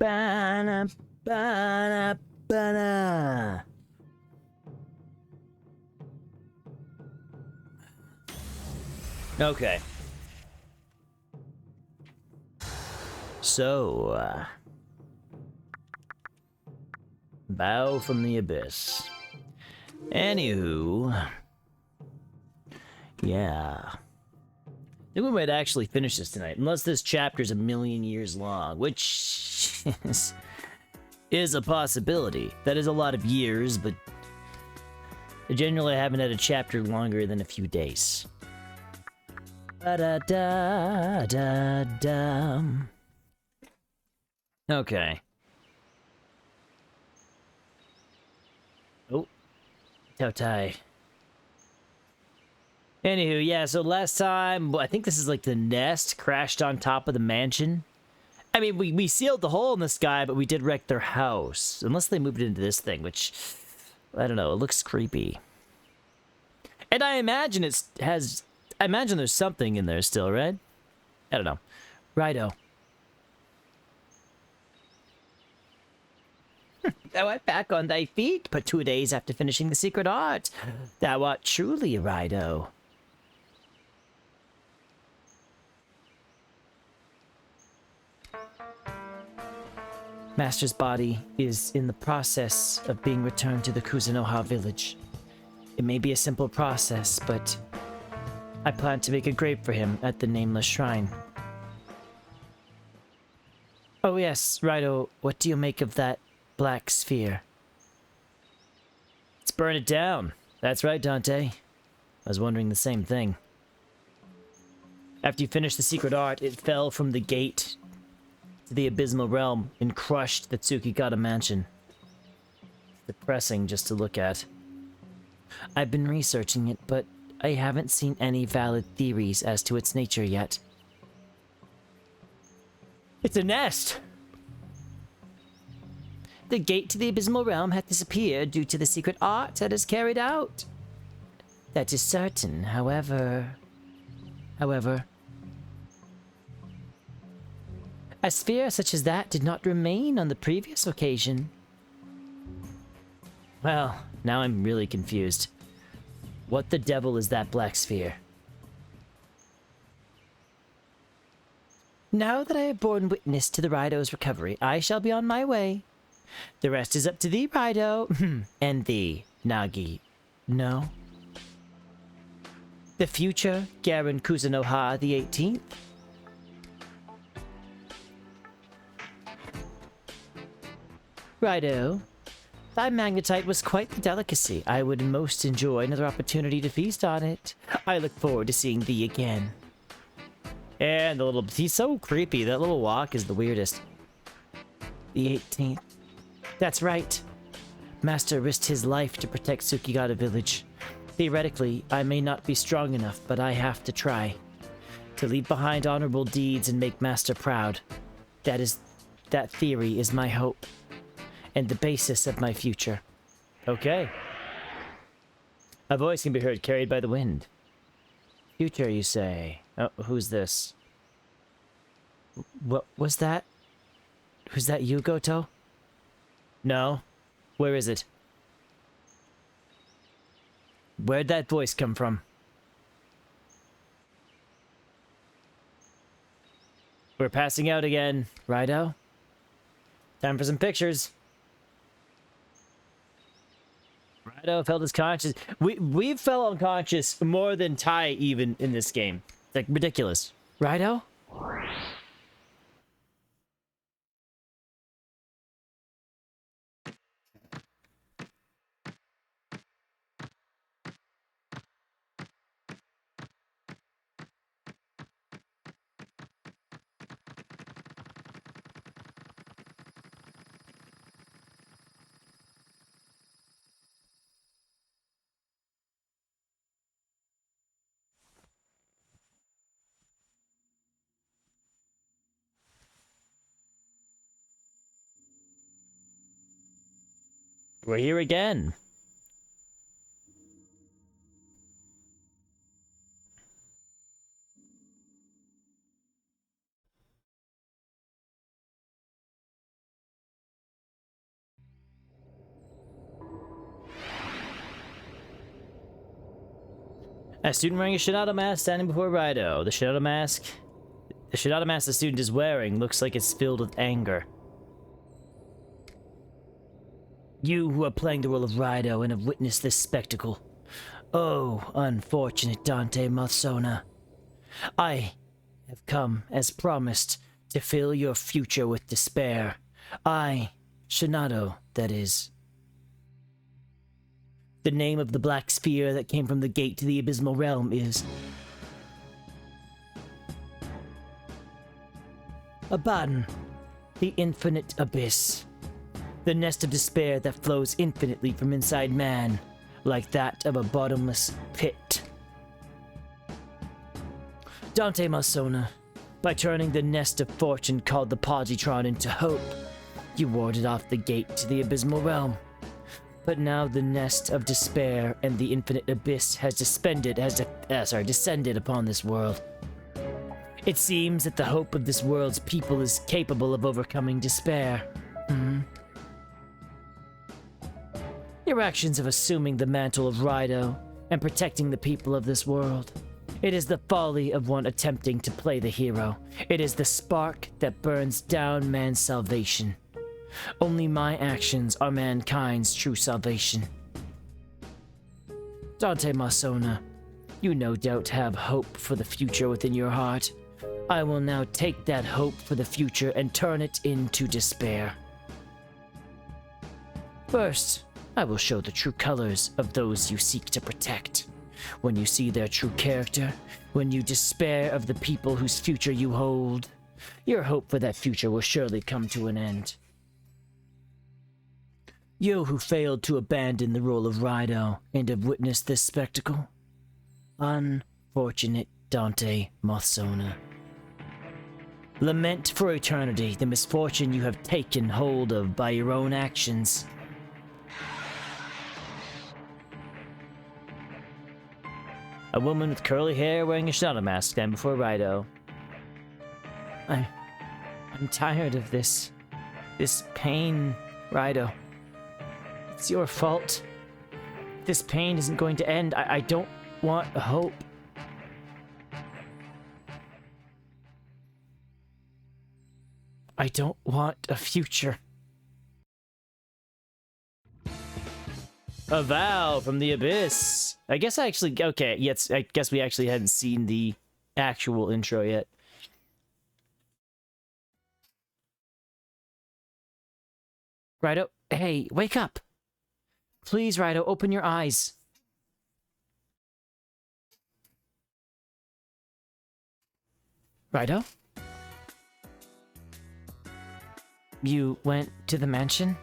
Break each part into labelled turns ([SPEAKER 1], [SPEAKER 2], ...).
[SPEAKER 1] Ba-na, ba-na, ba-na. Okay. So, bow from the abyss. Anywho, yeah. I think we might actually finish this tonight, unless this chapter's a million years long, which is a possibility. That is a lot of years, but I generally haven't had a chapter longer than a few days. Da-da-da-da-da. Okay. Oh, Tautai. Anywho, yeah, so last time, I think this is like the nest crashed on top of the mansion. I mean, we sealed the hole in the sky, but we did wreck their house. Unless they moved it into this thing, which, I don't know, it looks creepy. And I imagine I imagine there's something in there still, right? I don't know. Raidou. Thou art back on thy feet, but 2 days after finishing the secret art. Thou art truly a Raidou. Master's body is in the process of being returned to the Kuzunoha village. It may be a simple process, but I plan to make a grave for him at the Nameless Shrine. Oh yes, Raidou, what do you make of that black sphere? Let's burn it down. That's right, Dante. I was wondering the same thing. After you finished the secret art, it fell from the gate to the abysmal realm and crushed the Tsukigata mansion. Depressing just to look at. I've been researching it, but I haven't seen any valid theories as to its nature yet. It's a nest! The gate to the abysmal realm hath disappeared due to the secret art that is carried out. That is certain, however... A sphere such as that did not remain on the previous occasion. Well, now I'm really confused. What the devil is that black sphere? Now that I have borne witness to the Raidou's recovery, I shall be on my way. The rest is up to thee, Raidou, and thee, Nagi. No? The future Garen Kuzunoha the 18th? Raidou, thy magnetite was quite the delicacy. I would most enjoy another opportunity to feast on it. I look forward to seeing thee again. And he's so creepy. That little walk is the weirdest. The 18th. That's right. Master risked his life to protect Tsukigata village. Theoretically, I may not be strong enough, but I have to try. To leave behind honorable deeds and make Master proud. That theory is my hope. And the basis of my future. Okay. A voice can be heard carried by the wind. Future, you say? Oh, who's this? What was that? Was that you, Goto? No. Where is it? Where'd that voice come from? We're passing out again. Raidou? Time for some pictures. Raidou felt his conscious. We fell unconscious more than Tai even in this game. It's like ridiculous. Raidou? We're here again. A student wearing a Shinado mask standing before Raidou. The Shinado mask the student is wearing looks like it's filled with anger. You who are playing the role of Raidou and have witnessed this spectacle. Oh, unfortunate Dante Matsona. I have come, as promised, to fill your future with despair. Shinado, that is. The name of the black sphere that came from the gate to the abysmal realm is Abaddon, the infinite abyss. The nest of despair that flows infinitely from inside man, like that of a bottomless pit. Dante Masona, by turning the nest of fortune called the Positron into hope, you warded off the gate to the abysmal realm. But now the nest of despair and the infinite abyss has descended upon this world. It seems that the hope of this world's people is capable of overcoming despair. Your actions of assuming the mantle of Raidou and protecting the people of this world. It is the folly of one attempting to play the hero. It is the spark that burns down man's salvation. Only my actions are mankind's true salvation. Dante Masona, you no doubt have hope for the future within your heart. I will now take that hope for the future and turn it into despair. First, I will show the true colors of those you seek to protect. When you see their true character, when you despair of the people whose future you hold, your hope for that future will surely come to an end. You who failed to abandon the role of Raidou and have witnessed this spectacle. Unfortunate Dante Masona. Lament for eternity the misfortune you have taken hold of by your own actions. A woman with curly hair wearing a Shinado mask stand before Raidou. I'm tired of this pain, Raidou. It's your fault. This pain isn't going to end. I don't want a hope. I don't want a future. A vow from the abyss. I guess okay, yes, I guess we actually hadn't seen the actual intro yet. Raidou, hey, wake up. Please, Raidou, open your eyes. Raidou? You went to the mansion?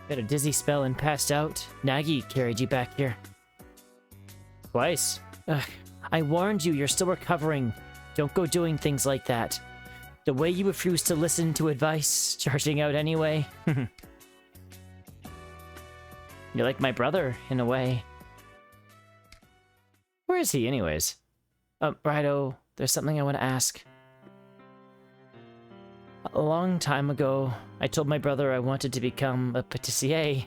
[SPEAKER 1] Got a dizzy spell and passed out. Nagi carried you back here. Twice. Ugh, I warned you, you're still recovering. Don't go doing things like that. The way you refuse to listen to advice, charging out anyway. You're like my brother, in a way. Where is he, anyways? Raidou, there's something I want to ask. A long time ago, I told my brother I wanted to become a patissier.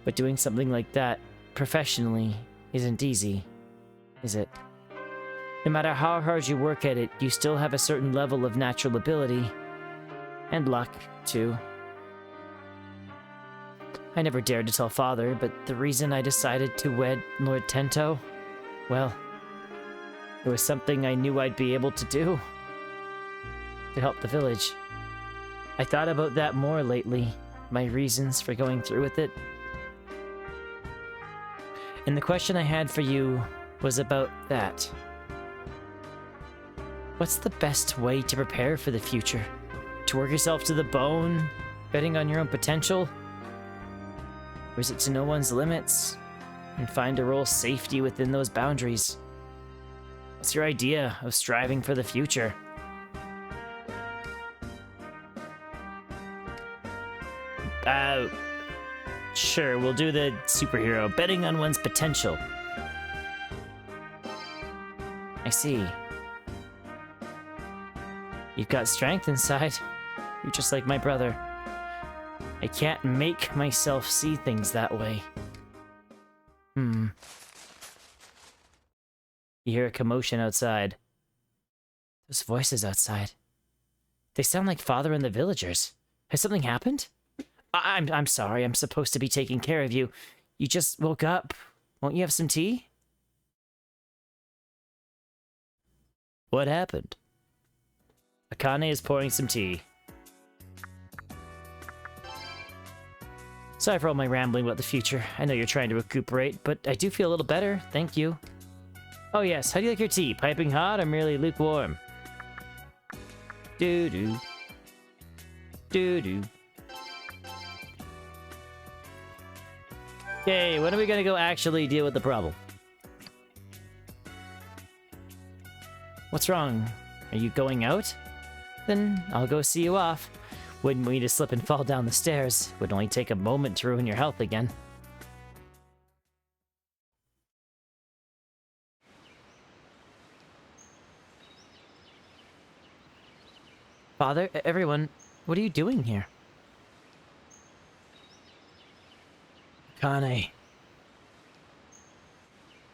[SPEAKER 1] But doing something like that, professionally, isn't easy, is it? No matter how hard you work at it, you still have a certain level of natural ability. And luck, too. I never dared to tell Father, but the reason I decided to wed Lord Tento, well, it was something I knew I'd be able to do. To help the village. I thought about that more lately, my reasons for going through with it. And the question I had for you was about that. What's the best way to prepare for the future? To work yourself to the bone, betting on your own potential? Or is it to know one's limits and find a role safety within those boundaries? What's your idea of striving for the future? Sure, we'll do the superhero, betting on one's potential. I see. You've got strength inside. You're just like my brother. I can't make myself see things that way. You hear a commotion outside. Those voices outside. They sound like Father and the villagers. Has something happened? I'm sorry. I'm supposed to be taking care of you. You just woke up. Won't you have some tea? What happened? Akane is pouring some tea. Sorry for all my rambling about the future. I know you're trying to recuperate, but I do feel a little better. Thank you. Oh yes, how do you like your tea? Piping hot or merely lukewarm? Doo-doo. Doo-doo. Okay, when are we gonna go actually deal with the problem? What's wrong? Are you going out? Then I'll go see you off. Wouldn't want you to slip and fall down the stairs. Would only take a moment to ruin your health again. Father, everyone, what are you doing here? Akane.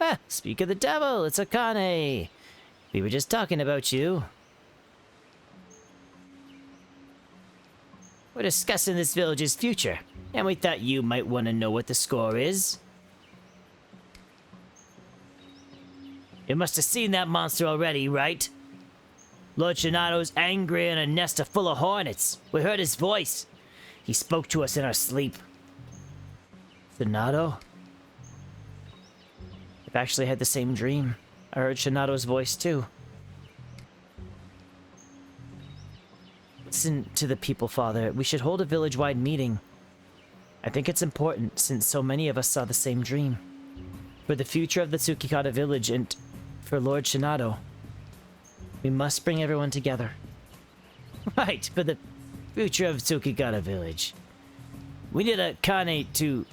[SPEAKER 1] Ah, speak of the devil, it's Akane. We were just talking about you. We're discussing this village's future, and we thought you might want to know what the score is. You must have seen that monster already, right? Lord Shinato's angry and a nest of full of hornets. We heard his voice. He spoke to us in our sleep. Shinato? I've actually had the same dream. I heard Shinato's voice too. Listen to the people, Father. We should hold a village-wide meeting. I think it's important, since so many of us saw the same dream. For the future of the Tsukikata village and for Lord Shinato. We must bring everyone together. Right, for the future of Tsukikata village. We need Akane to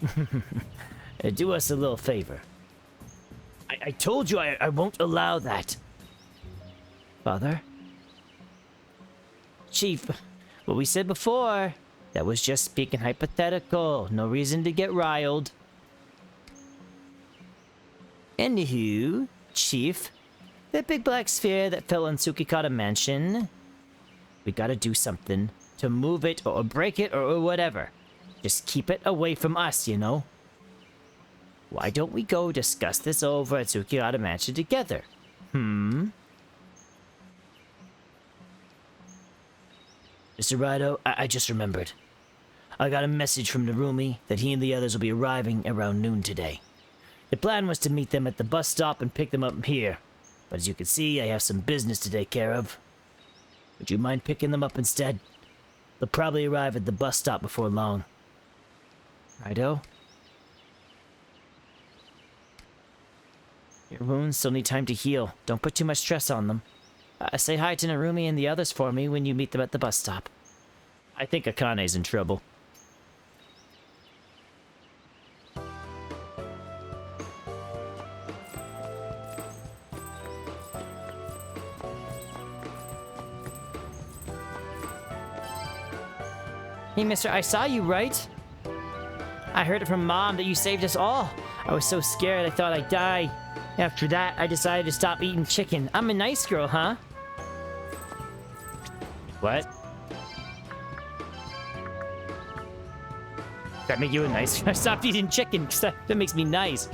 [SPEAKER 1] do us a little favor. I told you I won't allow that. Father? Chief, what we said before, that was just speaking hypothetical. No reason to get riled. Anywho, Chief, that big black sphere that fell on Tsukikata Mansion, we gotta do something to move it or break it or whatever. Just keep it away from us, you know? Why don't we go discuss this over at Tsukikata Mansion together? Mr. Raidou, I just remembered. I got a message from Narumi that he and the others will be arriving around noon today. The plan was to meet them at the bus stop and pick them up here. But as you can see, I have some business to take care of. Would you mind picking them up instead? They'll probably arrive at the bus stop before long. Raidou? Your wounds still need time to heal. Don't put too much stress on them. Say hi to Narumi and the others for me when you meet them at the bus stop. I think Akane's in trouble. Hey, mister, I saw you, right? I heard it from Mom that you saved us all. I was so scared I thought I'd die. After that, I decided to stop eating chicken. I'm a nice girl, huh? What? That make you a nice girl? I stopped eating chicken because that makes me nice.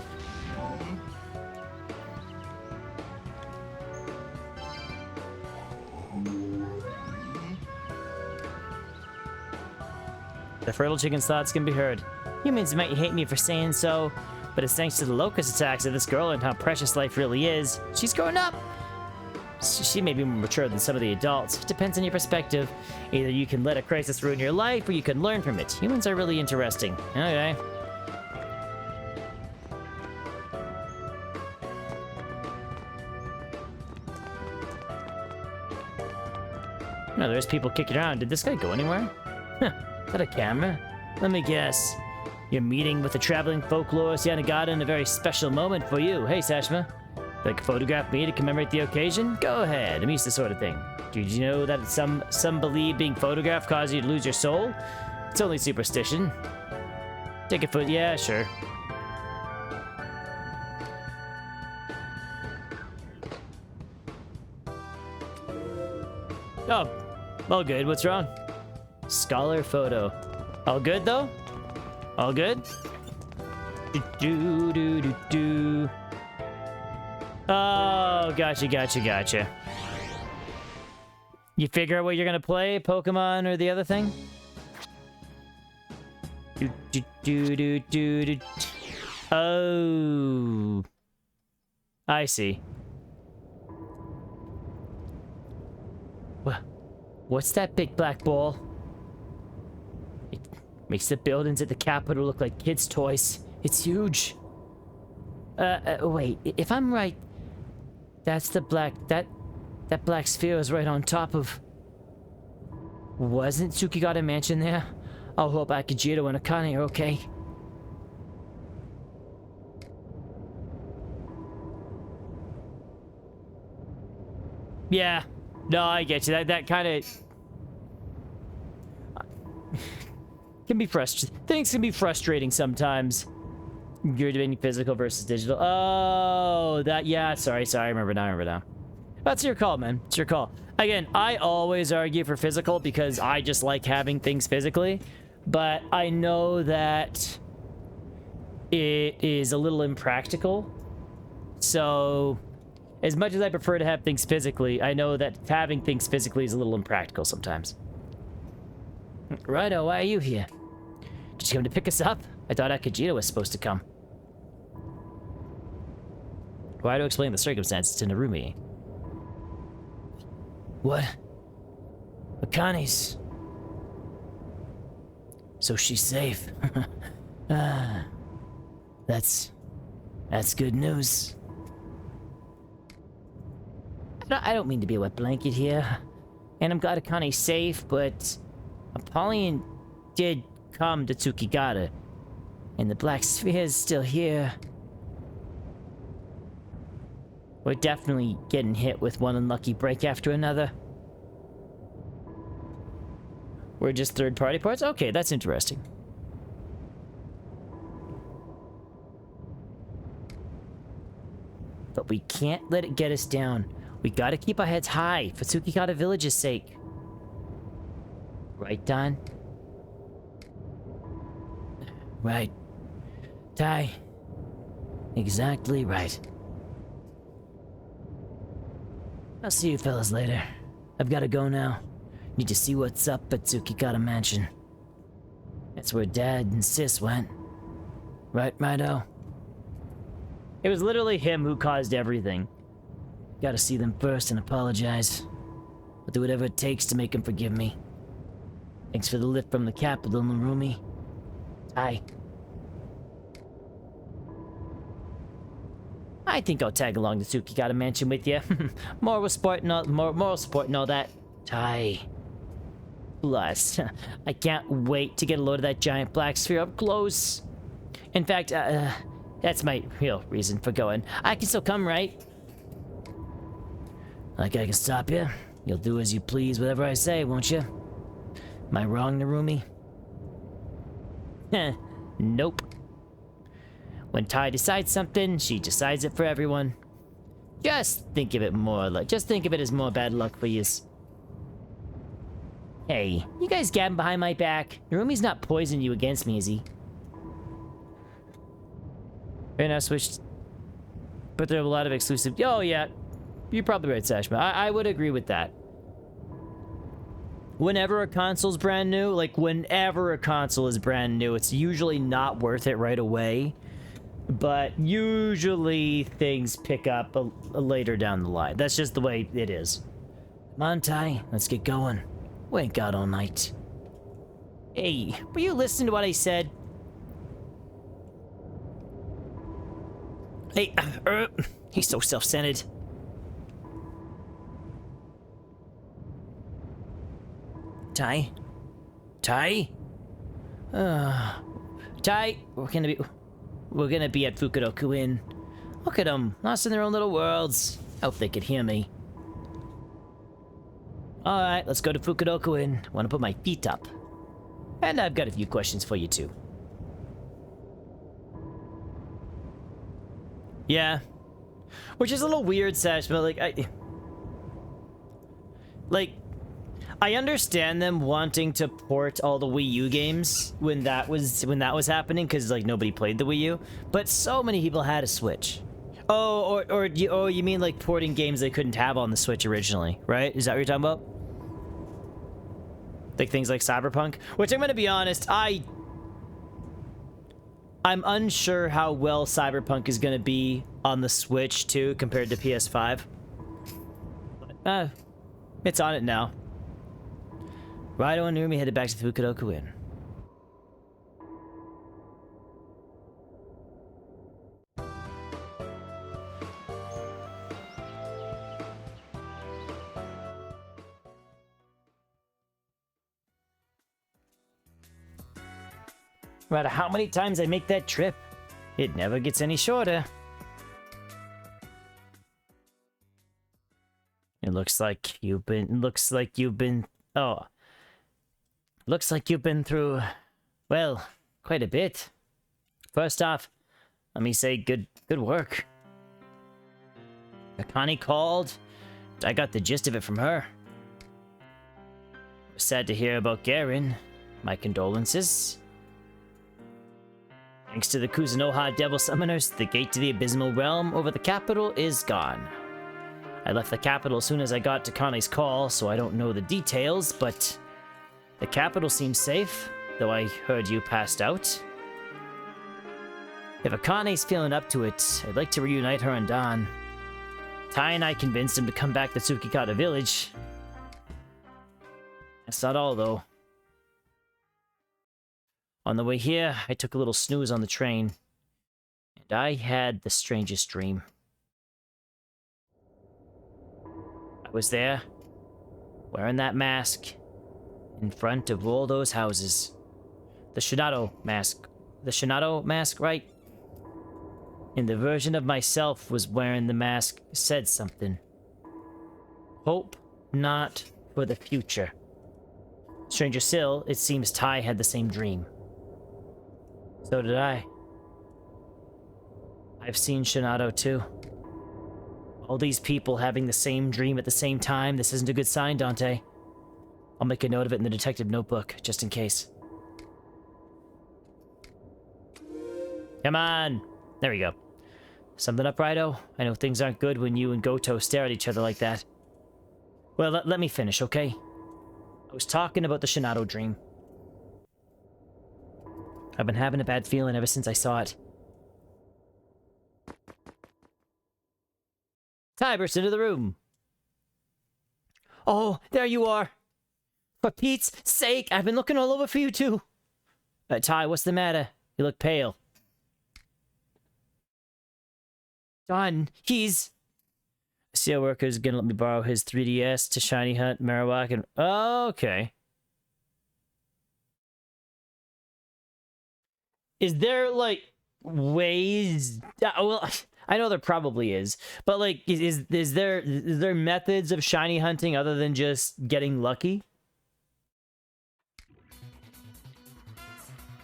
[SPEAKER 1] The fertile chicken's thoughts can be heard. Humans might hate me for saying so, but it's thanks to the locust attacks of this girl and how precious life really is. She's growing up! She may be more mature than some of the adults. It depends on your perspective. Either you can let a crisis ruin your life, or you can learn from it. Humans are really interesting. Okay. No, there's people kicking around. Did this guy go anywhere? Huh. Is that a camera? Let me guess. You're meeting with the traveling folklorist Yanagata in a very special moment for you. Hey, Sashima. Like photograph me to commemorate the occasion? Go ahead, I'm used to this sort of thing. Did you know that some believe being photographed causes you to lose your soul? It's only superstition. Take a foot, yeah, sure. All good. What's wrong? Scholar photo. All good though? All good? Do. Oh, gotcha. You figure out what you're gonna play, Pokemon or the other thing? Oh, I see. What's that big black ball? It makes the buildings at the Capitol look like kids' toys. It's huge. Wait, if I'm right, that's the black... That black sphere is right on top of... Wasn't Tsukigata Mansion there? I'll hope Akijiro and Akane are okay. Yeah. No, I get you. That kind of... can be frustrating. Things can be frustrating sometimes. You're doing physical versus digital. Oh, that... Yeah, sorry. I remember now. That's your call, man. It's your call. Again, I always argue for physical because I just like having things physically. But I know that it is a little impractical. So... as much as I prefer to have things physically, I know that having things physically is a little impractical sometimes. Raidou, why are you here? Did you come to pick us up? I thought Akijiro was supposed to come. Raidou explained the circumstances to Narumi. What? Akane's... So she's safe. That's good news. I don't mean to be a wet blanket here. And I'm glad Akane's safe, but... Apollyon did come to Tsukigata. And the Black Sphere is still here. We're definitely getting hit with one unlucky break after another. We're just third-party parts? Okay, that's interesting. But we can't let it get us down. We gotta keep our heads high for Tsukigata Village's sake. Right, Don? Right. Tai. Exactly right. I'll see you fellas later. I've gotta go now. Need to see what's up at Tsukigata Mansion. That's where Dad and Sis went. Right, Raidou? It was literally him who caused everything. Gotta see them first and apologize. I'll do whatever it takes to make them forgive me. Thanks for the lift from the capital, Narumi. Hi. I think I'll tag along to Tsukigata Mansion with you. Moral support and all that. Tai. Plus, I can't wait to get a load of that giant black sphere up close. In fact, that's my real reason for going. I can still come, right? Like I can stop you? You'll do as you please, whatever I say, won't you? Am I wrong, Narumi? Nope. When Tai decides something, she decides it for everyone. Just think of it as more bad luck for yous. Hey, you guys gabbing behind my back? Narumi's not poisoning you against me, is he? And I switched. But there are a lot of exclusive... Oh, yeah. You're probably right, Sashma. I would agree with that. Whenever a console's brand new, whenever a console is brand new, it's usually not worth it right away. But usually things pick up later down the line. That's just the way it is. Come on, Tai. Let's get going. We ain't got all night. Hey, were you listening to what I said? Hey, he's so self-centered. Tai? Tai? Tai, we're gonna be at Fukudoku Inn. Look at them, lost in their own little worlds. Hope they could hear me. Alright, let's go to Fukudoku Inn. Wanna put my feet up. And I've got a few questions for you too. Yeah. Which is a little weird, Sash, but I understand them wanting to port all the Wii U games when that was happening, because like nobody played the Wii U, but so many people had a Switch. Oh, you mean like porting games they couldn't have on the Switch originally, right? Is that what you're talking about? Like things like Cyberpunk, which I'm gonna be honest, I'm unsure how well Cyberpunk is gonna be on the Switch too compared to PS5. But, it's on it now. Raidou and Numi headed back to the Fukudoku Inn. No matter how many times I make that trip, it never gets any shorter. It looks like you've been through, well, quite a bit. First off, let me say good work. Akane called. I got the gist of it from her. Sad to hear about Garen. My condolences. Thanks to the Kuzunoha Devil Summoners, the gate to the Abysmal Realm over the capital is gone. I left the capital as soon as I got to Kane's call, so I don't know the details, but the capital seems safe, though I heard you passed out. If Akane's feeling up to it, I'd like to reunite her and Don. Tai and I convinced him to come back to Tsukikata Village. That's not all, though. On the way here, I took a little snooze on the train, and I had the strangest dream. I was there, wearing that mask, in front of all those houses. The Shinato mask. The Shinato mask, right? And the version of myself was wearing the mask said something. Hope not for the future. Stranger still, it seems Tai had the same dream. So did I. I've seen Shinato too. All these people having the same dream at the same time, this isn't a good sign, Dante. I'll make a note of it in the detective notebook, just in case. Come on! There we go. Something up, Raidou? I know things aren't good when you and Goto stare at each other like that. Well, let me finish, okay? I was talking about the Shinato dream. I've been having a bad feeling ever since I saw it. Tai burst into the room. Oh, there you are. For Pete's sake, I've been looking all over for you too. Tai, what's the matter? You look pale. Don, he's... CEO worker's gonna let me borrow his 3DS to Shiny Hunt, Marowak, and... Oh, okay. Is there, like, ways... well, I know there probably is, but, like, is there methods of shiny hunting other than just getting lucky?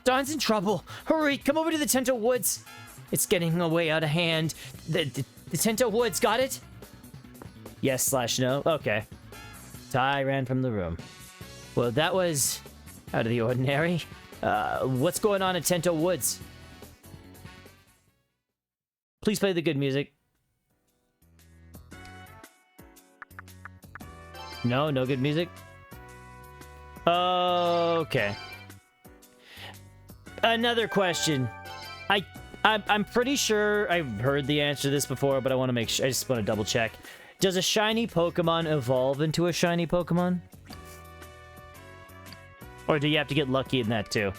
[SPEAKER 1] Don's in trouble! Hurry, come over to the Tento Woods! It's getting way out of hand. The Tento Woods, got it? Yes/no. Okay. Tai ran from the room. Well, that was out of the ordinary. What's going on at Tento Woods? Please play the good music. No good music? Okay. Another question. I'm pretty sure I've heard the answer to this before, but I want to make sure. I just want to double check. Does a shiny Pokemon evolve into a shiny Pokemon? Or do you have to get lucky in that too?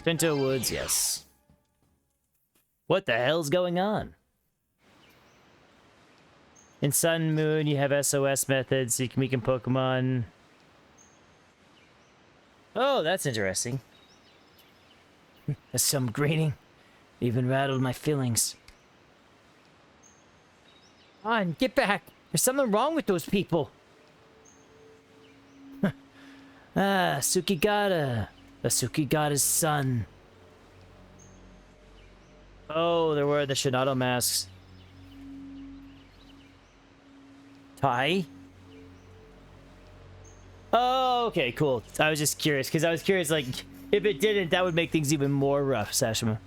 [SPEAKER 1] Tento Woods, yes. What the hell's going on? In Sun and Moon, you have SOS methods, so you can weaken Pokemon. Oh, that's interesting. Some greeting. Even rattled my feelings. Come on, get back! There's something wrong with those people! Ah, Tsukigata. The Tsukigata's son. Oh, there were the Shinado masks. Tai? Oh, okay, cool. I was just curious, because I was curious, like, if it didn't, that would make things even more rough, Sashima.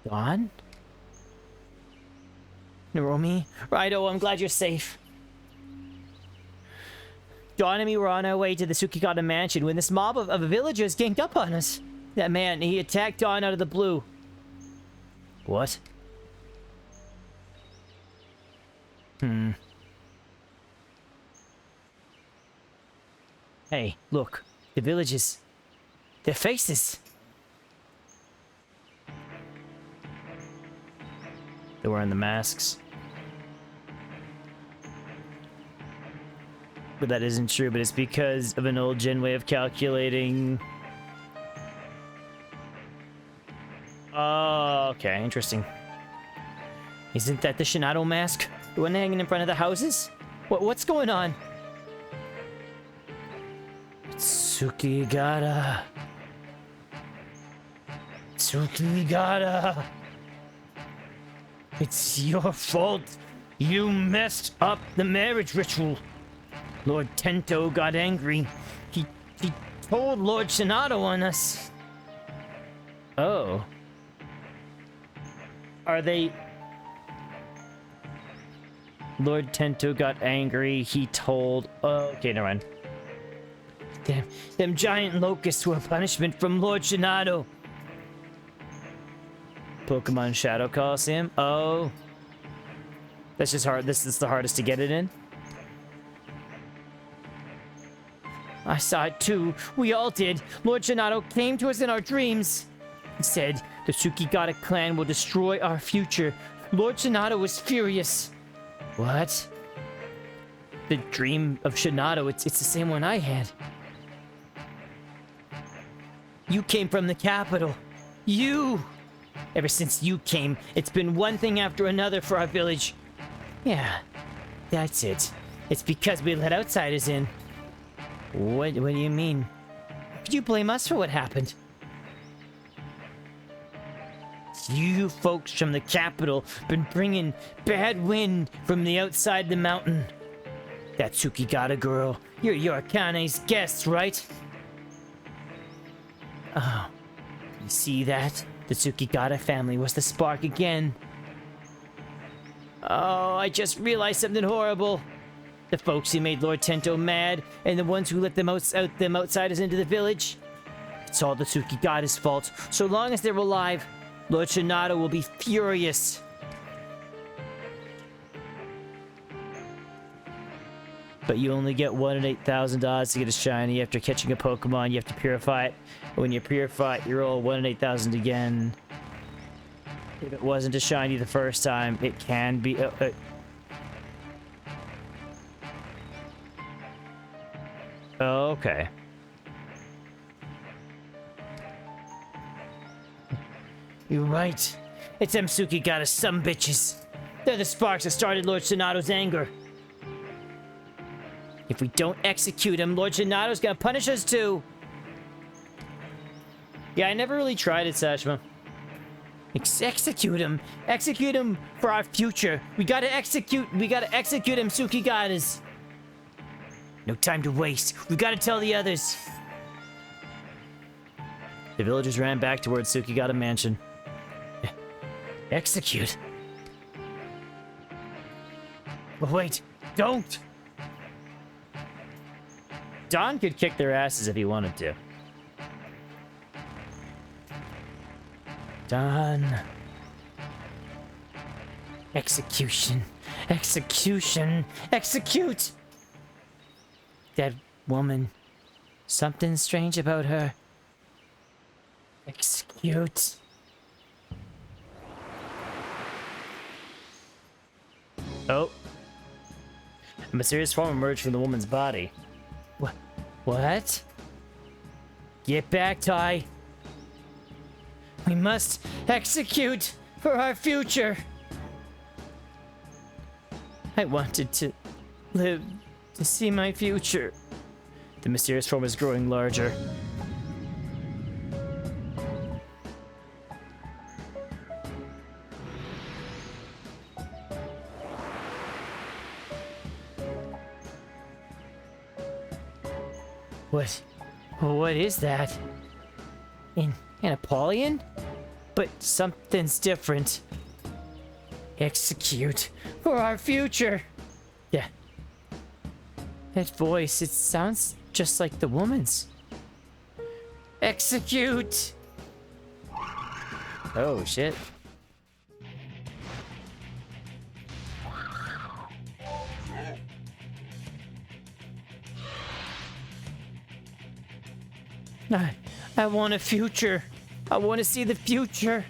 [SPEAKER 1] Gone? Naromi? Raidou, I'm glad you're safe. Dawn and me were on our way to the Tsukigata mansion when this mob of villagers ganged up on us. That man, he attacked Dawn out of the blue. What? Hey, look. The villagers. Their faces. They're wearing the masks. But that isn't true, but it's because of an old Jin way of calculating. Oh, okay, interesting. Isn't that the Shinado mask? The one hanging in front of the houses? What's going on? Tsukigata. Tsukigata. It's your fault. You messed up the marriage ritual. Lord Tento got angry. He told Lord Shinado on us. Oh. Are they... Lord Tento got angry. He told... Oh, okay, never mind. Damn, them giant locusts were a punishment from Lord Shinado. Pokemon Shadow Coliseum? Oh. That's just hard. This is the hardest to get it in. I saw it too. We all did. Lord Shinado came to us in our dreams. He said, the Tsukigata clan will destroy our future. Lord Shinado was furious. What? The dream of Shinado, it's the same one I had. You came from the capital. You! Ever since you came, it's been one thing after another for our village. Yeah, that's it. It's because we let outsiders in. What do you mean? Could you blame us for what happened? You folks from the capital been bringing bad wind from the outside the mountain. That Tsukigata girl, you're Akane's guest, right? Oh, you see that? The Tsukigata family was the spark again. Oh, I just realized something horrible. The folks who made Lord Tento mad, and the ones who let them outsiders into the village. It's all the Tsukigata's fault. So long as they're alive, Lord Shinado will be furious. But you only get 1 in 8,000 odds to get a shiny after catching a Pokemon. You have to purify it. When you purify it, you roll 1 in 8,000 again. If it wasn't a shiny the first time, it can be... okay. You're right. It's them Tsukigata sumbitches. They're the sparks that started Lord Shinado's anger. If we don't execute him, Lord Shinado's gonna punish us too. Yeah, I never really tried it, Sashima. Execute him. Execute him for our future. We gotta execute him, Tsukigatas. No time to waste. We gotta tell the others. The villagers ran back towards Tsukigata Mansion. Execute? But wait, don't! Don could kick their asses if he wanted to. Don. Execution. Execution. Execute! That woman. Something strange about her. Execute. Oh. A mysterious form emerged from the woman's body. What? Get back, Tai. must execute for our future. I wanted to live to see my future. The mysterious form is growing larger. What is that? An Apollyon? But something's different. Execute for our future. Yeah. That voice, it sounds just like the woman's. Execute! Oh, shit. I want a future. I want to see the future.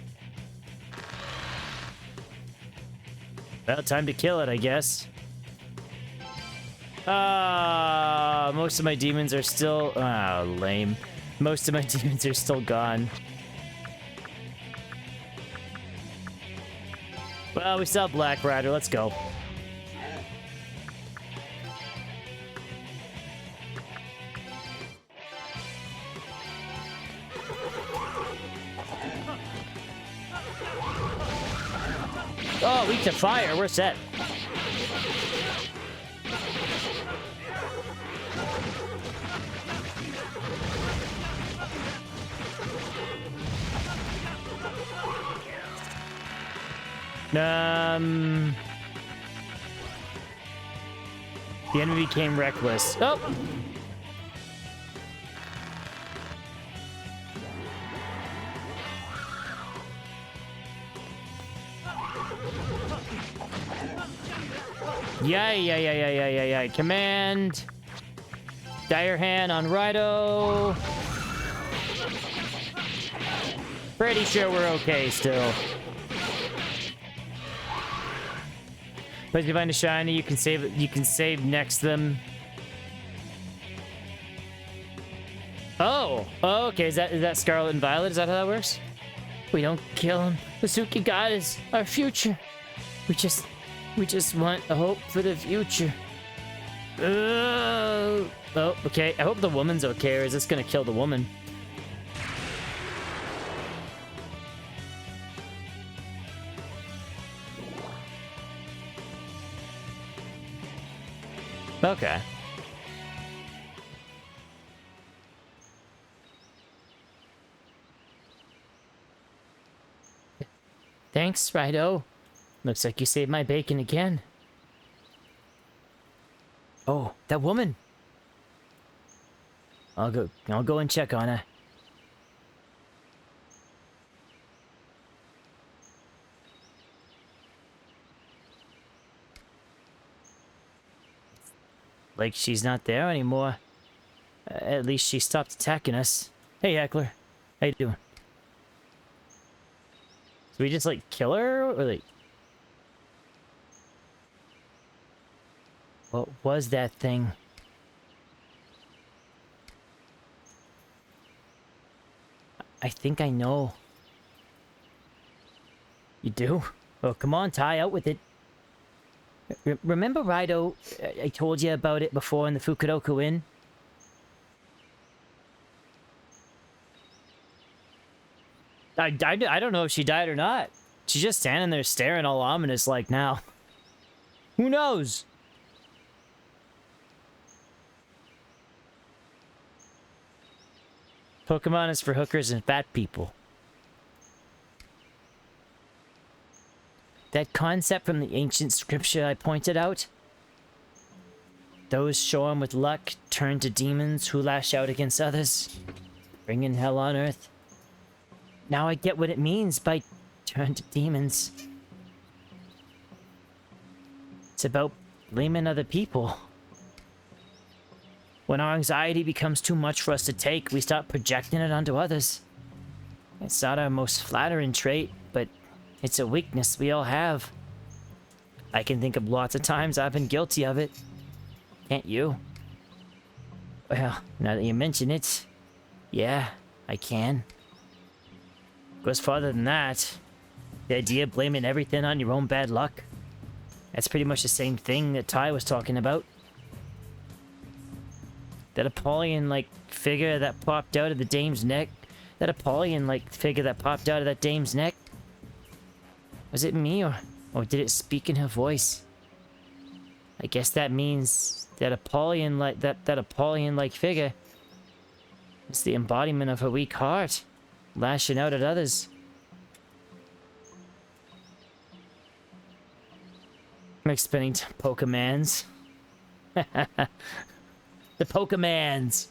[SPEAKER 1] Well, time to kill it, I guess. Most of my demons are still... lame. Most of my demons are still gone. Well, we still have Black Rider. Let's go. Oh, weak to fire. We're set. The enemy became reckless. Oh! Yeah. Command. Dire Hand on Raidou. Pretty sure we're okay still. But if you find a shiny, you can save it. You can save next to them. Oh, okay. Is that Scarlet and Violet? Is that how that works? We don't kill him. The Suki God is our future. We just want a hope for the future. Oh, okay. I hope the woman's okay, or is this gonna kill the woman? Okay. Thanks, Raidou. Looks like you saved my bacon again. Oh, that woman. I'll go and check on her. Like she's not there anymore. At least she stopped attacking us. Hey, Heckler. How you doing? So we just, like, kill her? Or, like... What was that thing? I think I know. You do? Oh, come on, Ty, out with it. Remember Raidou? I told you about it before in the Fukuroku Inn? I don't know if she died or not. She's just standing there staring all ominous like now. Who knows? Pokemon is for hookers and fat people. That concept from the ancient scripture I pointed out? Those shorn with luck turn to demons who lash out against others, bringing hell on earth. Now I get what it means by turn to demons. It's about blaming other people. When our anxiety becomes too much for us to take, we start projecting it onto others. It's not our most flattering trait, but it's a weakness we all have. I can think of lots of times I've been guilty of it. Can't you? Well, now that you mention it, yeah, I can. Goes farther than that. The idea of blaming everything on your own bad luck. That's pretty much the same thing that Ty was talking about. That Apollyon-like figure that popped out of the dame's neck. That Apollyon-like figure that popped out of that dame's neck. Was it me, or did it speak in her voice? I guess that means that Apollyon-like that Apollyon-like figure is the embodiment of her weak heart, lashing out at others. I'm explaining to Pokemans. The Pokemans!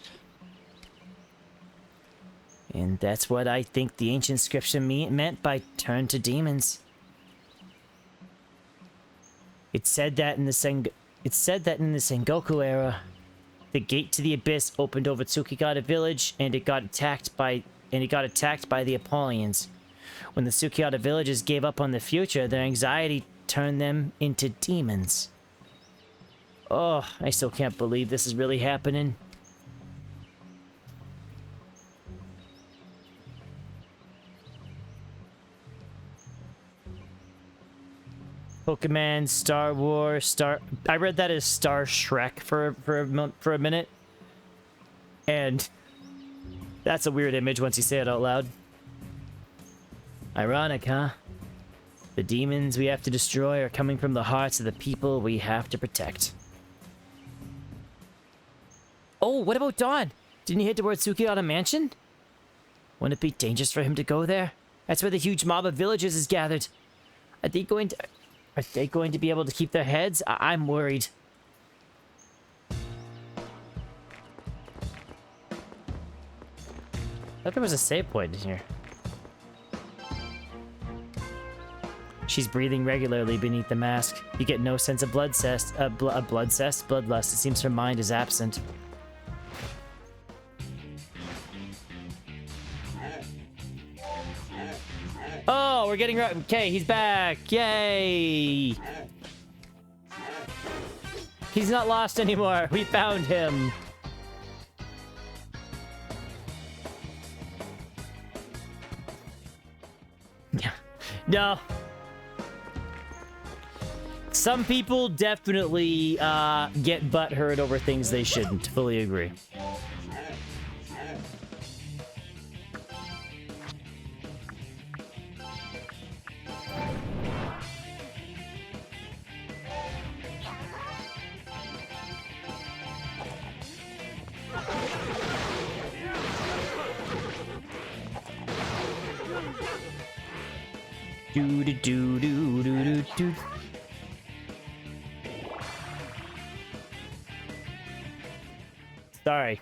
[SPEAKER 1] And that's what I think the ancient scripture meant by turn to demons. It said that in the Sengoku era, the gate to the abyss opened over Tsukigata village, and it got attacked by the Apollyons. When the Tsukigata villagers gave up on the future, their anxiety turned them into demons. Oh, I still can't believe this is really happening. Pokemon, Star Wars, I read that as Star Shrek for a minute. And that's a weird image once you say it out loud. Ironic, huh? The demons we have to destroy are coming from the hearts of the people we have to protect. Oh, what about Dawn? Didn't he head towards Tsukigata Mansion? Wouldn't it be dangerous for him to go there? That's where the huge mob of villagers is gathered. Are they going to be able to keep their heads? I'm worried. I thought there was a save point in here. She's breathing regularly beneath the mask. You get no sense of bloodlust. It seems her mind is absent. Oh, we're getting right. Okay, he's back. Yay! He's not lost anymore. We found him. Yeah. No. Some people definitely get butthurt over things they shouldn't. Fully agree. Do do do do do do. Sorry.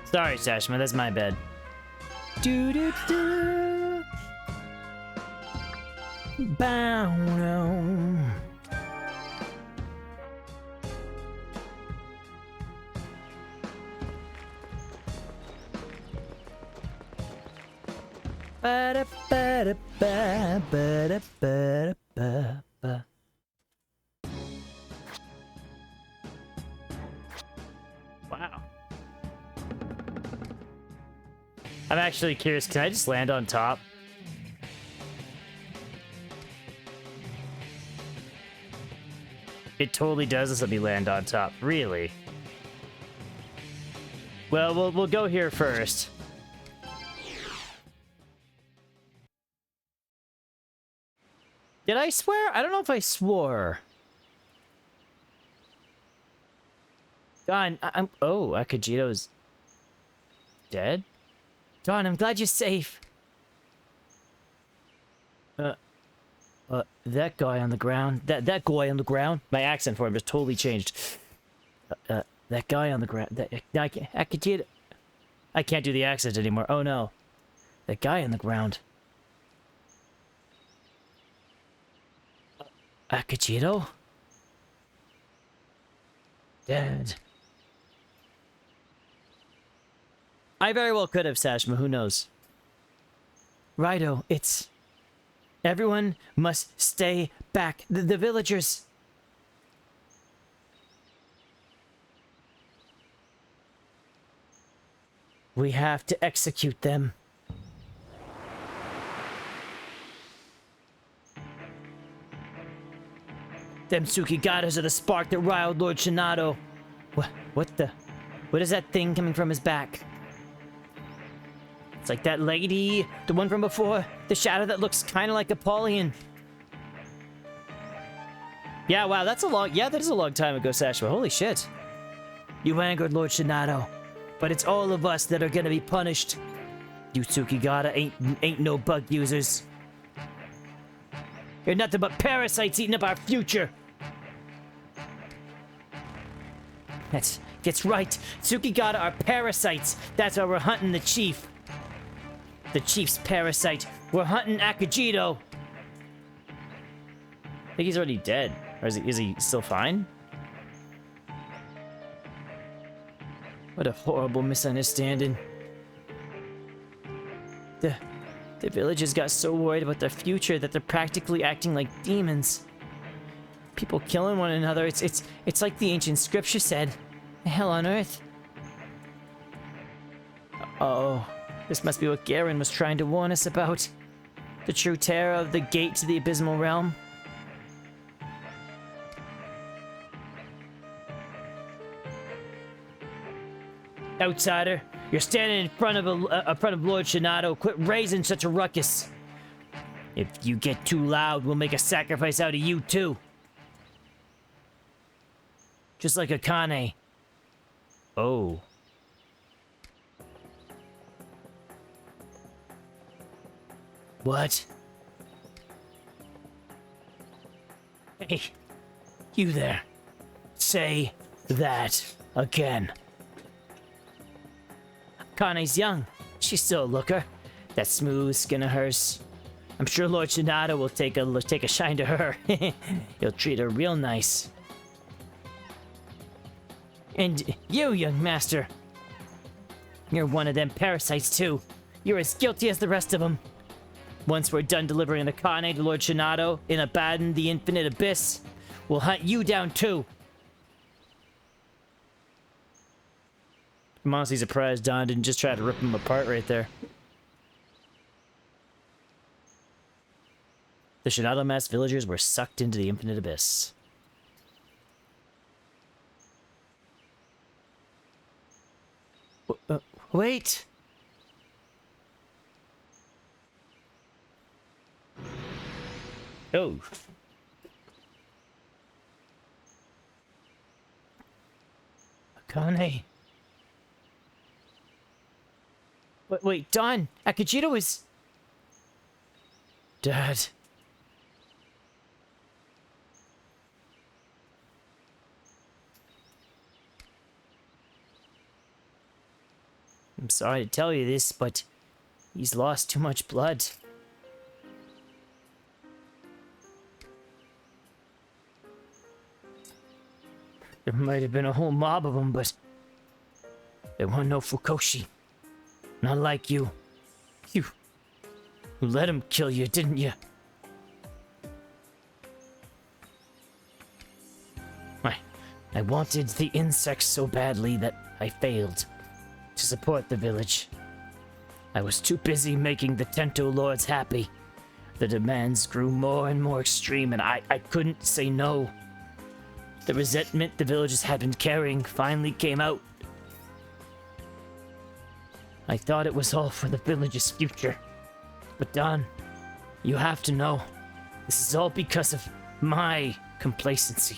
[SPEAKER 1] Sorry, Sashima, that's my bad. Do do do. Bow. Ba-da-ba-da-ba-ba-da-ba-ba. Wow. I'm actually curious, can I just land on top? It totally does just let me land on top. Really? Well, we'll go here first. Did I swear? I don't know if I swore. Don, oh, Akajito's dead? Don, I'm glad you're safe. That guy on the ground. That guy on the ground. My accent for him just totally changed. That guy on the ground. Akajito. I can't do the accent anymore. Oh no. That guy on the ground. Akajito? Dead. I very well could have, Sashima, who knows? Raidou, it's... Everyone must stay back. The villagers... We have to execute them. Them Tsukigatas are the spark that riled Lord Shinado. What the? What is that thing coming from his back? It's like that lady, the one from before. The shadow that looks kind of like Apollyon. Yeah, wow, that is a long time ago, Sashua. Holy shit. You angered Lord Shinado, but it's all of us that are gonna be punished. You Tsukigata ain't no bug users. You're nothing but parasites eating up our future. That's right. Tsukigata are parasites. That's why we're hunting the chief. The chief's parasite. We're hunting Akijito. I think he's already dead. Or is he still fine? What a horrible misunderstanding. The villagers got so worried about their future that they're practically acting like demons. People killing one another. It's like the ancient scripture said. Hell on earth. Uh-oh. This must be what Garen was trying to warn us about. The true terror of the gate to the abysmal realm. Outsider, you're standing in front of Lord Shinado. Quit raising such a ruckus. If you get too loud, we'll make a sacrifice out of you too. Just like Akane. Oh. What? Hey, you there. Say that again. Kane's young. She's still a looker. That smooth skin of hers. I'm sure Lord Shinado will take a shine to her. He'll treat her real nice. And you, young master. You're one of them parasites too. You're as guilty as the rest of them. Once we're done delivering Akane to Lord Shinado in Abaddon, the Infinite Abyss, we'll hunt you down too. I'm honestly surprised Don didn't just try to rip him apart right there. The Shinado masked villagers were sucked into the Infinite Abyss. Wait! Oh. Akane. Wait, Don! Akijito is... Dad. I'm sorry to tell you this, but he's lost too much blood. There might have been a whole mob of them, but there weren't no Fukoshi. Not like you. You let him kill you, didn't you? I wanted the insects so badly that I failed to support the village. I was too busy making the Tento lords happy. The demands grew more and more extreme, and I couldn't say no. The resentment the villagers had been carrying finally came out. I thought it was all for the village's future. But Don, you have to know, this is all because of my complacency.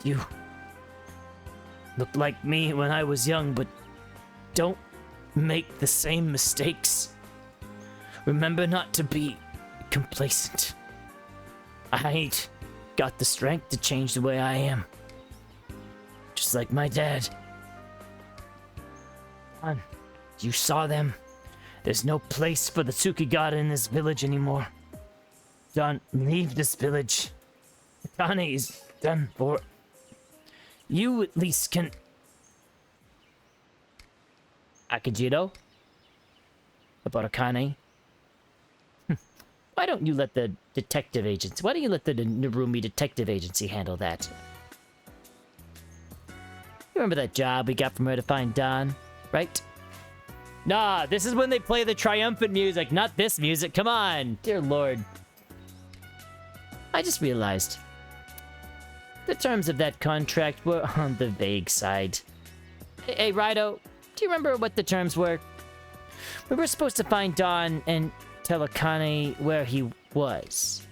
[SPEAKER 1] You looked like me when I was young, but don't make the same mistakes. Remember not to be complacent. I ain't got the strength to change the way I am. Just like my dad. Don, you saw them. There's no place for the Tsukigata in this village anymore. Don, leave this village. Akane is done for. You at least can... Akijito? About Akane? Why don't you let the detective agency... Why don't you let the Narumi detective agency handle that? You remember that job we got from her to find Don, right? Nah, this is when they play the triumphant music, not this music. Come on. Dear Lord. I just realized. The terms of that contract were on the vague side. Hey, Raidou, do you remember what the terms were? We were supposed to find Don and tell Akane where he was.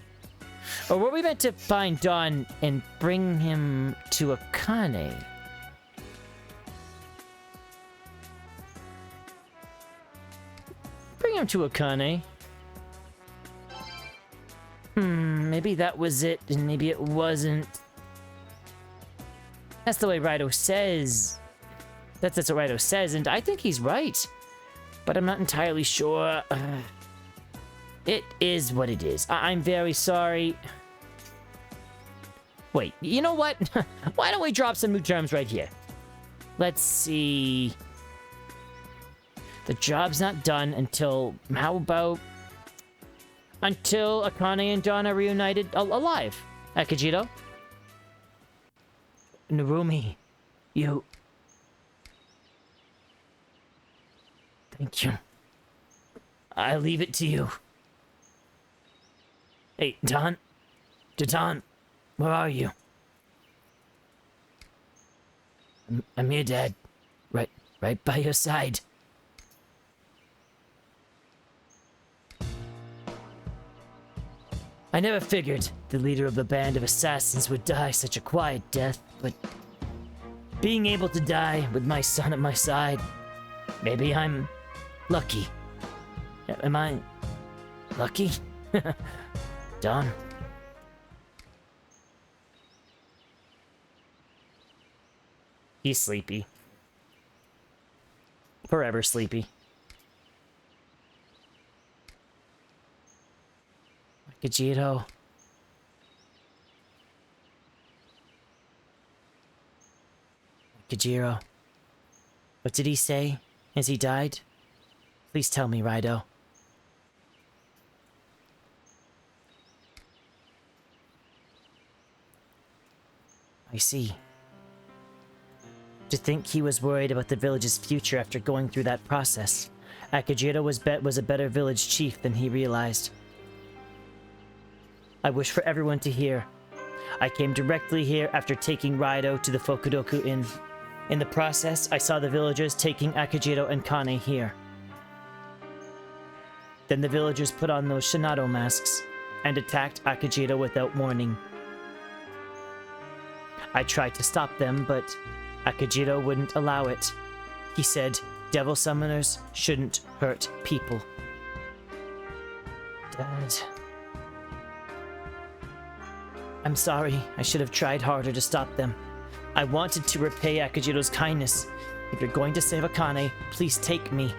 [SPEAKER 1] Or were we meant to find Don and bring him to Akane? Bring him to Akane. Maybe that was it, and maybe it wasn't. That's the way Raidou says. That's what Raidou says, and I think he's right. But I'm not entirely sure. It is what it is. I'm very sorry. Wait, you know what? Why don't we drop some new terms right here? Let's see. The job's not done until... How about... Until Akane and Don are reunited alive. Akajito? Narumi, you... Thank you. I leave it to you. Hey, Don? Don, where are you? I'm here, Dad. Right by your side. I never figured the leader of the band of assassins would die such a quiet death, but being able to die with my son at my side, maybe I'm lucky. Am I lucky? Don? He's sleepy. Forever sleepy. Gajiro. Gajiro. What did he say as he died? Please tell me, Raidou. I see. To think he was worried about the village's future after going through that process. Akajiro was a better village chief than he realized. I wish for everyone to hear. I came directly here after taking Raidou to the Fukudoku Inn. In the process, I saw the villagers taking Akajiro and Kane here. Then the villagers put on those Shinado masks and attacked Akajiro without warning. I tried to stop them, but Akajiro wouldn't allow it. He said devil summoners shouldn't hurt people. Dad... I'm sorry. I should have tried harder to stop them. I wanted to repay Akajiro's kindness. If you're going to save Akane, please take me.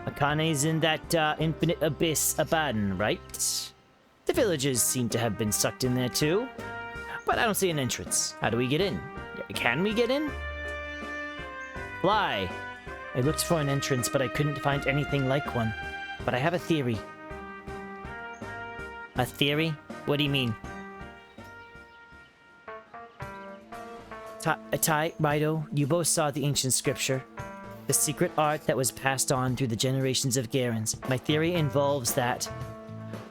[SPEAKER 1] Akane's in that infinite abyss Abaddon, right? The villagers seem to have been sucked in there too. But I don't see an entrance. How do we get in? Can we get in? Fly. I looked for an entrance, but I couldn't find anything like one. But I have a theory. A theory? What do you mean? Raidou, you both saw the ancient scripture. The secret art that was passed on through the generations of Garens. My theory involves that.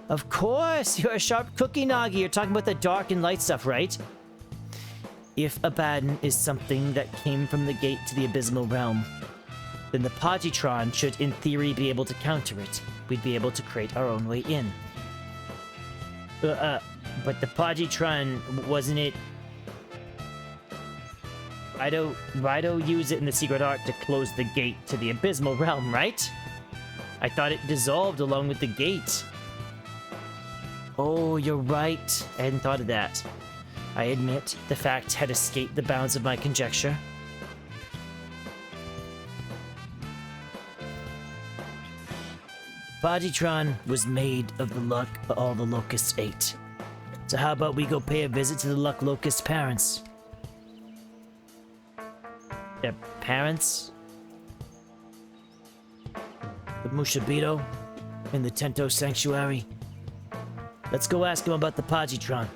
[SPEAKER 1] Of course! You're a sharp cookie, Nagi. You're talking about the dark and light stuff, right? If Abaddon is something that came from the gate to the abysmal realm, then the Positron should in theory be able to counter it. We'd be able to create our own way in. But the Positron, wasn't it... Raidou used it in the secret art to close the gate to the abysmal realm, right? I thought it dissolved along with the gate. Oh, you're right. I hadn't thought of that. I admit, the fact had escaped the bounds of my conjecture. Positron was made of the luck all the locusts ate. So how about we go pay a visit to the luck locust parents? Their parents? The Mushabito in the Tento Sanctuary? Let's go ask him about the Positron.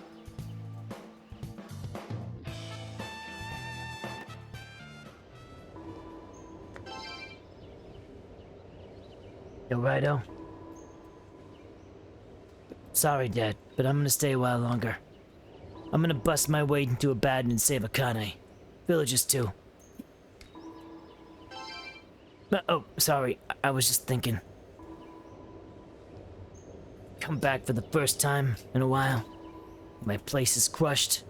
[SPEAKER 1] Yo, Raidou. Sorry, Dad, but I'm gonna stay a while longer. I'm gonna bust my way into Abaddon and save Akane. Villagers too. Oh, sorry. I was just thinking. Come back for the first time in a while. My place is crushed.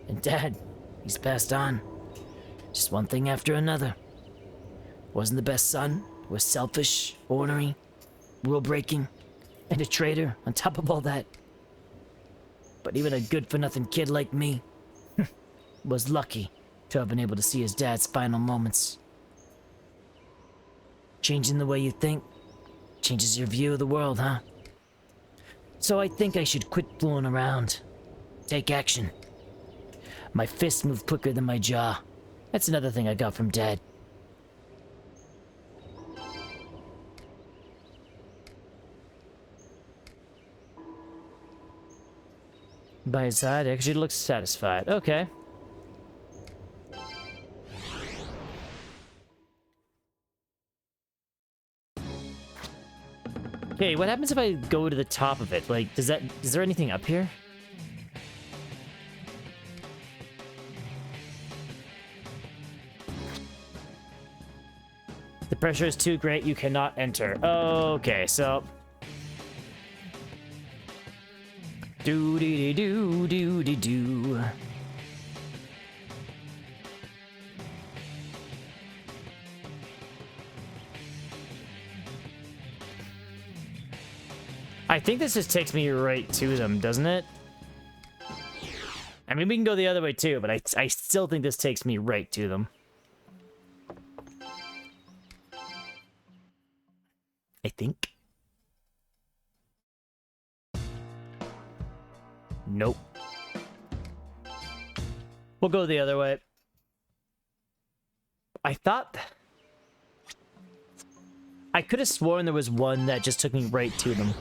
[SPEAKER 1] And Dad, he's passed on. Just one thing after another. Wasn't the best son. Was selfish, ornery, rule-breaking, and a traitor on top of all that. But even a good-for-nothing kid like me was lucky to have been able to see his dad's final moments. Changing the way you think changes your view of the world, huh? So I think I should quit fooling around. Take action. My fists move quicker than my jaw. That's another thing I got from Dad. By his side, actually looks satisfied. Okay. Okay, what happens if I go to the top of it? Like, is there anything up here? The pressure is too great, you cannot enter. Okay, so... Do-dee-dee-do. I think this just takes me right to them, doesn't it? I mean, we can go the other way too, but I still think this takes me right to them. I think. Nope. We'll go the other way. I thought... I could have sworn there was one that just took me right to them.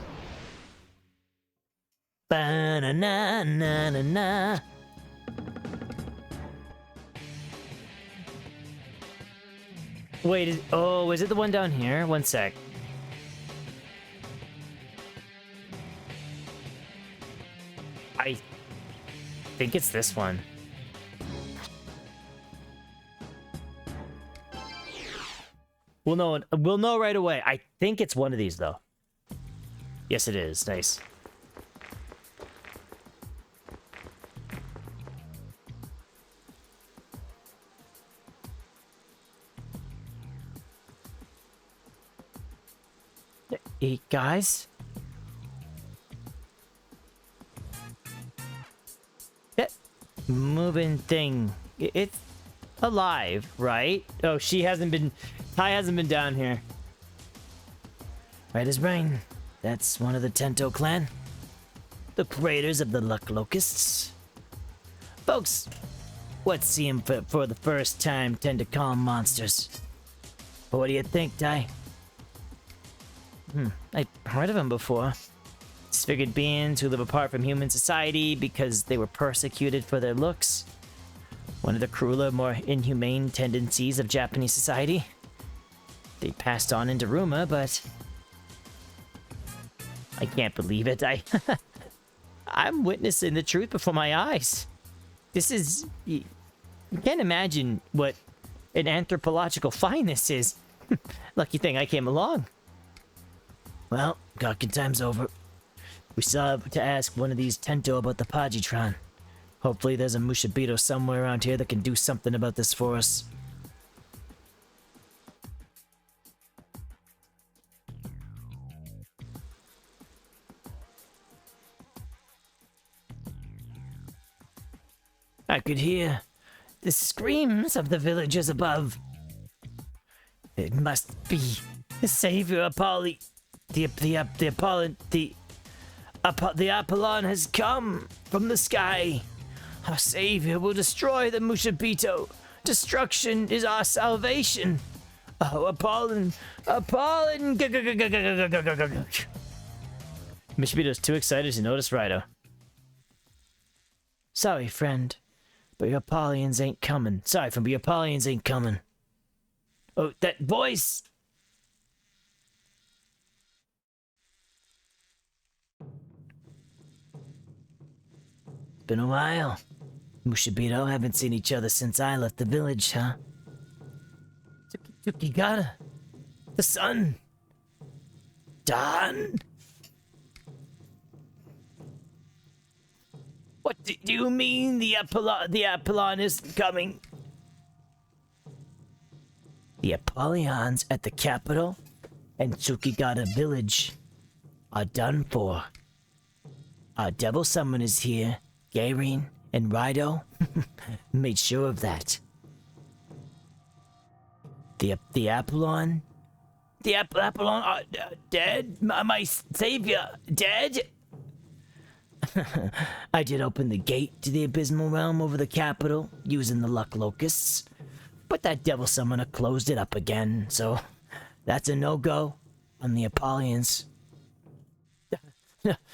[SPEAKER 1] Ba-na-na-na-na-na. Wait, is it the one down here? One sec. I think it's this one. We'll know right away. I think it's one of these though. Yes, it is. Nice. Hey, guys? That moving thing, it's alive, right? Oh, Tai hasn't been down here. Right as rain. That's one of the Tento clan. The creators of the Luck Locusts. Folks, what see him for the first time tend to call 'em monsters. But what do you think, Tai? I've heard of them before. Disfigured beings who live apart from human society because they were persecuted for their looks. One of the crueler, more inhumane tendencies of Japanese society. They passed on into rumor, but... I can't believe it. I'm witnessing the truth before my eyes. This is... You can't imagine what an anthropological fineness is. Lucky thing I came along. Well, Gawkin time's over. We still have to ask one of these Tento about the Pajitron. Hopefully there's a Mushabito somewhere around here that can do something about this for us. I could hear the screams of the villagers above. It must be the savior Apollon. The Apollon has come from the sky. Our savior will destroy the Mushabito. Destruction is our salvation. Oh, Apollon! Apollon! Mushabito's too excited to notice Raidou. Sorry, friend, but your Apollons ain't coming. Sorry, friend, but your Apollons ain't coming. Oh, that voice! been a while. Mushibito haven't seen each other since I left the village, huh? Tsukigata, the sun. Done? What do you mean the Apollon isn't coming? The Apollons at the capital and Tsukigata village are done for. Our devil summon is here, Gairin and Raidou made sure of that. The Apollon? The Apollon are dead? My savior dead? I did open the gate to the abysmal realm over the capital using the luck locusts, but that devil summoner closed it up again, so that's a no-go on the Apollons.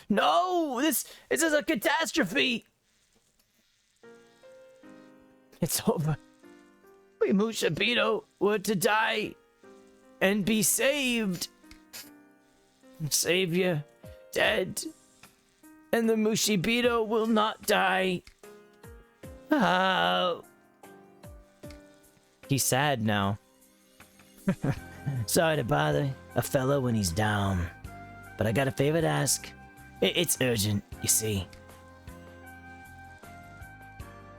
[SPEAKER 1] No! This is a catastrophe! It's over. We Mushibito were to die and be saved. Savior dead. And the Mushibito will not die. He's sad now. Sorry to bother a fellow when he's down, but I got a favor to ask. It's urgent, you see.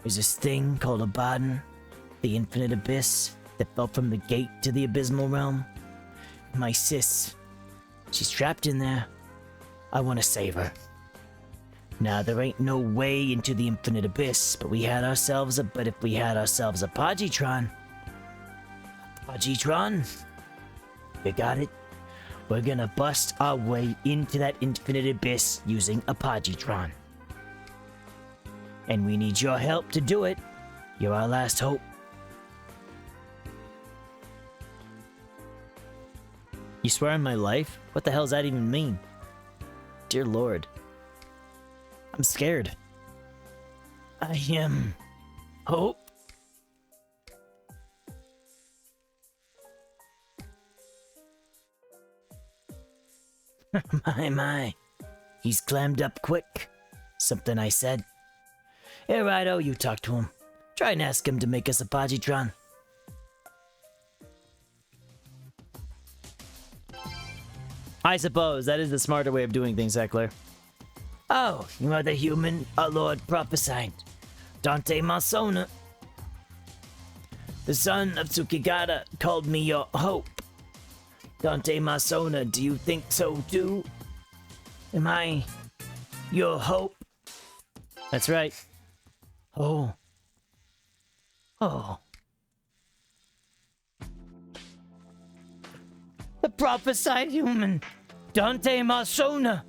[SPEAKER 1] There's this thing called Abaddon, the infinite abyss that fell from the gate to the abysmal realm. My sis, she's trapped in there. I want to save her. Now, there ain't no way into the infinite abyss, but if we had ourselves a Pagitron. Pagitron? You got it? We're gonna bust our way into that infinite abyss using a Pagitron. And we need your help to do it. You're our last hope. You swear on my life? What the hell does that even mean? Dear Lord. I'm scared. I am hope. My. He's clammed up quick. Something I said. Hey, Raidou, you talk to him. Try and ask him to make us a Pagitron. I suppose that is the smarter way of doing things, Heckler. Oh, you are the human our Lord prophesied. Dante Masona. The son of Tsukigata called me your hope. Dante Masona, do you think so too? Am I your hope? That's right. Oh. The prophesied human, Dante Masona.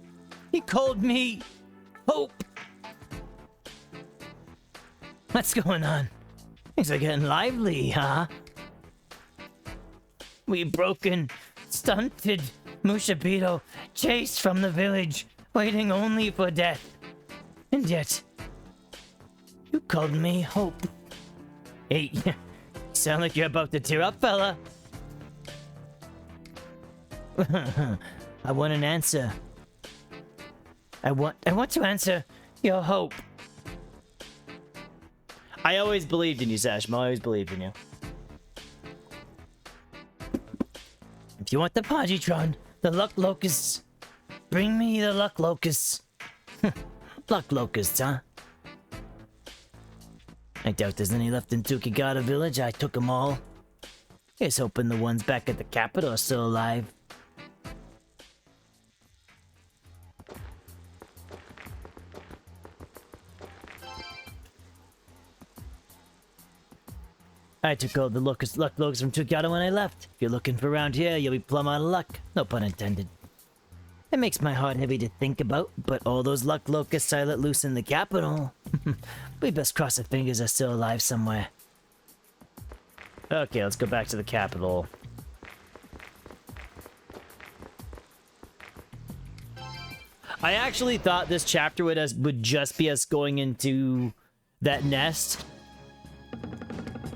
[SPEAKER 1] He called me hope. What's going on? Things are getting lively, huh? We broken, stunted Mushibito chased from the village, waiting only for death. And yet, you called me hope. Hey, you sound like you're about to tear up, fella. I want an answer. I want to answer your hope. I always believed in you, Sashma. I always believed in you. If you want the Pagitron, the Luck Locusts, bring me the Luck Locusts. Luck Locusts, huh? I doubt there's any left in Tsukigata village. I took them all. Here's hoping the ones back at the capital are still alive. I took all the luck locusts from Tsukigata when I left. If you're looking for around here, you'll be plumb out of luck. No pun intended. It makes my heart heavy to think about, but all those luck locusts I let loose in the capital. We best cross our fingers they're still alive somewhere. Okay, let's go back to the capital. I actually thought this chapter would just be us going into that nest.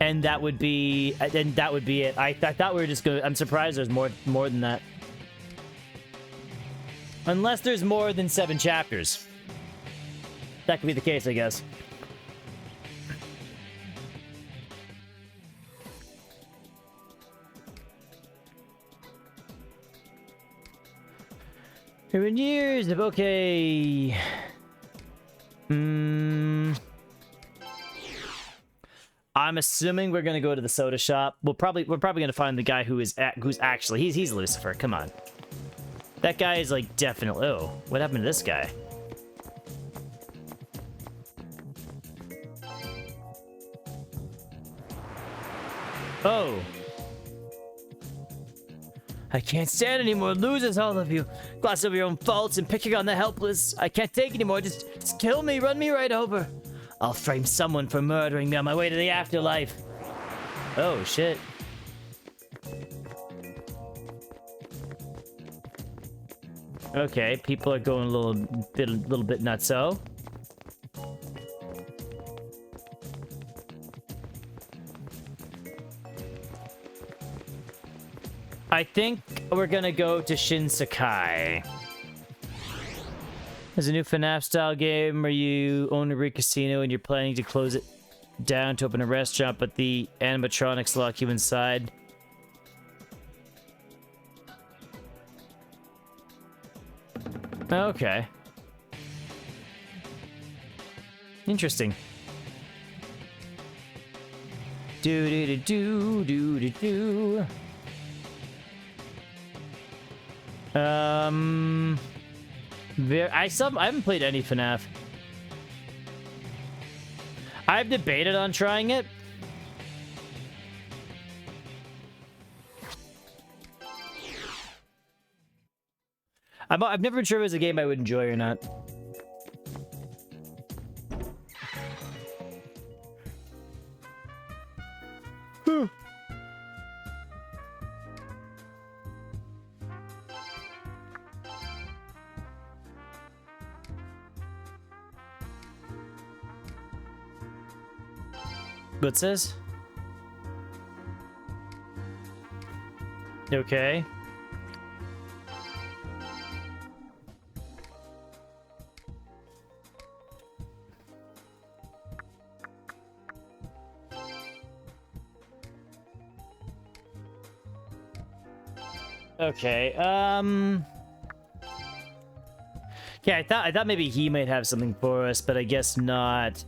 [SPEAKER 1] And that would be it. I thought we were just going. I'm surprised there's more than that. Unless there's more than 7 chapters. that could be the case, I guess. There have been years of okay. I'm assuming we're gonna go to the soda shop. We're probably gonna find the guy who's actually he's Lucifer. Come on, that guy is like definitely. Oh, what happened to this guy? Oh. I can't stand anymore, losers, all of you. Gloss over your own faults and picking on the helpless. I can't take anymore, just kill me, run me right over. I'll frame someone for murdering me on my way to the afterlife. Oh, shit. Okay, people are going a little bit nutso. I think we're gonna go to Shin Sakai. There's a new FNAF-style game where you own a casino and you're planning to close it down to open a restaurant, but the animatronics lock you inside. Okay. Interesting. Do-do-do-do-do-do-do. I haven't played any FNAF. I've debated on trying it. I've never been sure if it was a game I would enjoy or not. What's this? Okay. Okay, yeah, I thought maybe he might have something for us, but I guess not.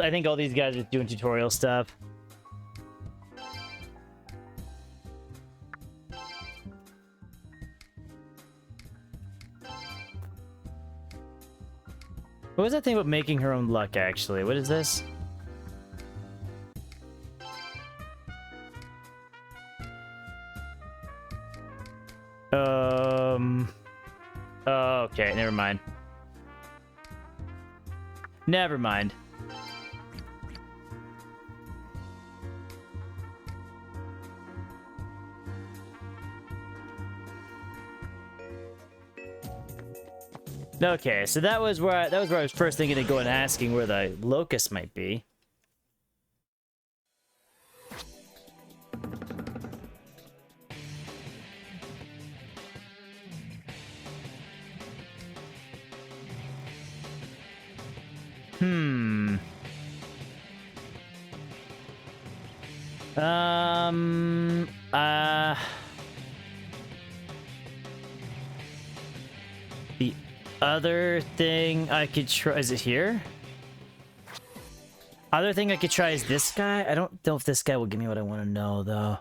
[SPEAKER 1] I think all these guys are doing tutorial stuff. What was that thing about making her own luck, actually? What is this? Okay, never mind. Never mind. Okay, so that was where I was first thinking of going and asking where the locust might be. The other thing I could try... Is it here? Other thing I could try is this guy. I don't know if this guy will give me what I want to know, though.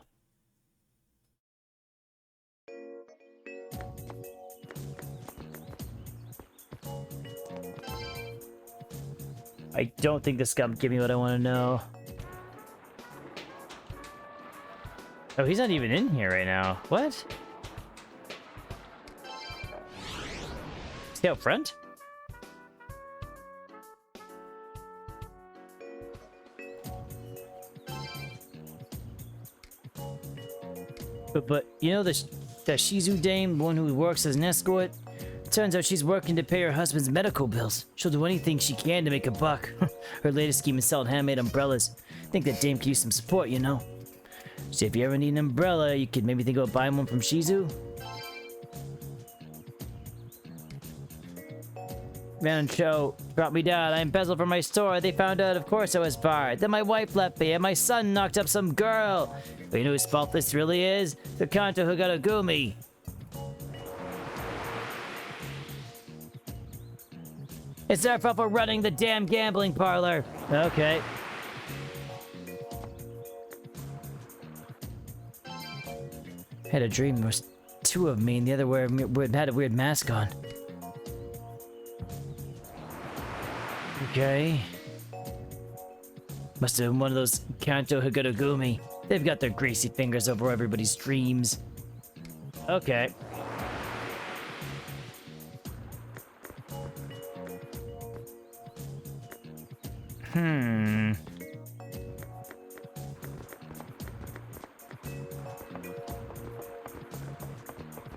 [SPEAKER 1] I don't think this guy will give me what I want to know. Oh, he's not even in here right now. What? Is he out front? But you know the Shizu Dame, the one who works as an escort? Turns out she's working to pay her husband's medical bills. She'll do anything she can to make a buck. Her latest scheme is selling handmade umbrellas. Think that dame could use some support, you know. So if you ever need an umbrella, you could maybe think about buying one from Shizu. Rancho brought me down. I embezzled from my store. They found out, of course, I was barred. Then my wife left me, and my son knocked up some girl. But you know whose fault this really is? The Kanto who got a gumi. It's their fault for running the damn gambling parlor. Okay. I had a dream there was two of me, and the other had a weird mask on. Okay. Must have been one of those Kanto Higurugumi. They've got their greasy fingers over everybody's dreams. Okay.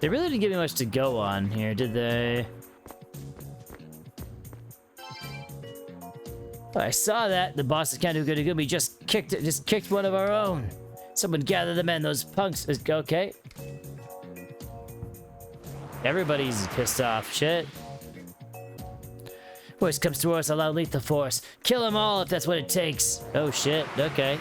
[SPEAKER 1] They really didn't give me much to go on here, did they? Oh, I saw that. The boss is kind of good. We just kicked one of our own. Someone gather the men. Those punks. Okay. Everybody's pissed off. Shit. Worst comes to worst, allow lethal force. Kill them all if that's what it takes. Oh shit. Okay.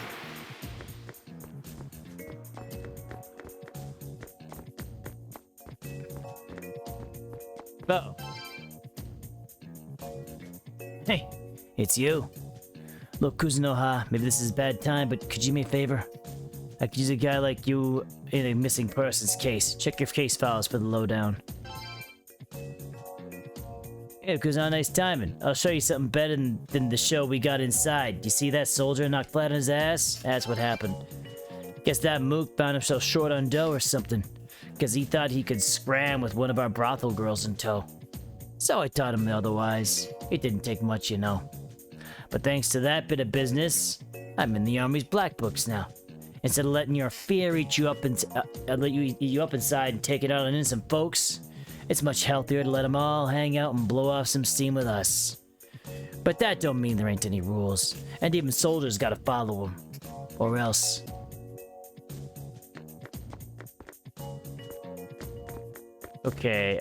[SPEAKER 1] Oh. Hey. It's you. Look, Kuzunoha, maybe this is a bad time, but could you do me a favor? I could use a guy like you in a missing persons case. Check your case files for the lowdown. Hey, Kuzunoha, nice timing. I'll show you something better than the show we got inside. You see that soldier knocked flat on his ass? That's what happened. Guess that mook found himself short on dough or something. Because he thought he could scram with one of our brothel girls in tow. So I taught him otherwise. It didn't take much, you know. But thanks to that bit of business, I'm in the Army's black books now. Instead of letting your fear eat you up and let you eat you up inside and take it out on innocent folks, it's much healthier to let them all hang out and blow off some steam with us. But that don't mean there ain't any rules, and even soldiers gotta follow them, or else. Okay,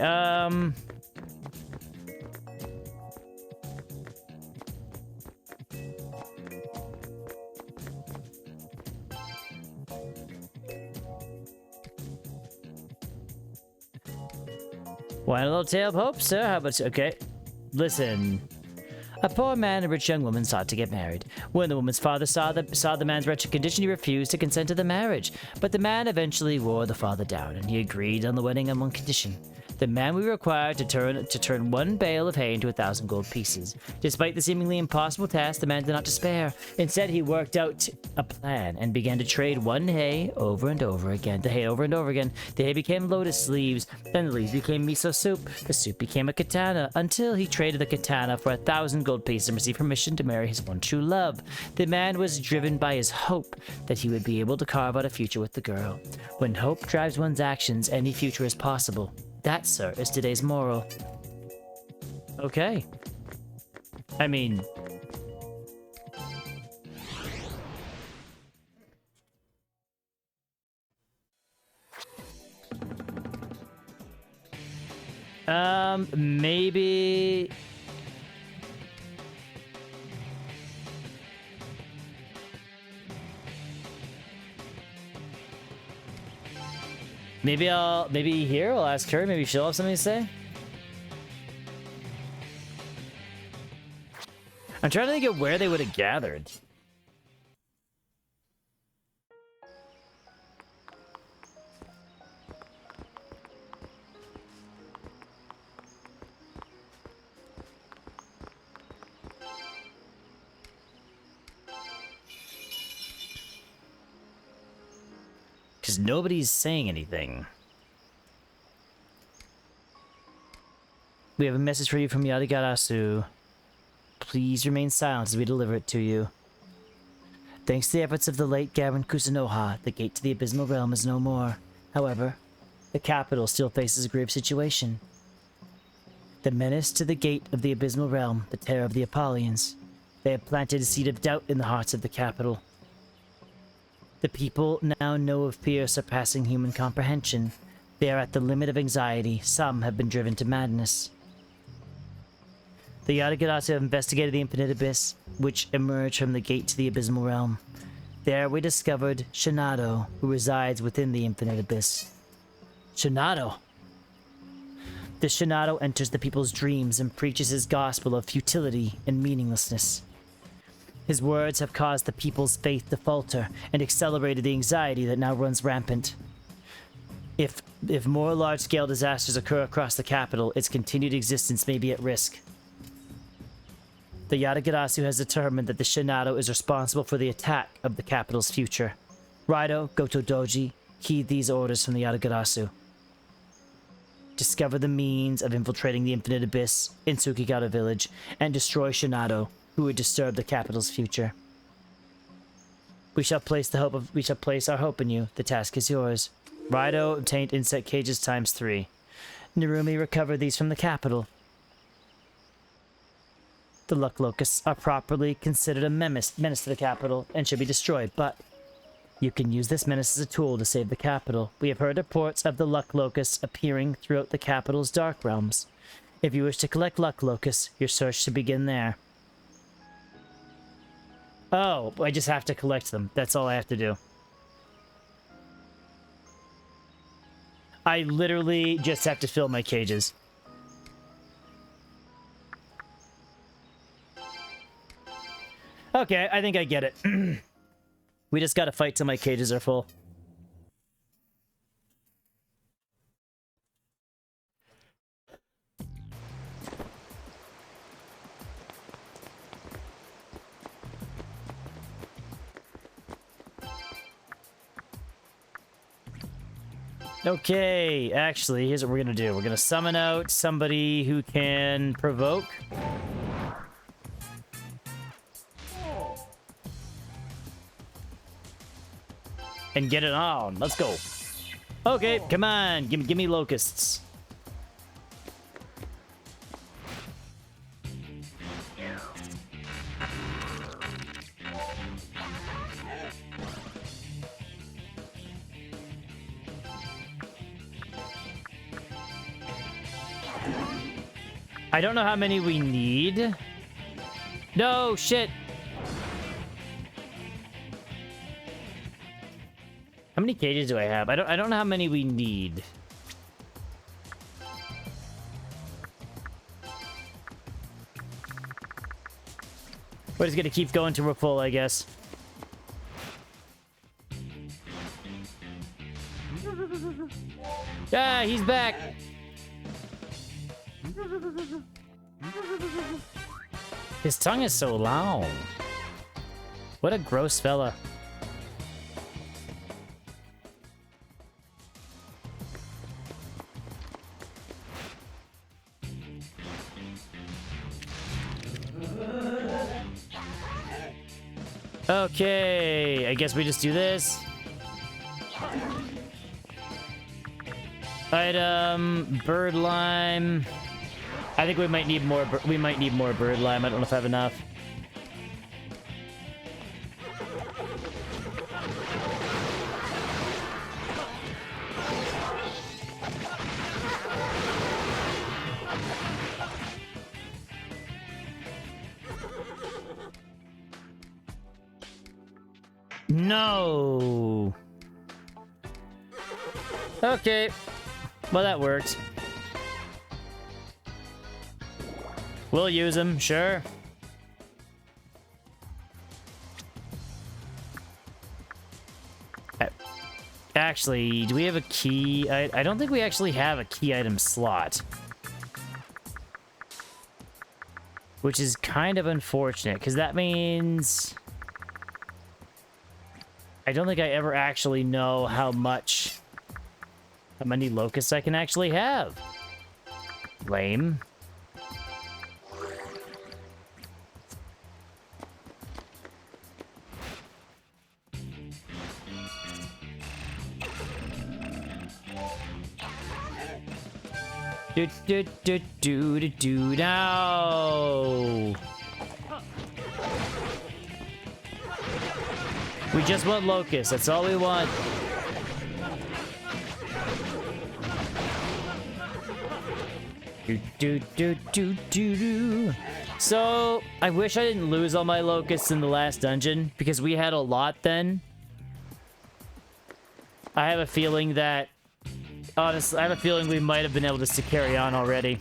[SPEAKER 1] Want a little tale of hope, sir? How about... Okay. Listen. A poor man and a rich young woman sought to get married. When the woman's father saw the man's wretched condition, he refused to consent to the marriage. But the man eventually wore the father down, and he agreed on the wedding on one condition. The man we required to turn one bale of hay into 1,000 gold pieces. Despite the seemingly impossible task, the man did not despair. Instead, he worked out a plan and began to trade one hay over and over again. The hay over and over again. The hay became lotus leaves. Then the leaves became miso soup. The soup became a katana, until he traded the katana for 1,000 gold pieces and received permission to marry his one true love. The man was driven by his hope that he would be able to carve out a future with the girl. When hope drives one's actions, any future is possible. That, sir, is today's moral. Okay. I mean... maybe... Maybe here, I'll ask her, maybe she'll have something to say. I'm trying to think of where they would have gathered. Because nobody's saying anything. We have a message for you from Yadagarasu. Please remain silent as we deliver it to you. Thanks to the efforts of the late Gavin Kuzunoha, the gate to the Abysmal Realm is no more. However, the capital still faces a grave situation. The menace to the gate of the abysmal realm, the terror of the Apollonians. They have planted a seed of doubt in the hearts of the capital. The people now know of fear surpassing human comprehension. They are at the limit of anxiety. Some have been driven to madness. The Yatagarasu have investigated the infinite abyss, which emerged from the gate to the abysmal realm. There we discovered Shinado, who resides within the infinite abyss. Shinado! The Shinado enters the people's dreams and preaches his gospel of futility and meaninglessness. His words have caused the people's faith to falter and accelerated the anxiety that now runs rampant. If more large-scale disasters occur across the capital, its continued existence may be at risk. The Yatagarasu has determined that the Shinado is responsible for the attack of the capital's future. Raidou, Goto Doji, heed these orders from the Yatagarasu. Discover the means of infiltrating the infinite abyss in Tsukigata village and destroy Shinado, who would disturb the capital's future. We shall place our hope in you. The task is yours. Raidou obtained insect cages ×3. Narumi recovered these from the capital. The luck locusts are properly considered a menace to the capital and should be destroyed, but you can use this menace as a tool to save the capital. We have heard reports of the luck locusts appearing throughout the capital's dark realms. If you wish to collect luck locusts, your search should begin there. Oh, I just have to collect them. That's all I have to do. I literally just have to fill my cages. Okay, I think I get it. We just gotta fight till my cages are full. Okay, actually, here's what we're gonna do. We're gonna summon out somebody who can provoke. And get it on. Let's go. Okay, come on. Give me locusts. I don't know how many we need. No, shit. How many cages do I have? I don't know how many we need. We're just gonna keep going till we're full, I guess. Ah, he's back. His tongue is so long. What a gross fella. Okay, I guess we just do this. Item, bird lime. I think we might need more. We might need more bird lime. I don't know if I have enough. No. Okay. Well, that worked. We'll use them, sure. Actually, do we have a key? I don't think we actually have a key item slot. Which is kind of unfortunate, because that means... I don't think I ever actually know how many locusts I can actually have. Lame. Do do do do do do. No. We just want locusts. That's all we want. Do do do do do do. So I wish I didn't lose all my locusts in the last dungeon because we had a lot then. I have a feeling that, honestly, I have a feeling we might have been able to carry on already.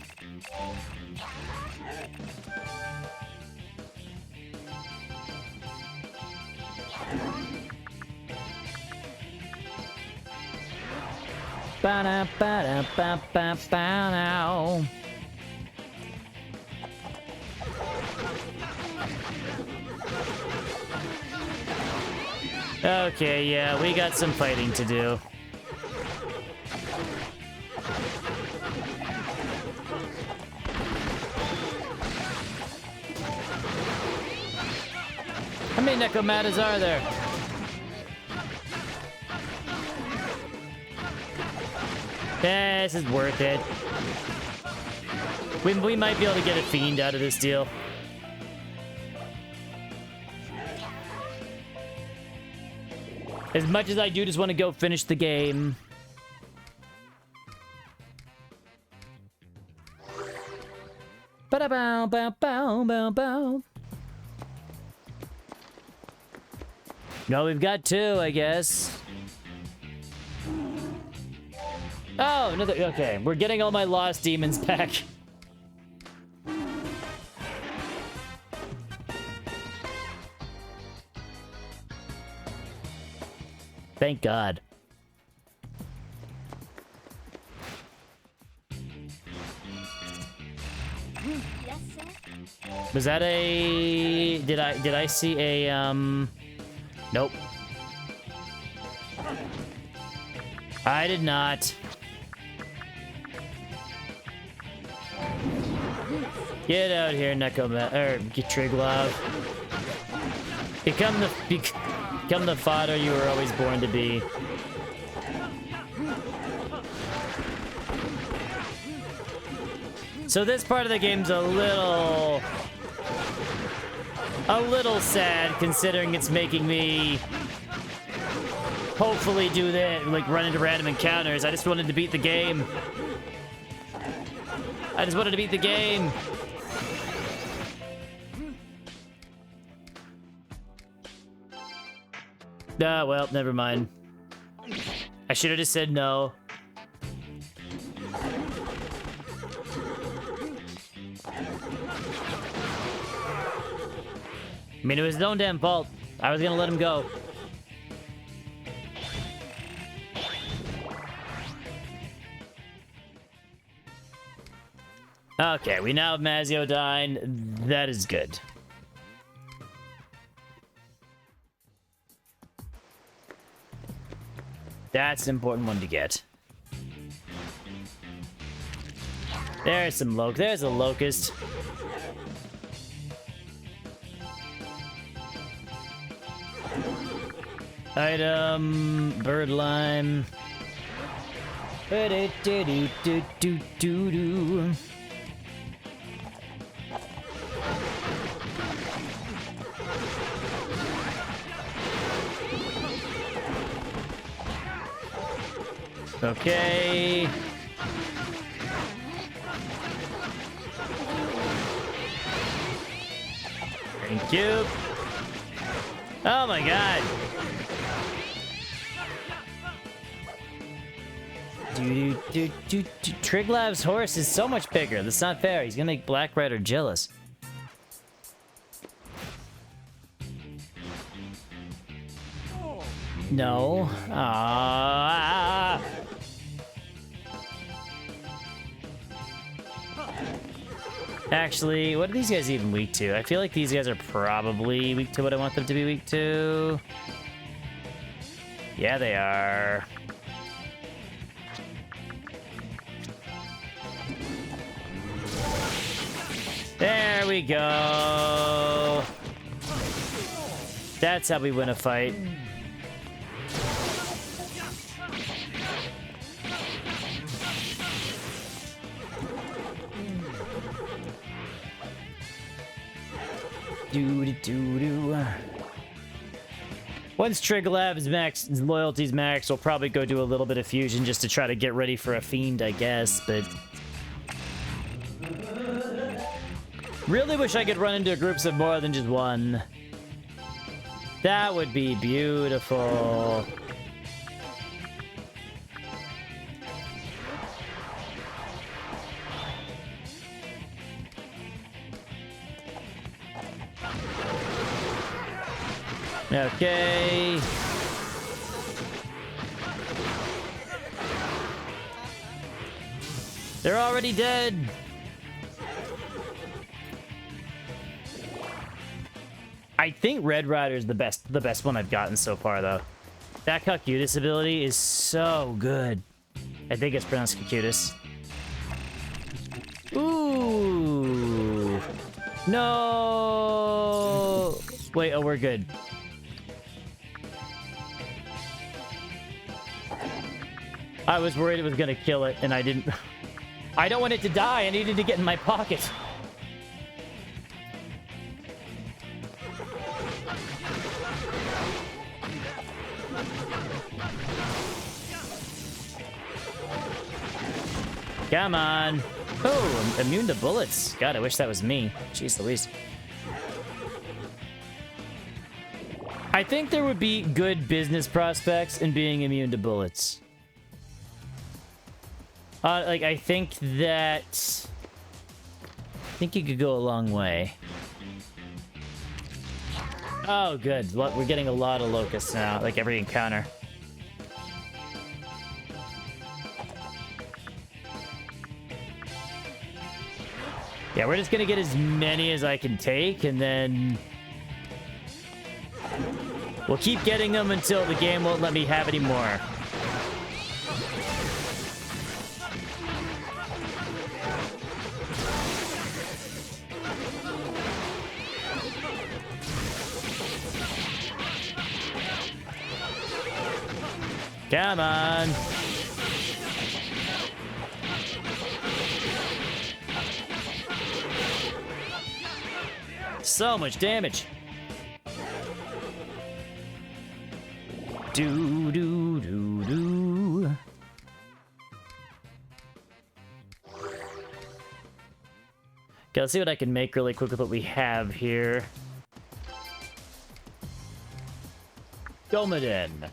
[SPEAKER 1] Ba-da-ba-da-ba-ba-ba-now. Okay, yeah, we got some fighting to do. How many Nekomatas are there? Yeah, this is worth it. We might be able to get a fiend out of this deal. As much as I do just want to go finish the game. Ba-da-bow, bow, bow, bow, bow. No, we've got two, I guess. Oh, another... Okay, we're getting all my lost demons back. Thank God. Was that a... Did I see a, Nope. I did not. Get out here, Nekoma, or Triglav. Become the fodder you were always born to be. So this part of the game's a little sad, considering it's making me hopefully do that, like run into random encounters. I just wanted to beat the game. I just wanted to beat the game. Ah, well, never mind. I should have just said no. I mean, it was his own damn fault. I was gonna let him go. Okay, we now have Maziodyne. That is good. That's an important one to get. There's some there's a locust. Item, bird lime. Do-do-do-do-do-do-do. Okay. Thank you. Oh my god. Triglav's horse is so much bigger. That's not fair. He's gonna make Black Rider jealous. No. Ah. Actually, what are these guys even weak to? I feel like these guys are probably weak to what I want them to be weak to. Yeah, they are. There we go. That's how we win a fight. Do. Once Triglab's max, loyalty's max, we'll probably go do a little bit of fusion just to try to get ready for a fiend, I guess, but... Really wish I could run into groups of more than just one. That would be beautiful. Okay. They're already dead. I think Red Rider's the best one I've gotten so far, though. That Cocutus ability is so good. I think it's pronounced Cocutus. Ooh. No. Wait, oh, we're good. I was worried it was gonna kill it, and I didn't. I don't want it to die. I needed to get in my pocket. Come on. Oh, I'm immune to bullets. God, I wish that was me. Jeez Louise. I think there would be good business prospects in being immune to bullets. Like, I think that... I think you could go a long way. Oh, good. We're getting a lot of locusts now, like every encounter. Yeah, we're just gonna get as many as I can take, and then... we'll keep getting them until the game won't let me have any more. Come on. So much damage. Do. Okay, let's see what I can make really quick with what we have here. Gomaden.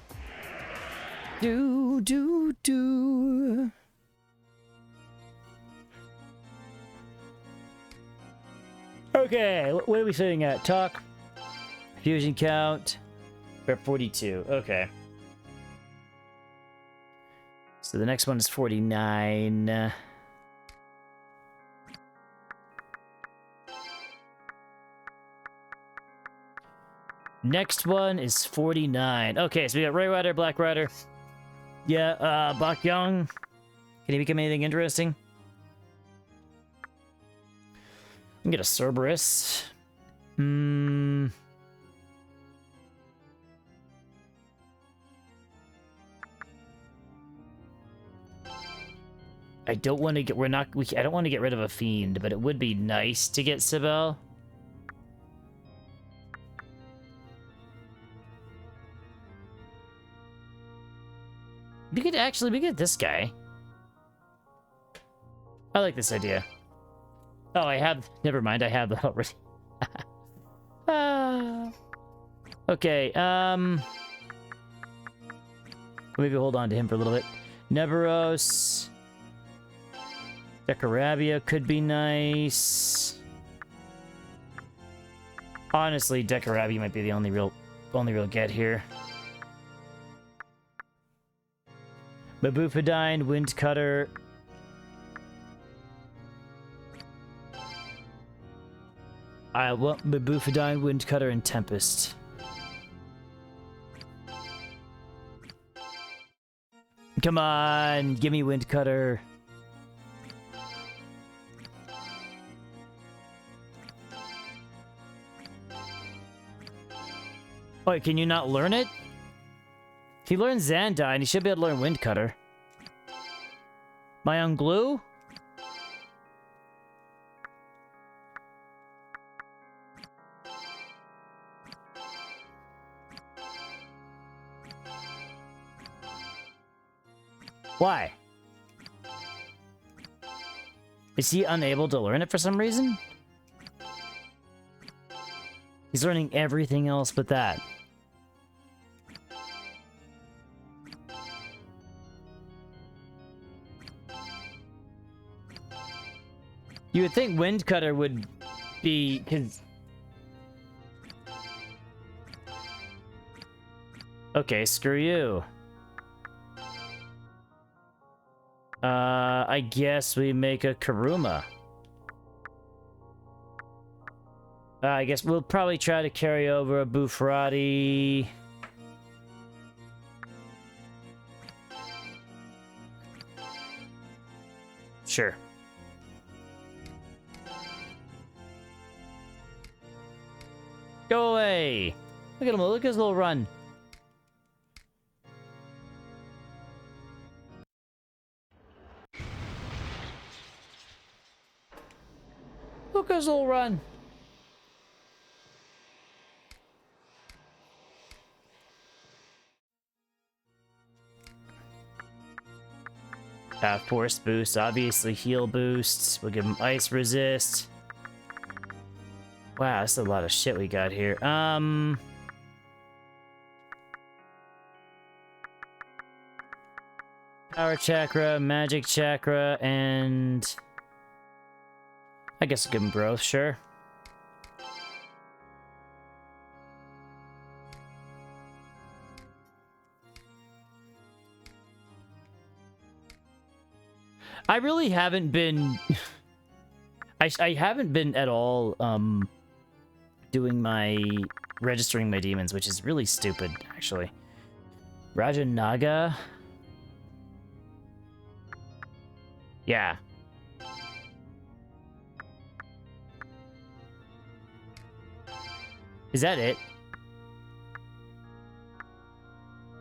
[SPEAKER 1] Do. Okay, what are we sitting at? Talk. Fusion count. We're at 42. Okay. So the next one is 49. Next one is 49. Okay, so we got Ray Rider, Black Rider. Yeah, Bakyang. Can he become anything interesting? I can get a Cerberus. I don't want to get. I don't want to get rid of a fiend, but it would be nice to get Sibel. We could get this guy. I like this idea. Oh, I have... Never mind, I have that already. Okay, maybe hold on to him for a little bit. Neberos. Decarabia could be nice. Honestly, Decarabia might be the only real get here. Mabufadine, Windcutter. I want Mabufadine, Windcutter, and Tempest. Come on, give me Windcutter. Wait, can you not learn it? He learns Xandine, he should be able to learn Windcutter. My own glue? Why? Is he unable to learn it for some reason? He's learning everything else but that. You would think Wind Cutter would be... Cause... Okay, screw you. I guess we make a Kuruma. I guess we'll probably try to carry over a Bufrati. Sure. Go away! Look at him, look at his little run. Look at his little run. Force boost, obviously heal boosts. We'll give him ice resist. Wow, that's a lot of shit we got here. Power chakra, magic chakra, and I guess we'll give him growth, sure. I really haven't been... I haven't been at all, registering my demons, which is really stupid, actually. Raja Naga? Yeah. Is that it?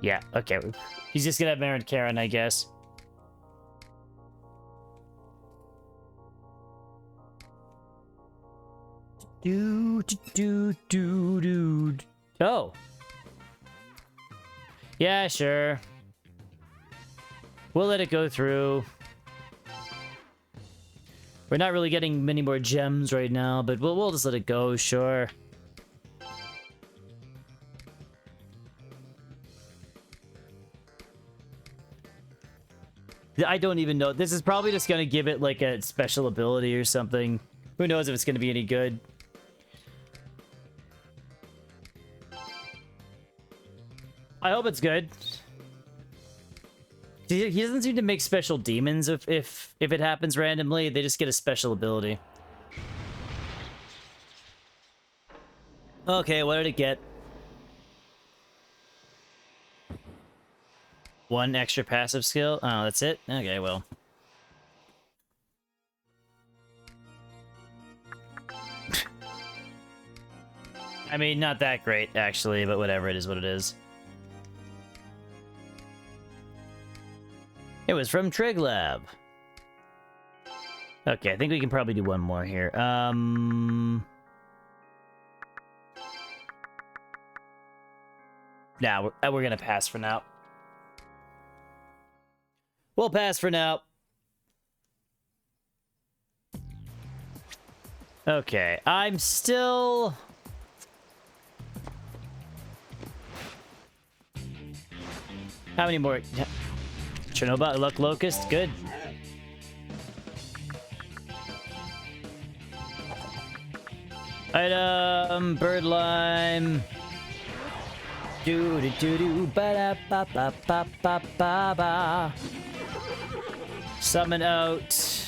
[SPEAKER 1] Yeah, okay. He's just gonna have Marin Karen, I guess. Oh. Yeah, sure. We'll let it go through. We're not really getting many more gems right now, but we'll just let it go, sure. I don't even know. This is probably just gonna give it like a special ability or something. Who knows if it's gonna be any good. I hope it's good. He doesn't seem to make special demons if it happens randomly. They just get a special ability. Okay, what did it get? 1 extra passive skill? Oh, that's it? Okay, well. I mean, not that great, actually, but whatever, it is what it is. It was from Trig Lab. Okay, I think we can probably do one more here. Nah, we're gonna pass for now. We'll pass for now. Okay, I'm still... How many more? Chernobyl, Luck Locust, good. Item, Bird Lime. Do do do do ba da ba ba ba ba ba ba. Summon out.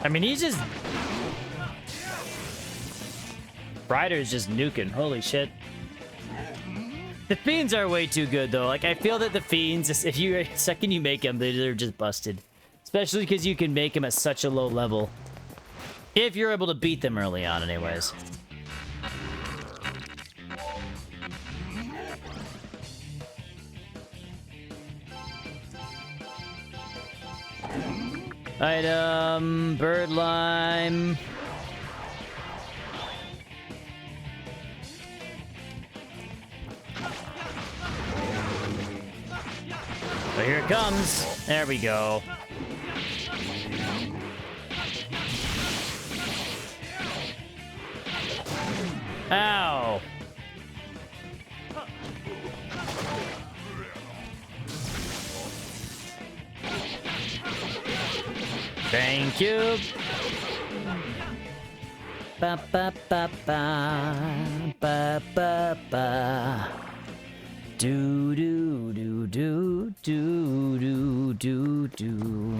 [SPEAKER 1] I mean, he's just... Ryder's just nuking. Holy shit. The Fiends are way too good, though. Like, I feel that the Fiends, if you... The second you make them, they're just busted. Especially because you can make them at such a low level. If you're able to beat them early on, anyways. Item, bird lime. So here it comes. There we go. Ow. Thank you. Ba ba ba ba ba ba ba. Do do do do do do do do.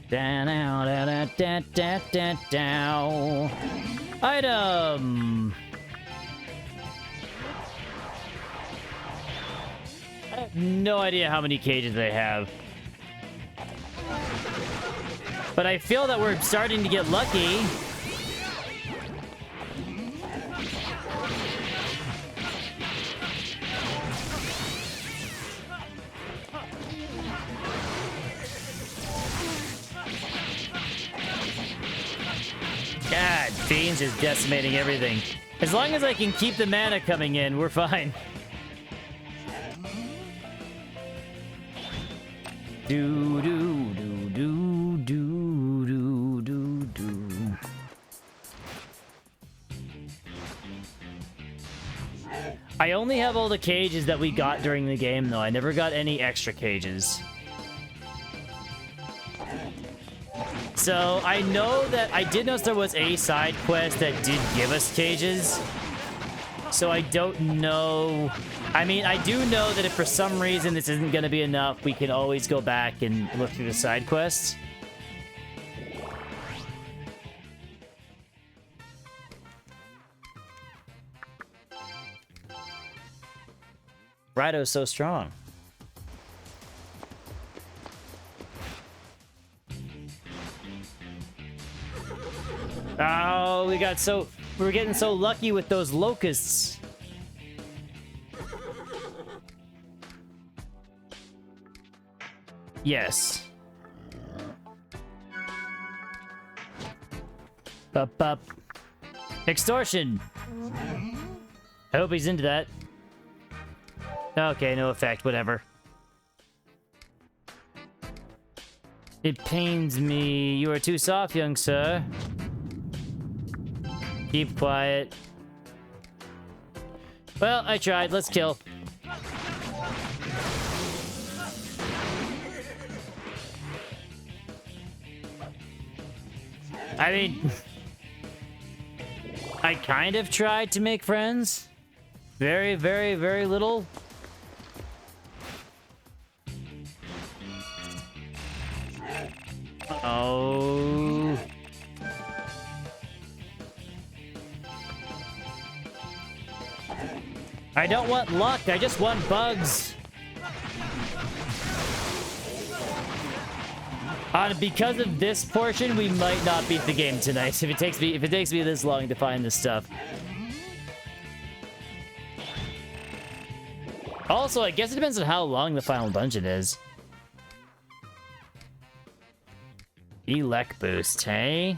[SPEAKER 1] Down, down, down, down, down, down, down. Item. I have no idea how many cages they have. But I feel that we're starting to get lucky. God, Fiend's just decimating everything. As long as I can keep the mana coming in, we're fine. Do do do do do do do do. I only have all the cages that we got during the game, though. I never got any extra cages. So I know that I did notice there was a side quest that did give us cages. So I don't know. I mean, I do know that if for some reason this isn't going to be enough, we can always go back and look through the side quests. Raidou's so strong. Oh, we were getting so lucky with those locusts. Yes. Up. Extortion. I hope he's into that. Okay, no effect, whatever. It pains me. You are too soft, young sir. Keep quiet. Well, I tried. Let's kill. I mean, I kind of tried to make friends. Very, very, very little. Oh. I don't want luck, I just want bugs. Because of this portion, we might not beat the game tonight if it takes me this long to find this stuff. Also, I guess it depends on how long the final dungeon is. Elec boost, hey?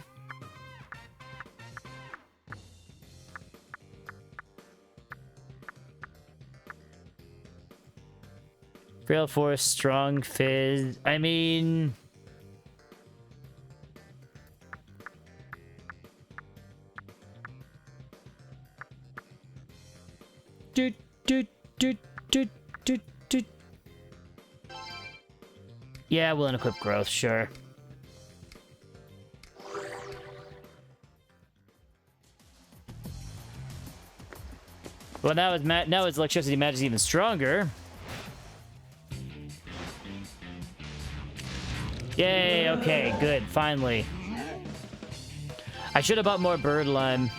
[SPEAKER 1] Frail force, strong fizz. I mean... Yeah, we'll unequip growth, sure. Well, now his electricity magic is even stronger. Yay, okay, good, finally. I should have bought more bird lime.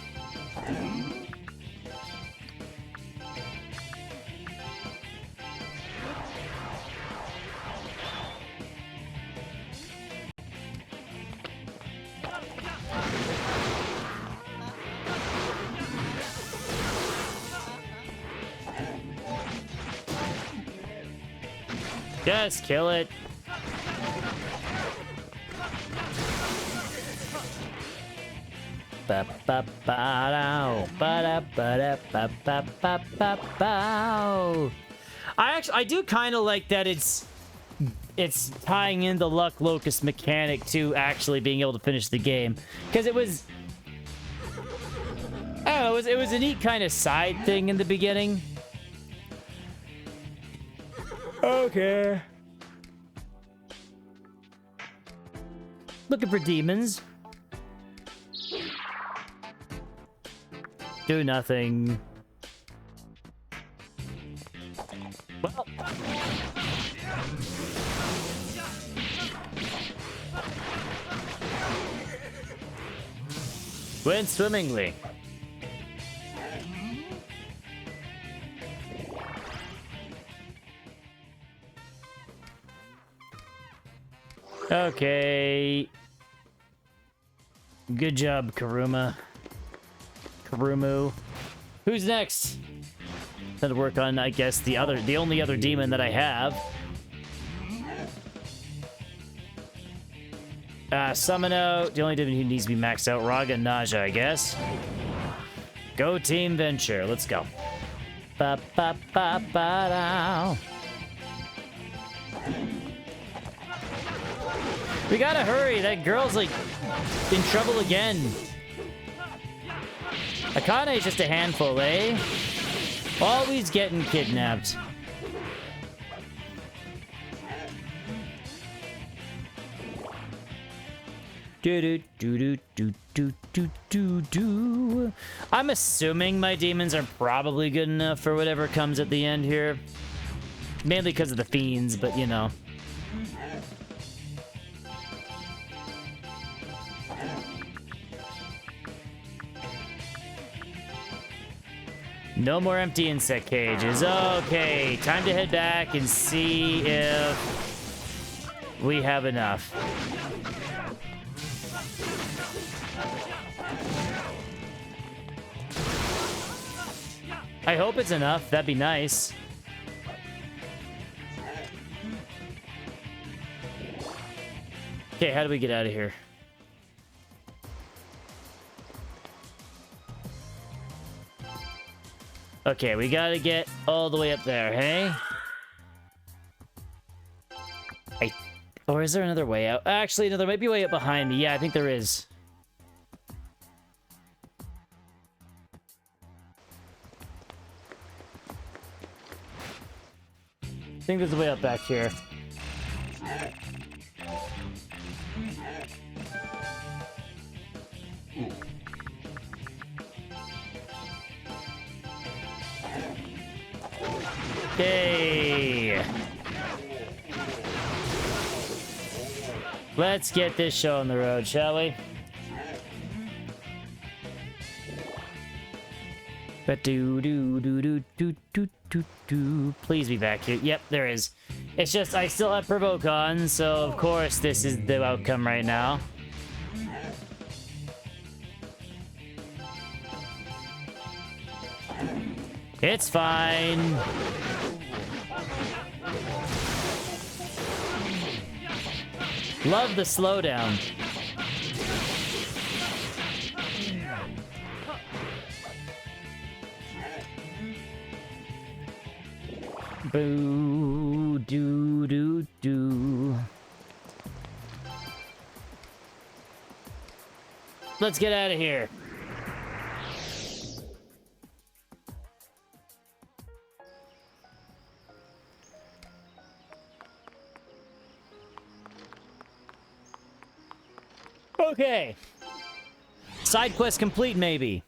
[SPEAKER 1] Just kill it. I do kind of like that it's tying in the luck locust mechanic to actually being able to finish the game, because it was, I don't know, it was a neat kind of side thing in the beginning. Okay. Looking for demons. Do nothing. Well. Went swimmingly. Okay. Good job, Karumu. Who's next? Time to work on, I guess, the only other demon that I have. Summon out. The only demon who needs to be maxed out. Raga Naja, I guess. Go Team Venture. Let's go. Ba ba ba ba da. We gotta hurry. That girl's like in trouble again. Akane's just a handful, eh? Always getting kidnapped. I'm assuming my demons are probably good enough for whatever comes at the end here. Mainly because of the fiends, but you know. No more empty insect cages. Okay, time to head back and see if we have enough. I hope it's enough. That'd be nice. Okay, how do we get out of here? Okay, we gotta get all the way up there, hey? Or is there another way out? Actually, no, there might be a way up behind me. Yeah, I think there is. I think there's a way up back here. Okay. Let's get this show on the road, shall we? Please be back here. Yep, there is. It's just I still have Provoke on, so of course this is the outcome right now. It's fine. Love the slowdown. Boo doo doo doo. Let's get out of here. Okay. Side quest complete, maybe.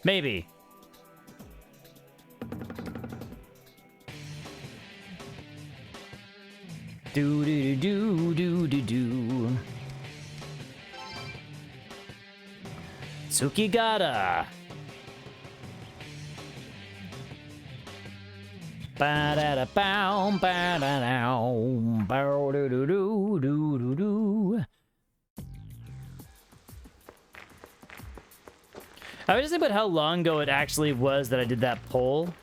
[SPEAKER 1] Maybe. Do do do do do do. Tsukigata. Ba da da bow, ba da dow, bow do do do do do do. I was just thinking about how long ago it actually was that I did that poll.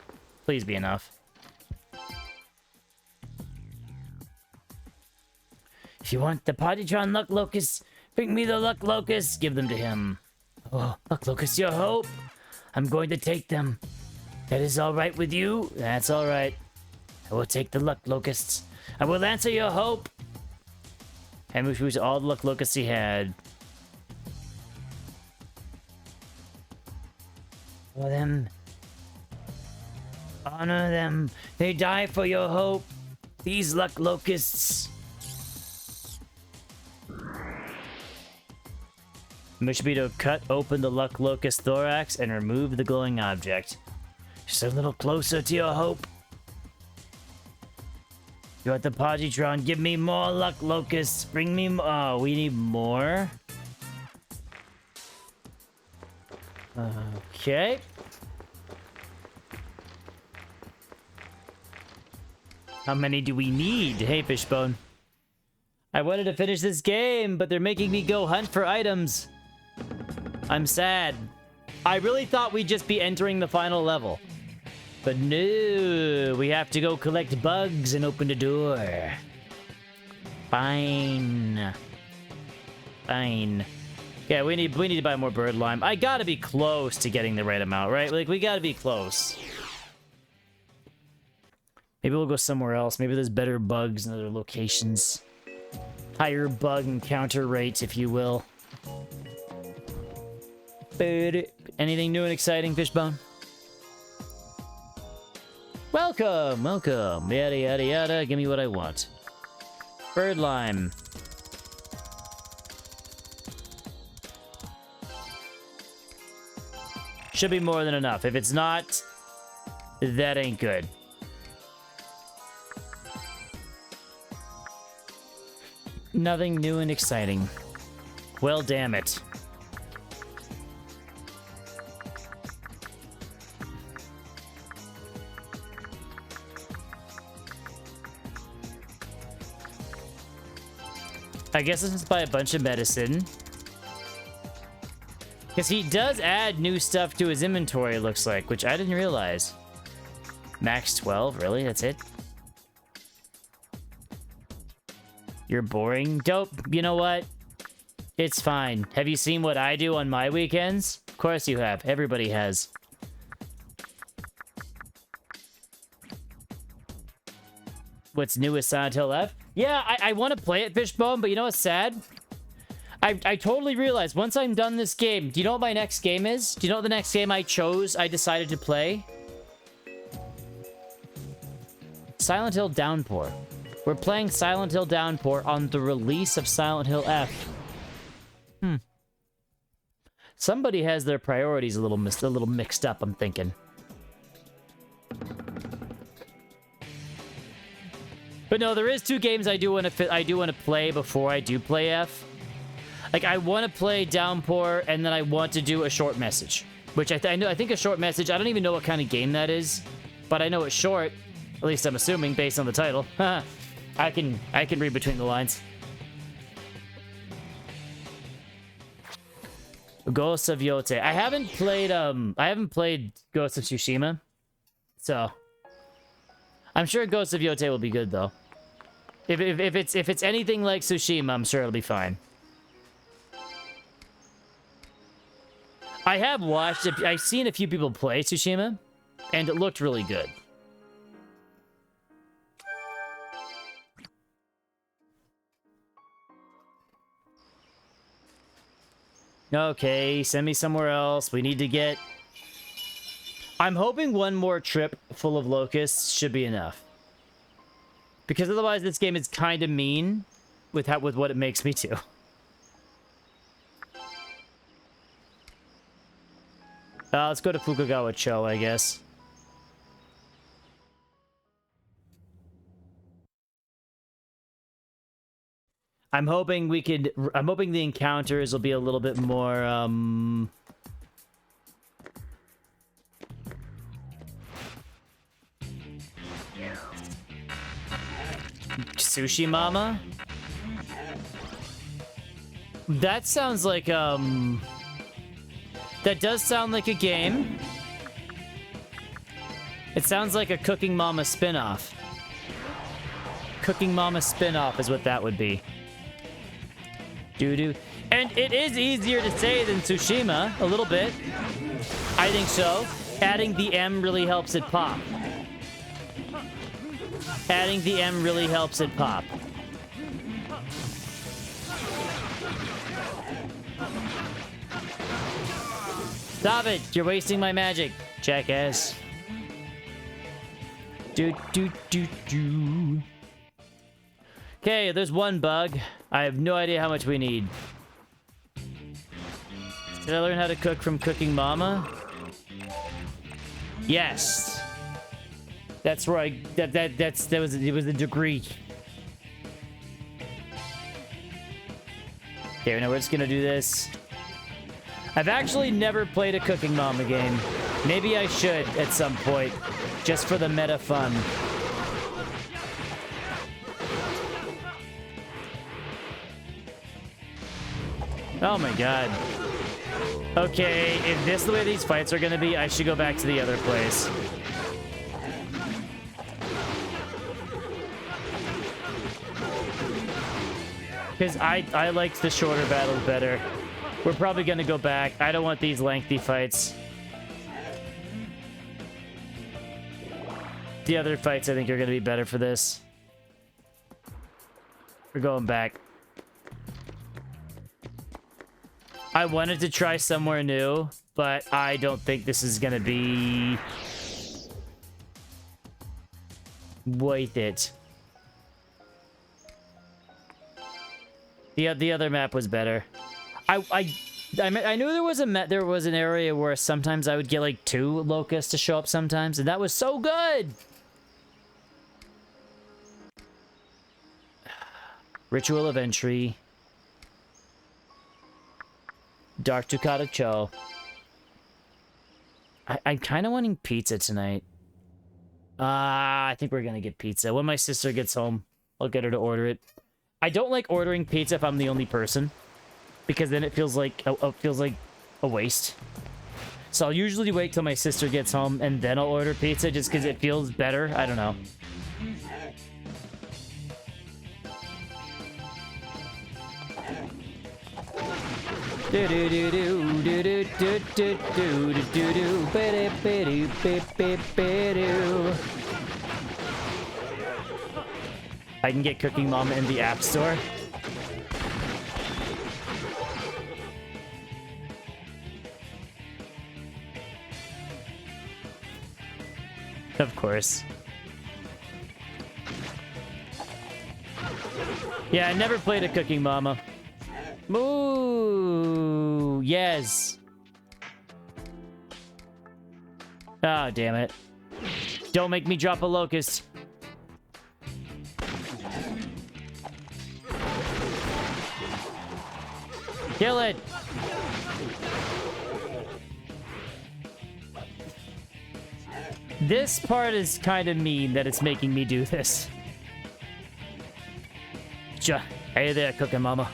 [SPEAKER 1] Please be enough. If you want the Pottytron Luck Locust, bring me the Luck Locust. Give them to him. Oh, Luck Locust, your hope. I'm going to take them. That is all right with you? That's all right. I will take the Luck Locusts. I will answer your hope. And we use all the Luck Locusts he had. For them. Honor them. They die for your hope. These Luck Locusts. Mission be to cut open the Luck Locust thorax and remove the glowing object. Just a little closer to your hope. You want the Pottytron? Give me more Luck Locusts. Bring me more. Oh, we need more. Okay. How many do we need? Hey, Fishbone. I wanted to finish this game, but they're making me go hunt for items. I'm sad. I really thought we'd just be entering the final level. But no, we have to go collect bugs and open the door. Fine. Fine. Yeah, we need to buy more bird lime. I gotta be close to getting the right amount, right? Like, we gotta be close. Maybe we'll go somewhere else. Maybe there's better bugs in other locations. Higher bug encounter rates, if you will. Anything new and exciting, Fishbone? Welcome, welcome. Yada, yada, yada. Give me what I want. Bird lime. Should be more than enough. If it's not, that ain't good. Nothing new and exciting. Well, damn it. I guess let's just buy a bunch of medicine. Because he does add new stuff to his inventory, it looks like, which I didn't realize. Max 12, really? That's it? You're boring? Dope. You know what? It's fine. Have you seen what I do on my weekends? Of course you have. Everybody has. What's new with Silent Hill F? Yeah, I want to play it, Fishbone, but you know what's sad? I totally realized once I'm done this game, do you know what my next game is? Do you know what the next game I decided to play? Silent Hill Downpour. We're playing Silent Hill Downpour on the release of Silent Hill F. Somebody has their priorities a little mixed up, I'm thinking. But no, there is two games I do want to play before I do play F. Like, I want to play Downpour, and then I want to do a short message, which I think a short message. I don't even know what kind of game that is, but I know it's short. At least I'm assuming based on the title. I can read between the lines. Ghosts of Yote. I haven't played Ghosts of Tsushima, so I'm sure Ghosts of Yote will be good though. If it's anything like Tsushima, I'm sure it'll be fine. I have watched it. I've seen a few people play Tsushima, and it looked really good. Okay, send me somewhere else. We need to get... I'm hoping one more trip full of locusts should be enough. Because otherwise this game is kind of mean with what it makes me do. Let's go to Fukagawa Cho, I guess. I'm hoping the encounters will be a little bit more, Sushi Mama? That sounds like, that does sound like a game. It sounds like a Cooking Mama spin-off. Cooking Mama spin-off is what that would be. Doo-doo. And it is easier to say than Tsushima, a little bit. I think so. Adding the M really helps it pop. Adding the M really helps it pop. Stop it! You're wasting my magic, jackass. Do do do do. Okay, there's one bug. I have no idea how much we need. Did I learn how to cook from Cooking Mama? Yes. That's where it was a degree. Okay, now we're just gonna do this. I've actually never played a Cooking Mama game. Maybe I should at some point, just for the meta fun. Oh my god. Okay, if this is the way these fights are gonna be, I should go back to the other place. Because I liked the shorter battles better. We're probably gonna go back. I don't want these lengthy fights. The other fights I think are gonna be better for this. We're going back. I wanted to try somewhere new, but I don't think this is gonna be worth it. The other map was better. I knew there was an area where sometimes I would get like 2 locusts to show up sometimes, and that was so good. Ritual of Entry. Dark Ducata Cho. I'm kind of wanting pizza tonight. I think we're gonna get pizza. When my sister gets home, I'll get her to order it. I don't like ordering pizza if I'm the only person, because then it feels like a waste. So I'll usually wait till my sister gets home and then I'll order pizza, just because it feels better. I don't know. Do do do do do do do do do do do do. I can get Cooking Mama in the App Store. Of course. Yeah, I never played a Cooking Mama. Ooh, yes. Oh, damn it. Don't make me drop a locust. Kill it. This part is kind of mean that it's making me do this. Hey there, Cooking Mama.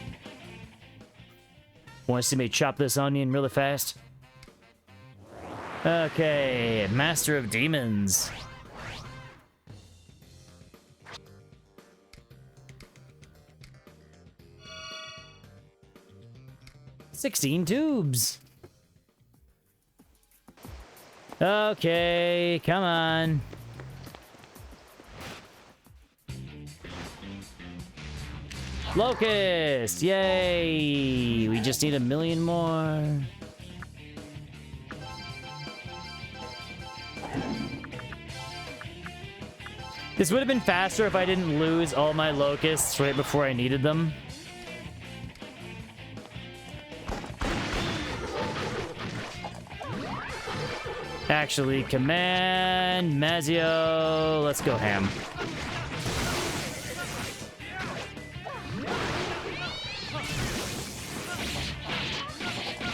[SPEAKER 1] Want to see me chop this onion really fast? Okay, Master of Demons. $16 tubes. Okay, come on. Locust! Yay! We just need 1 million more. This would have been faster if I didn't lose all my locusts right before I needed them. Actually, command Mazio. Let's go ham.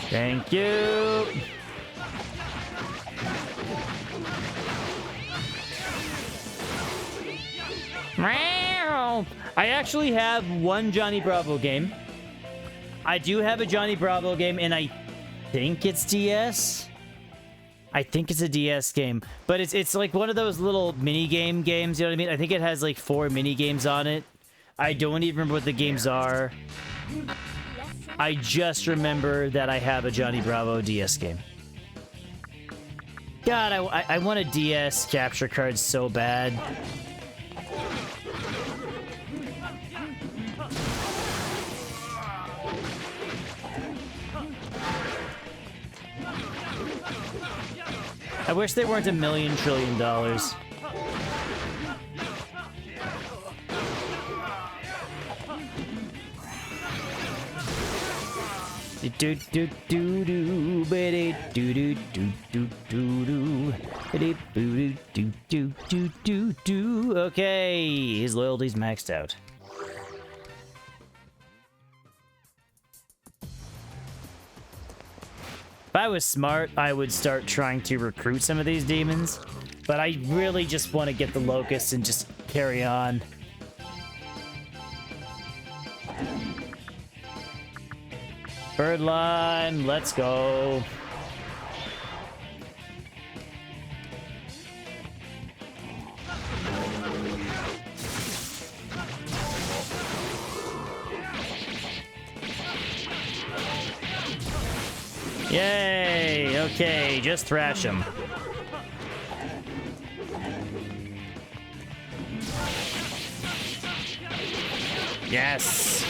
[SPEAKER 1] Thank you. I actually have one Johnny Bravo game. I do have a Johnny Bravo game, and I think it's DS. I think it's a DS game, but it's like one of those little mini games, you know what I mean? I think it has like 4 mini games on it. I don't even remember what the games are. I just remember that I have a Johnny Bravo DS game. God, I want a DS capture card so bad. I wish they weren't $1 trillion. Do do do do do do do do do do do do do do do. Okay, his loyalty's maxed out. If I was smart, I would start trying to recruit some of these demons, but I really just want to get the locusts and just carry on. Birdline, let's go. Yay! Okay, just thrash him. Yes!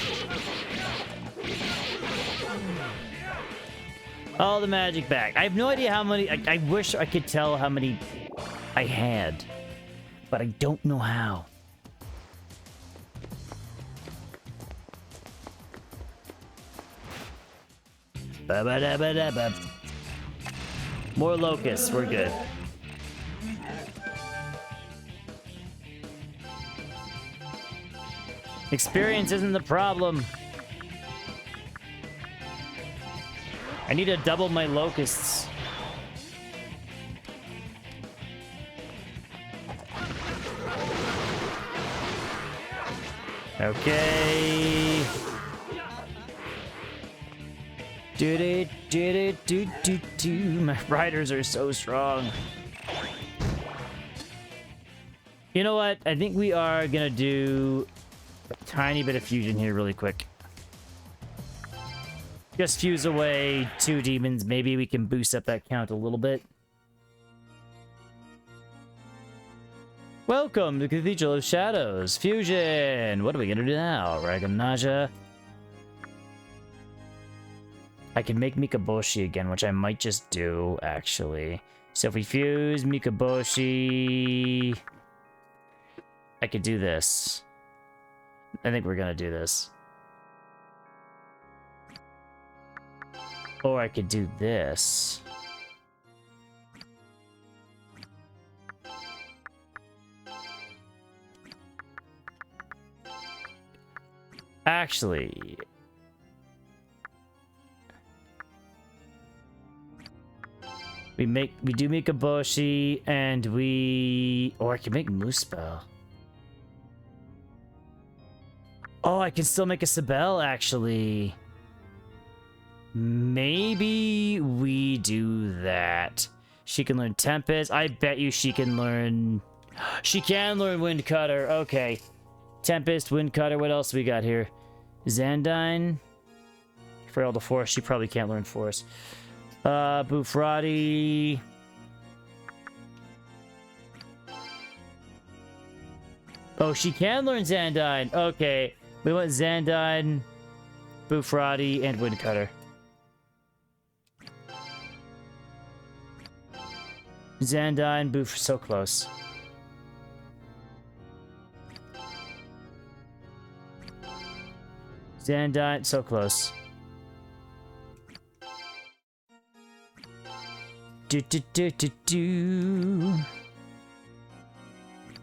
[SPEAKER 1] All the magic back. I have no idea how many... I wish I could tell how many I had, but I don't know how. Ba-ba-da-ba-da-ba. More locusts, we're good. Experience isn't the problem. I need to double my locusts. Okay. My riders are so strong. You know what? I think we are gonna do a tiny bit of fusion here really quick. Just fuse away 2 demons. Maybe we can boost up that count a little bit. Welcome to Cathedral of Shadows. Fusion! What are we gonna do now? Raganaja. I can make Mikaboshi again, which I might just do, actually. So if we fuse Mikaboshi... I could do this. I think we're gonna do this. Or I could do this. Actually... We do Mikaboshi, and we... Or I can make Muspel. Oh, I can still make a Sibel, actually. Maybe we do that. She can learn Tempest. I bet you she can learn... She can learn Wind Cutter. Okay. Tempest, Wind Cutter. What else we got here? Xandine. Frail to Force. She probably can't learn Force. Bufrati. Oh, she can learn Xandine. Okay. We want Xandine, Bufrati, and Wind Cutter. Xandine, Buf, so close. Xandine, so close. Do, do, do, do, do.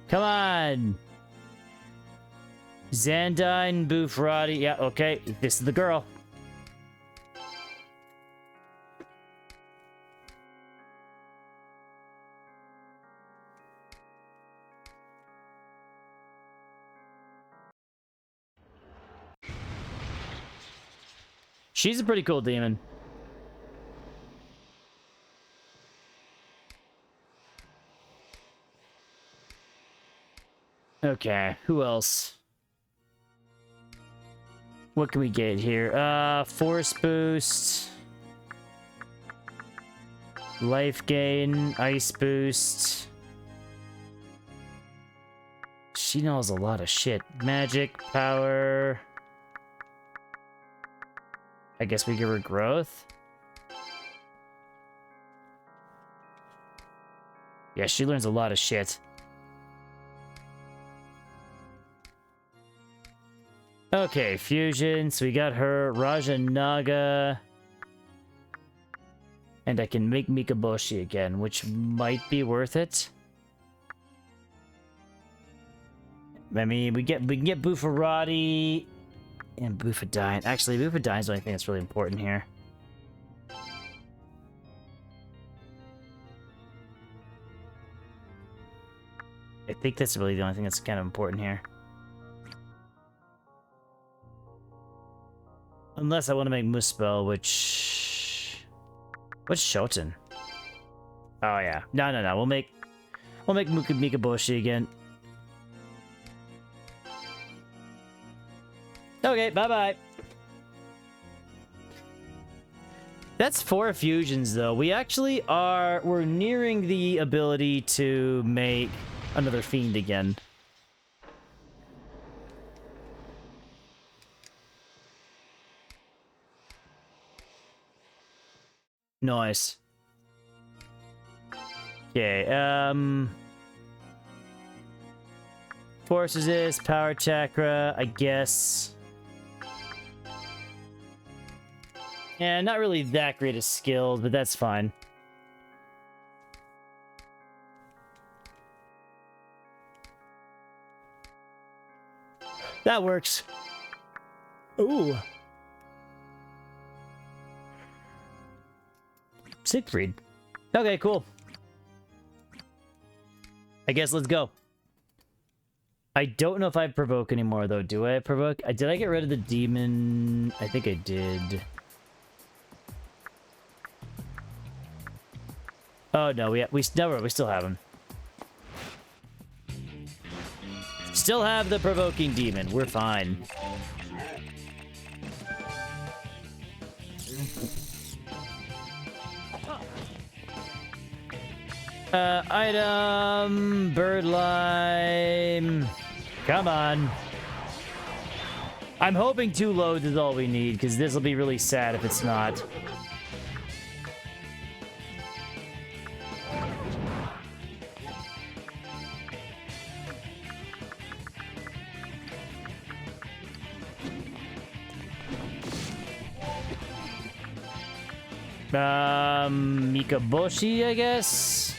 [SPEAKER 1] Come on. Xandine, Bufrati. Yeah, okay. This is the girl. She's a pretty cool demon. Okay, who else? What can we get here? Force boost. Life gain, ice boost. She knows a lot of shit. Magic, power. I guess we give her growth. Yeah, she learns a lot of shit. Okay, fusion. So we got her Raja Naga. And I can make Mikaboshi again, which might be worth it. I mean, we can get Buffarati and Buffadine. Actually, Buffadine's the only thing that's really important here. I think that's really the only thing that's kind of important here. Unless I want to make Muspel, which... What's Shoten? Oh yeah. No. We'll make Mikaboshi again. Okay, bye-bye. That's 4 fusions, though. We actually we're nearing the ability to make another fiend again. Nice. Okay, Force resist, power chakra, I guess. Yeah, not really that great a skill, but that's fine. That works. Ooh. Siegfried. Okay, cool. I guess let's go. I don't know if I provoke anymore, though. Do I provoke? Did I get rid of the demon? I think I did. Oh no, we still have him. Still have the provoking demon. We're fine. Item bird lime. Come on. I'm hoping 2 loads is all we need, because this will be really sad if it's not. Mikaboshi, I guess?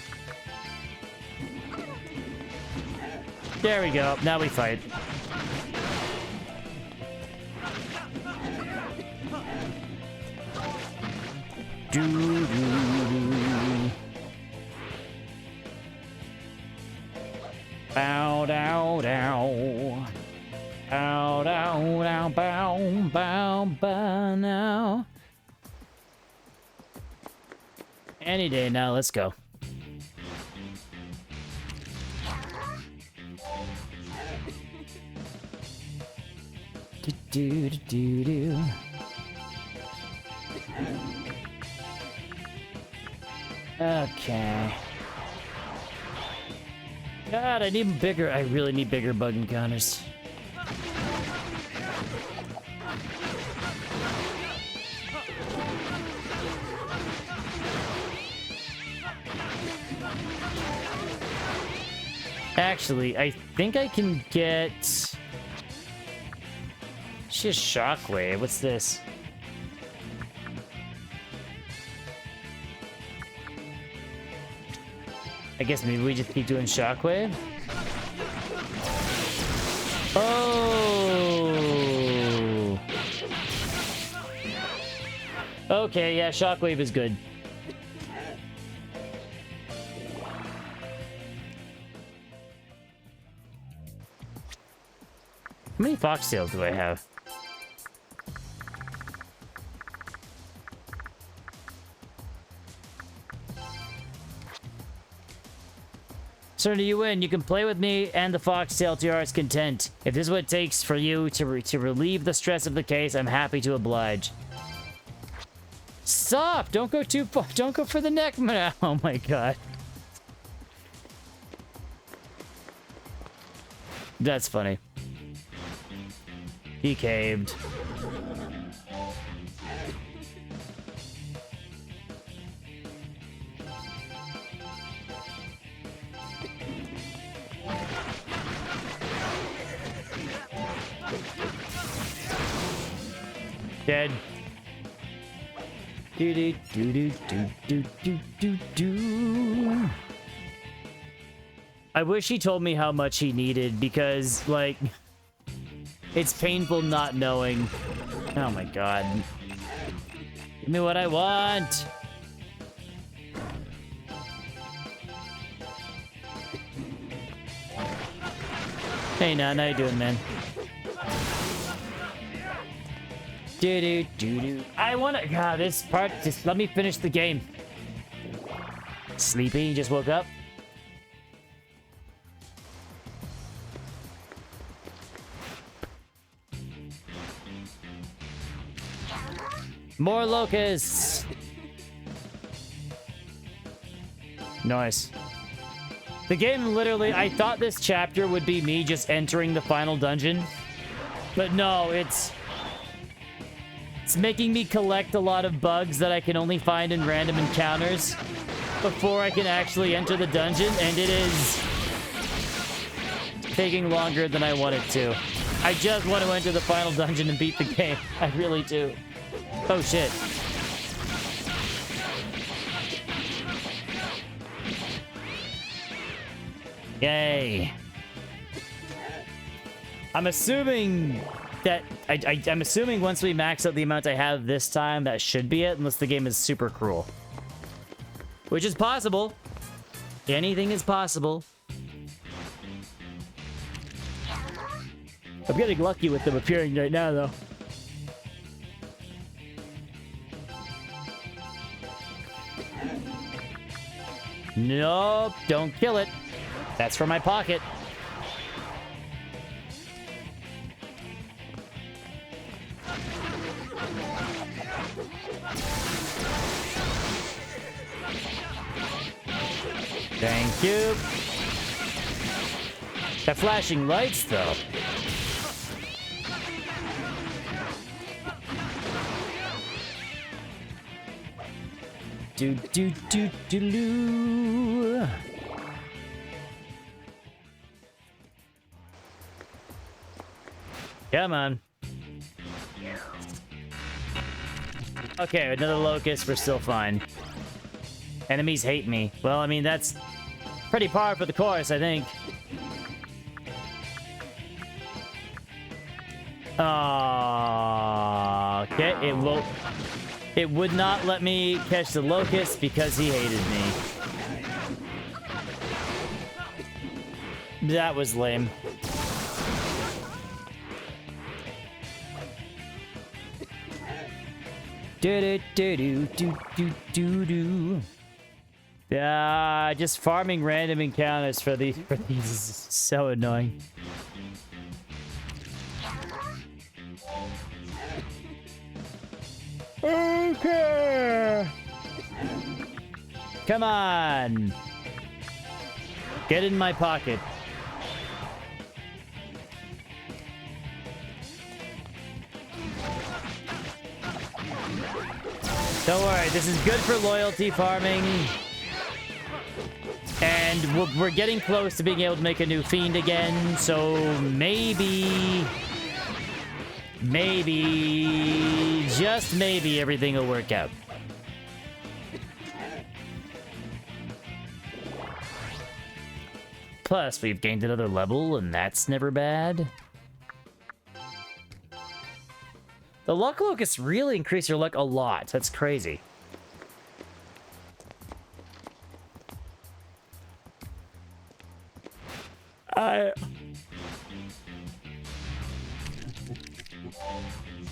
[SPEAKER 1] There we go. Now we fight. Bow, dow, dow. Bow, dow, dow, bow, bow, bow, now. Any day now, let's go. Do. Okay. God, I really need bigger bug encounters. Actually, I think I can get... It's just Shockwave. What's this? I guess maybe we just keep doing Shockwave? Oh! Okay, yeah, Shockwave is good. How many foxtails do I have? Sir, you win. You can play with me and the foxtail to your heart's content. If this is what it takes for you to relieve the stress of the case, I'm happy to oblige. Stop! Don't go too far. Don't go for the neck. Oh my god. That's funny. He caved. Dead. Do do do do do do do do. I wish he told me how much he needed because, like, it's painful not knowing. Oh my god. Give me what I want. Hey, Nan, how you doing, man? Do do do do. I wanna. God, this part. Just let me finish the game. Sleepy? You just woke up? More locusts. Nice. The game literally. I thought this chapter would be me just entering the final dungeon, but no, it's making me collect a lot of bugs that I can only find in random encounters before I can actually enter the dungeon, and it is taking longer than I want it to. I just want to enter the final dungeon and beat the game. I really do. Oh, shit. Yay. I'm assuming that I'm assuming once we max out the amount I have this time, that should be it, unless the game is super cruel. Which is possible. Anything is possible. I'm getting lucky with them appearing right now, though. Nope, don't kill it. That's for my pocket. Thank you. That flashing lights, though. Do do do do do. Come on. Okay, another locust. We're still fine. Enemies hate me. Well, I mean, that's pretty par for the course, I think. Okay, it would not let me catch the locust because he hated me. That was lame. Do do do do do do do. Just farming random encounters for these is so annoying. Okay. Come on. Get in my pocket. Don't worry, this is good for loyalty farming. And we're getting close to being able to make a new fiend again, so maybe, just maybe everything will work out. Plus, we've gained another level, and that's never bad. The luck locusts really increase your luck a lot. That's crazy.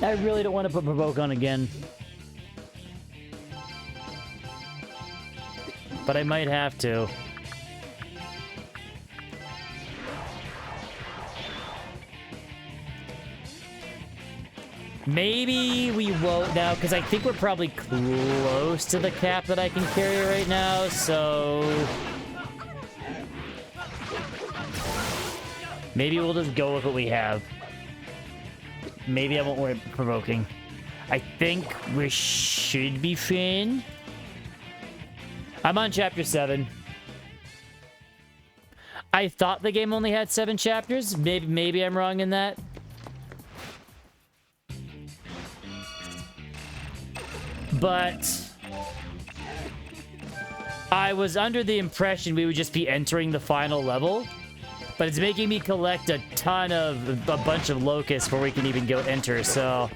[SPEAKER 1] I really don't want to put provoke on again. But I might have to. Maybe we won't now, because I think we're probably close to the cap that I can carry right now, so... Maybe we'll just go with what we have. Maybe I won't worry about provoking. I think we should be fine. I'm on chapter 7. I thought the game only had 7 chapters. Maybe I'm wrong in that. But I was under the impression we would just be entering the final level. But it's making me collect a bunch of locusts before we can even go enter, so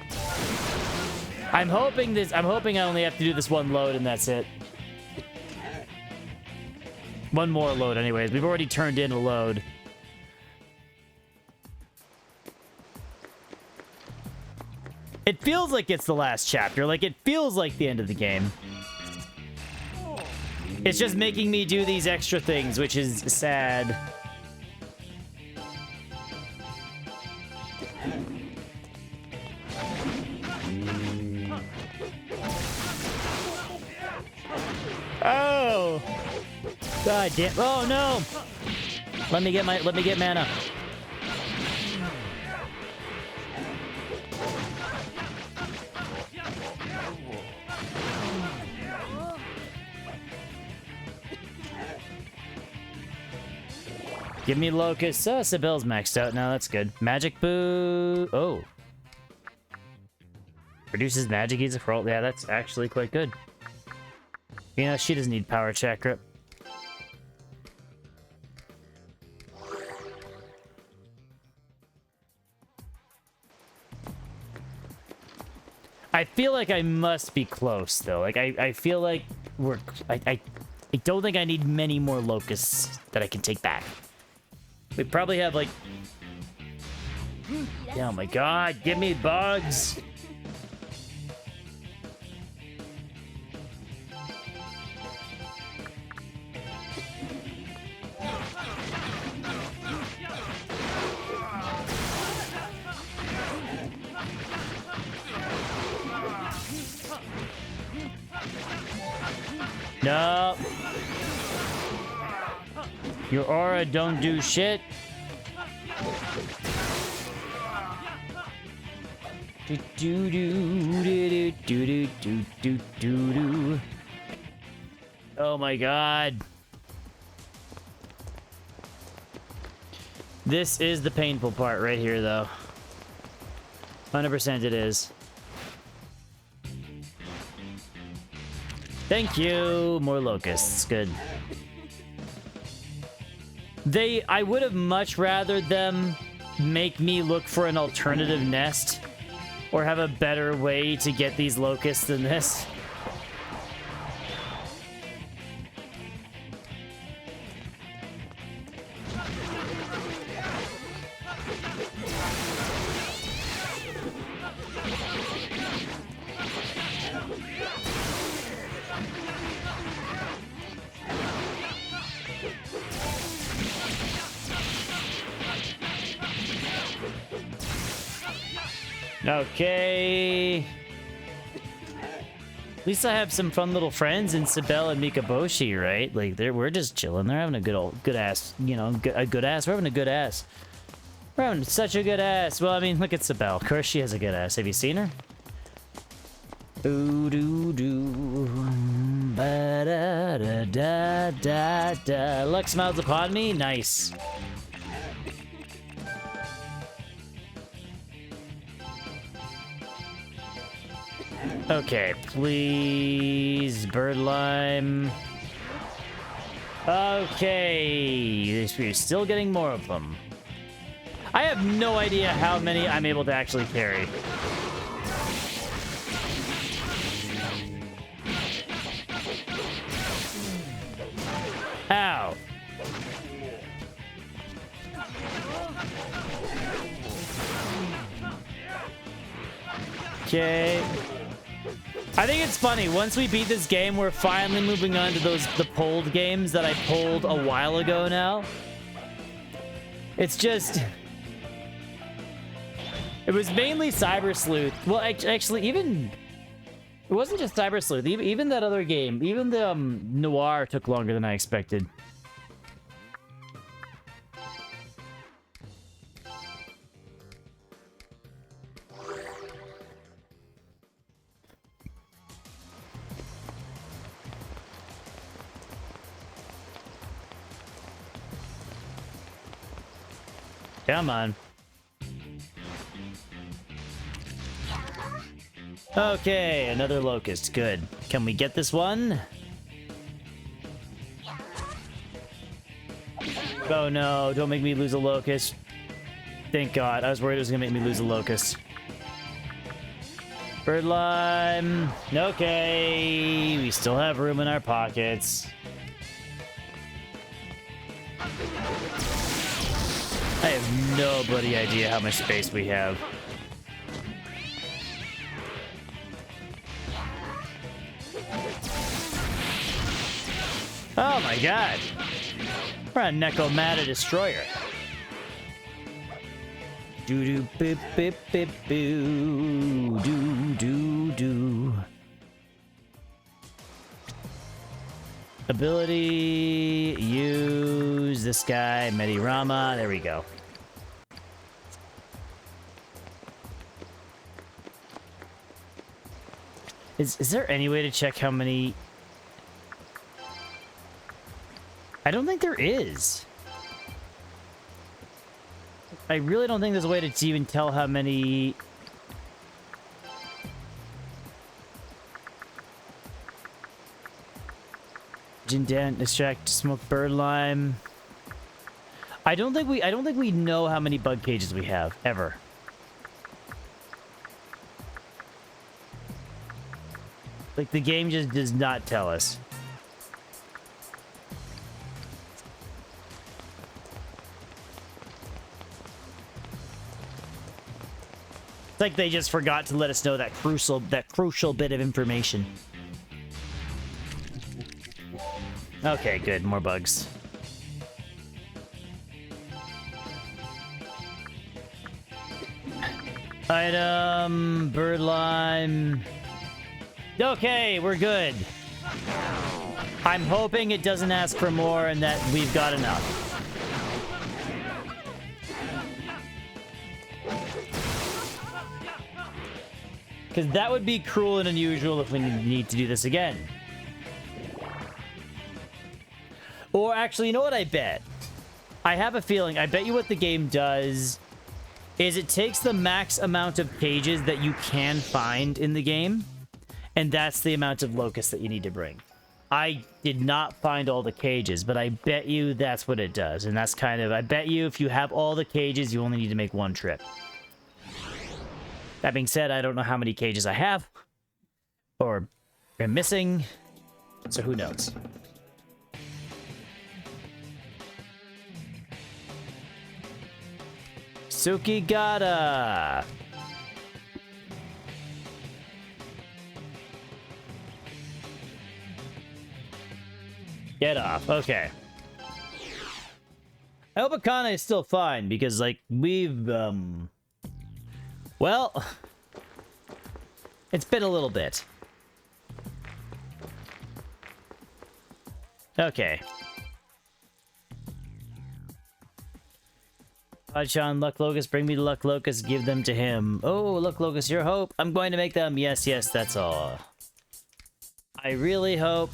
[SPEAKER 1] I'm hoping I only have to do this one load and that's it. One more load anyways. We've already turned in a load. It feels like it's the last chapter. Like, it feels like the end of the game. It's just making me do these extra things, which is sad. Oh! God damn. Oh no! Let me get mana. Give me Locust. Sibel's maxed out now. That's good. Magic Boo. Oh. Reduces magic ease for all. Yeah, that's actually quite good. You know, she doesn't need power chakra. I feel like I must be close, though. Like, I feel like we're... I don't think I need many more locusts that I can take back. We probably have, like... Oh my god, give me bugs! No. Your aura don't do shit. Do do do do do do do do do. Oh my god. This is the painful part right here, though. 100% it is. Thank you. More locusts. Good. I would have much rather them make me look for an alternative nest or have a better way to get these locusts than this. Okay. At least I have some fun little friends in Sibel and Mikaboshi, right? Like, we're just chilling. They're having a good ass, you know, a good ass. We're having a good ass. We're having such a good ass. Well, I mean, look at Sibel. Of course she has a good ass. Have you seen her? Ooh doo doo. Ba da da da da da. Luck smiles upon me. Nice. Okay, please, bird lime. Okay, we're still getting more of them. I have no idea how many I'm able to actually carry. Ow. Okay. I think it's funny. Once we beat this game, we're finally moving on to the pulled games that I pulled a while ago now. It's just... It was mainly Cyber Sleuth. Well, actually, even... It wasn't just Cyber Sleuth. Even that other game, even the Noir took longer than I expected. Come on. Okay, another locust. Good. Can we get this one? Oh no, don't make me lose a locust. Thank God. I was worried it was gonna make me lose a locust. Bird lime. Okay, we still have room in our pockets. I have no bloody idea how much space we have. Oh my God. We're a Necomata Destroyer. Doo doo bip bip bip boo doo doo doo. Ability, use this guy, Medirama. There we go. Is there any way to check how many? I don't think there is. I really don't think there's a way to even tell how many. Indent, extract, smoke, bird lime. I don't think we know how many bug cages we have ever. Like the game just does not tell us. It's like they just forgot to let us know that crucial bit of information. Okay, good. More bugs. Item, bird lime. Okay, we're good. I'm hoping it doesn't ask for more and that we've got enough. Because that would be cruel and unusual if we need to do this again. Or actually, you know what I bet? I have a feeling, I bet you what the game does is it takes the max amount of pages that you can find in the game, and that's the amount of locusts that you need to bring. I did not find all the cages, but I bet you that's what it does. And that's kind of, I bet you if you have all the cages, you only need to make one trip. That being said, I don't know how many cages I have, or am missing, so who knows. Tsukigata. Get off. Okay. I hope Akane is still fine because, like, we've, well, it's been a little bit. Okay. Sean, Luck Locust, bring me the Luck Locust, give them to him. Oh, Luck Locust, your hope. I'm going to make them. Yes, yes, that's all. I really hope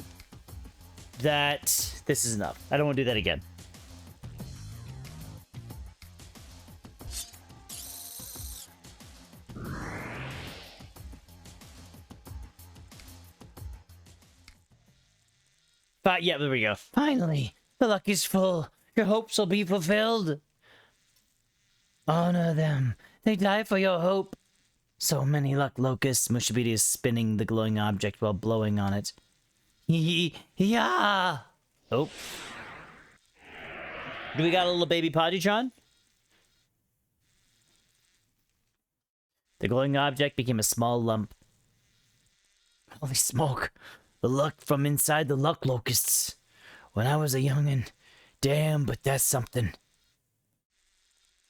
[SPEAKER 1] that this is enough. I don't want to do that again. But yeah, there we go. Finally, the luck is full. Your hopes will be fulfilled. Honor them. They die for your hope. So many luck locusts. Mushibidi is spinning the glowing object while blowing on it. Yeah. Oh. Do we got a little baby Podutron? The glowing object became a small lump. Holy smoke. The luck from inside the luck locusts. When I was a youngin'. Damn, but that's something.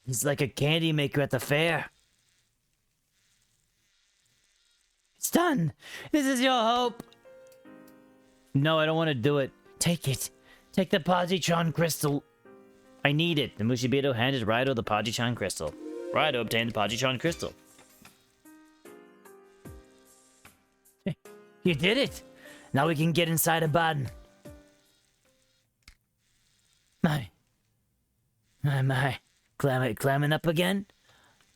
[SPEAKER 1] He's like a candy maker at the fair. It's done. This is your hope. No, I don't want to do it. Take it. Take the positron crystal. I need it. The Mushibito handed Raidou the positron crystal. Raidou obtained the positron crystal. You did it. Now we can get inside Abaddon. My. Clamming up again?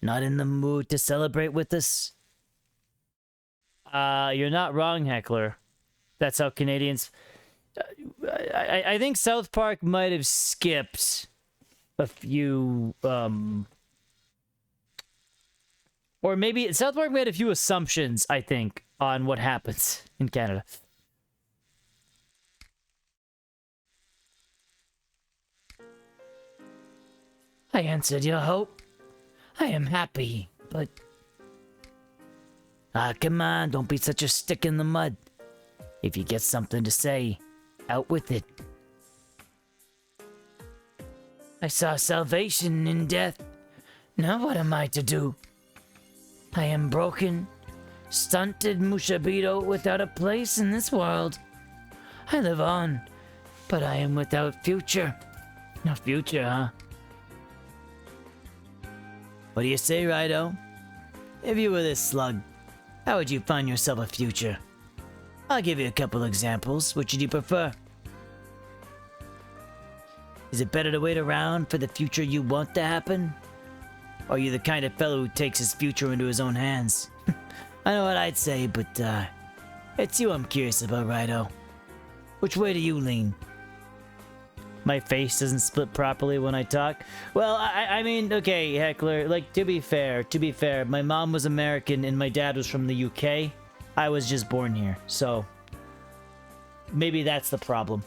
[SPEAKER 1] Not in the mood to celebrate with us? You're not wrong, Heckler. That's how Canadians... I think South Park might have skipped a few, or maybe South Park made a few assumptions, I think, on what happens in Canada. I answered your hope. I am happy, but... come on, don't be such a stick in the mud. If you get something to say, out with it. I saw salvation in death. Now what am I to do? I am broken, stunted Mushabito without a place in this world. I live on, but I am without future. No future, huh? What do you say, Raidou? If you were this slug, how would you find yourself a future? I'll give you a couple examples. Which would you prefer? Is it better to wait around for the future you want to happen? Or are you the kind of fellow who takes his future into his own hands? I know what I'd say, but it's you I'm curious about, Raidou. Which way do you lean? My face doesn't split properly when I talk. Well, I mean, okay, Heckler, like, to be fair, my mom was American and my dad was from the UK. I was just born here, so maybe that's the problem.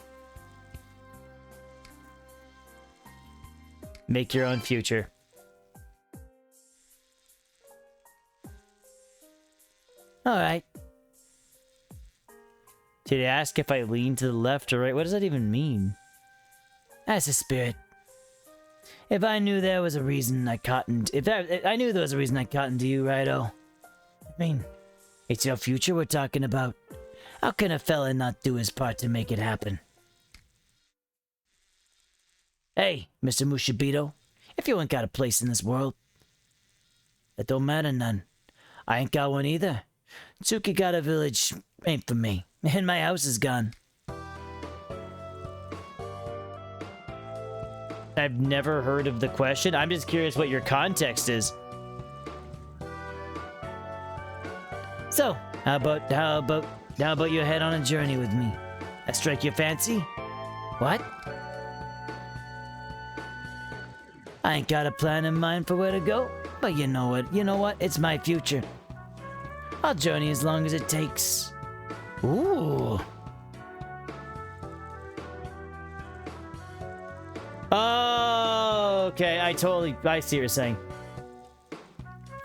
[SPEAKER 1] Make your own future. Alright. Did he ask if I lean to the left or right? What does that even mean? That's a spirit. If I knew there was a reason I cottoned... If I knew there was a reason I cottoned to you, Raidou. I mean, it's your future we're talking about. How can a fella not do his part to make it happen? Hey, Mr. Mushabito. If you ain't got a place in this world, that don't matter none. I ain't got one either. Tsukigata village ain't for me. And my house is gone. I've never heard of the question. I'm just curious what your context is. So, how about you head on a journey with me? That strike your fancy? What? I ain't got a plan in mind for where to go, but you know what? It's my future. I'll journey as long as it takes. Ooh. Oh, okay. I see what you're saying.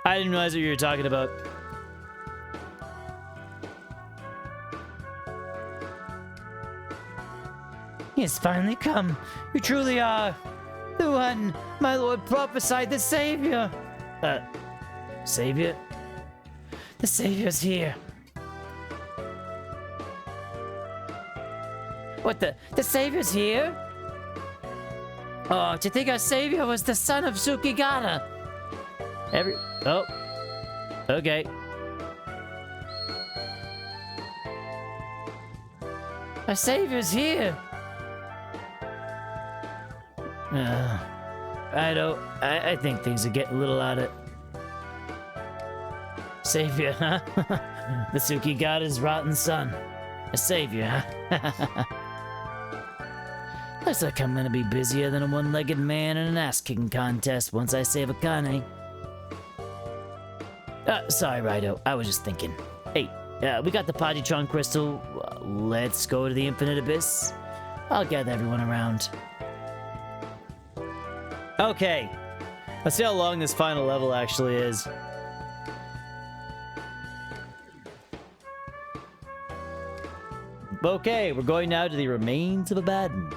[SPEAKER 1] I didn't realize what you were talking about. He has finally come. You truly are the one my lord prophesied, the savior. Savior? The savior's here. What the savior's here? Oh, do you think our savior was the son of Tsukigata? Oh. Okay. Our savior's here. I think things are getting a little out of... Savior, huh? The Tsukigata's rotten son. A savior, huh? Looks like I'm gonna be busier than a one-legged man in an ass-kicking contest once I save Akane. Sorry, Raidou. I was just thinking. Hey, we got the Positron Crystal. Let's go to the Infinite Abyss. I'll gather everyone around. Okay. Let's see how long this final level actually is. Okay, we're going now to the remains of Abaddon.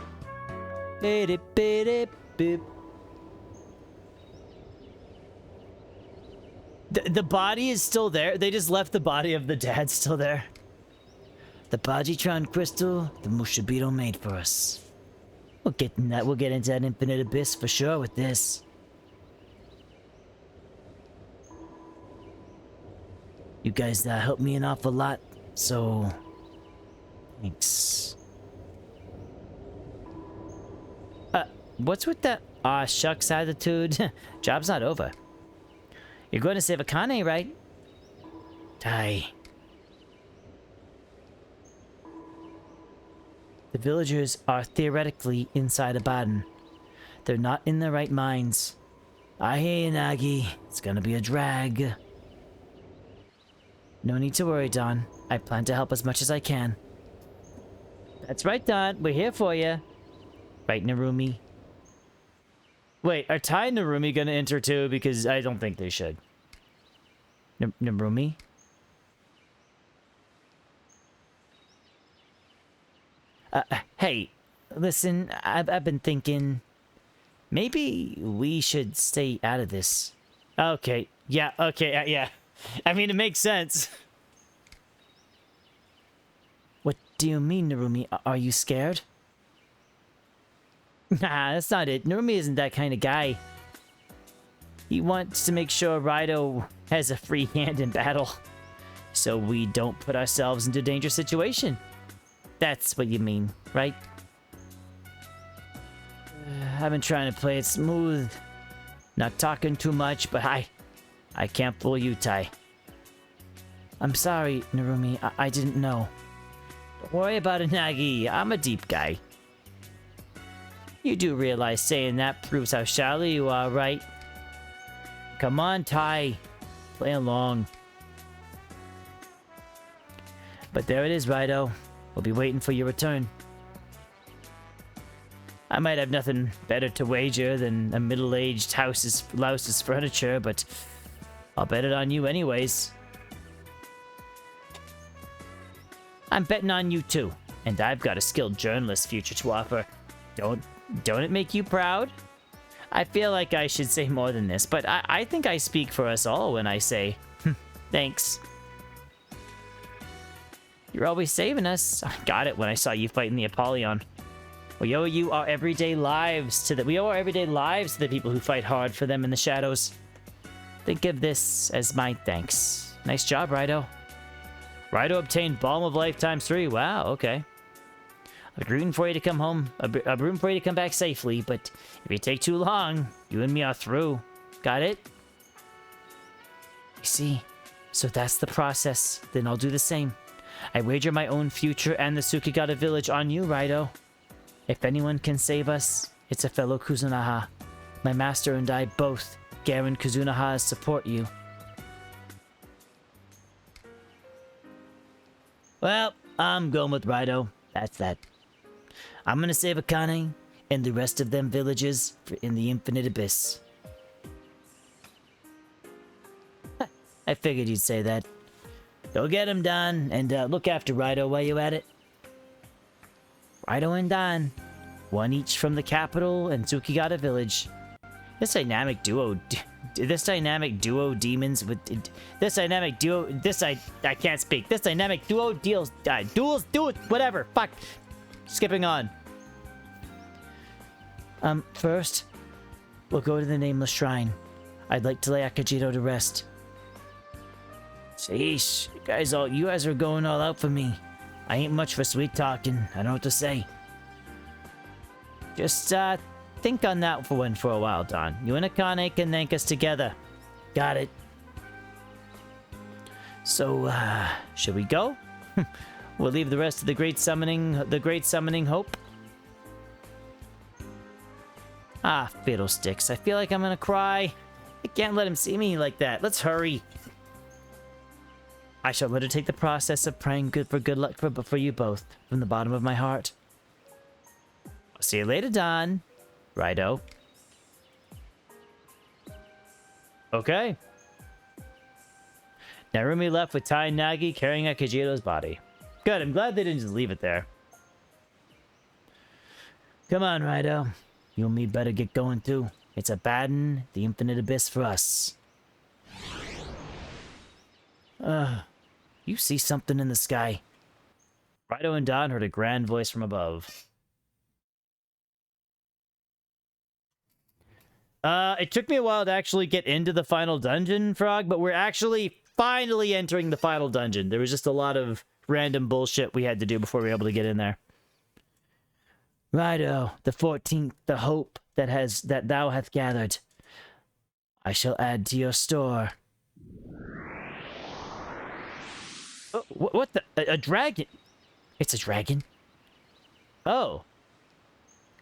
[SPEAKER 1] The body is still there. They just left the body of the dad still there. The Bajitron crystal, the Mushibito made for us. We'll get in that. We'll get into that infinite abyss for sure with this. You guys helped me an awful lot, so thanks. What's with that aw shucks attitude? Job's not over. You're going to save Akane, right? Tai. The villagers are theoretically inside Abaddon. They're not in their right minds. I hear you, Nagi. It's gonna be a drag. No need to worry, Don. I plan to help as much as I can. That's right, Don. We're here for you. Right, Narumi? Wait, are Tai and Narumi gonna enter too? Because I don't think they should. Narumi? Hey, listen, I've been thinking... Maybe we should stay out of this. Okay, yeah, okay, yeah. I mean, it makes sense. What do you mean, Narumi? Are you scared? Nah, that's not it. Narumi isn't that kind of guy. He wants to make sure Raidou has a free hand in battle, so we don't put ourselves into a dangerous situation. That's what you mean, right? I've been trying to play it smooth, not talking too much, but I can't fool you, Tai. I'm sorry, Narumi. I didn't know. Don't worry about it, Nagi. I'm a deep guy. You do realize saying that proves how shallow you are, right? Come on, Tai. Play along. But there it is, Raidou. We'll be waiting for your return. I might have nothing better to wager than a middle-aged louse's furniture, but I'll bet it on you anyways. I'm betting on you too, and I've got a skilled journalist future to offer. Don't it make you proud? I feel like I should say more than this, but I think I speak for us all when I say, thanks. You're always saving us. I got it when I saw you fighting the Apollyon. We owe you our everyday lives to the people who fight hard for them in the shadows. Think of this as my thanks. Nice job, Raidou. Raidou obtained Balm of Life ×3. Wow, okay. I'm rooting for you to come home. I'm rooting for you to come back safely, but if you take too long, you and me are through. Got it? You see, so that's the process. Then I'll do the same. I wager my own future and the Tsukigata village on you, Raidou. If anyone can save us, it's a fellow Kuzunoha. My master and I both guarantee Kuzunoha support you. Well, I'm going with Raidou. That's that. I'm gonna save Akane and the rest of them villages in the infinite abyss. I figured you'd say that. Go get him, Don, and look after Raidou while you at it. Raidou and Don, one each from the capital and Tsukigata village. This dynamic duo demons with this dynamic duo. I can't speak. This dynamic duo duels, whatever. Fuck. Skipping on. First, we'll go to the Nameless Shrine. I'd like to lay Akajito to rest. Sheesh, you guys are going all out for me. I ain't much for sweet talking. I don't know what to say. Just, think on that one for a while, Don. You and Akane can thank us together. Got it. So, should we go? We'll leave the rest of the great summoning hope. Ah, fiddlesticks. I feel like I'm gonna cry. I can't let him see me like that. Let's hurry. I shall undertake the process of praying good luck for you both from the bottom of my heart. I'll see you later, Don. Raidou. Okay. Narumi left with Tai and Nagi carrying Akajito's body. Good, I'm glad they didn't just leave it there. Come on, Raidou. You and me better get going too. It's Abaddon, the infinite abyss for us. You see something in the sky. Raidou and Don heard a grand voice from above. It took me a while to actually get into the final dungeon, Frog, but we're actually finally entering the final dungeon. There was just a lot of random bullshit we had to do before we were able to get in there. Raidou, the 14th, the hope that thou hath gathered, I shall add to your store. Oh, what the? A dragon? It's a dragon? Oh.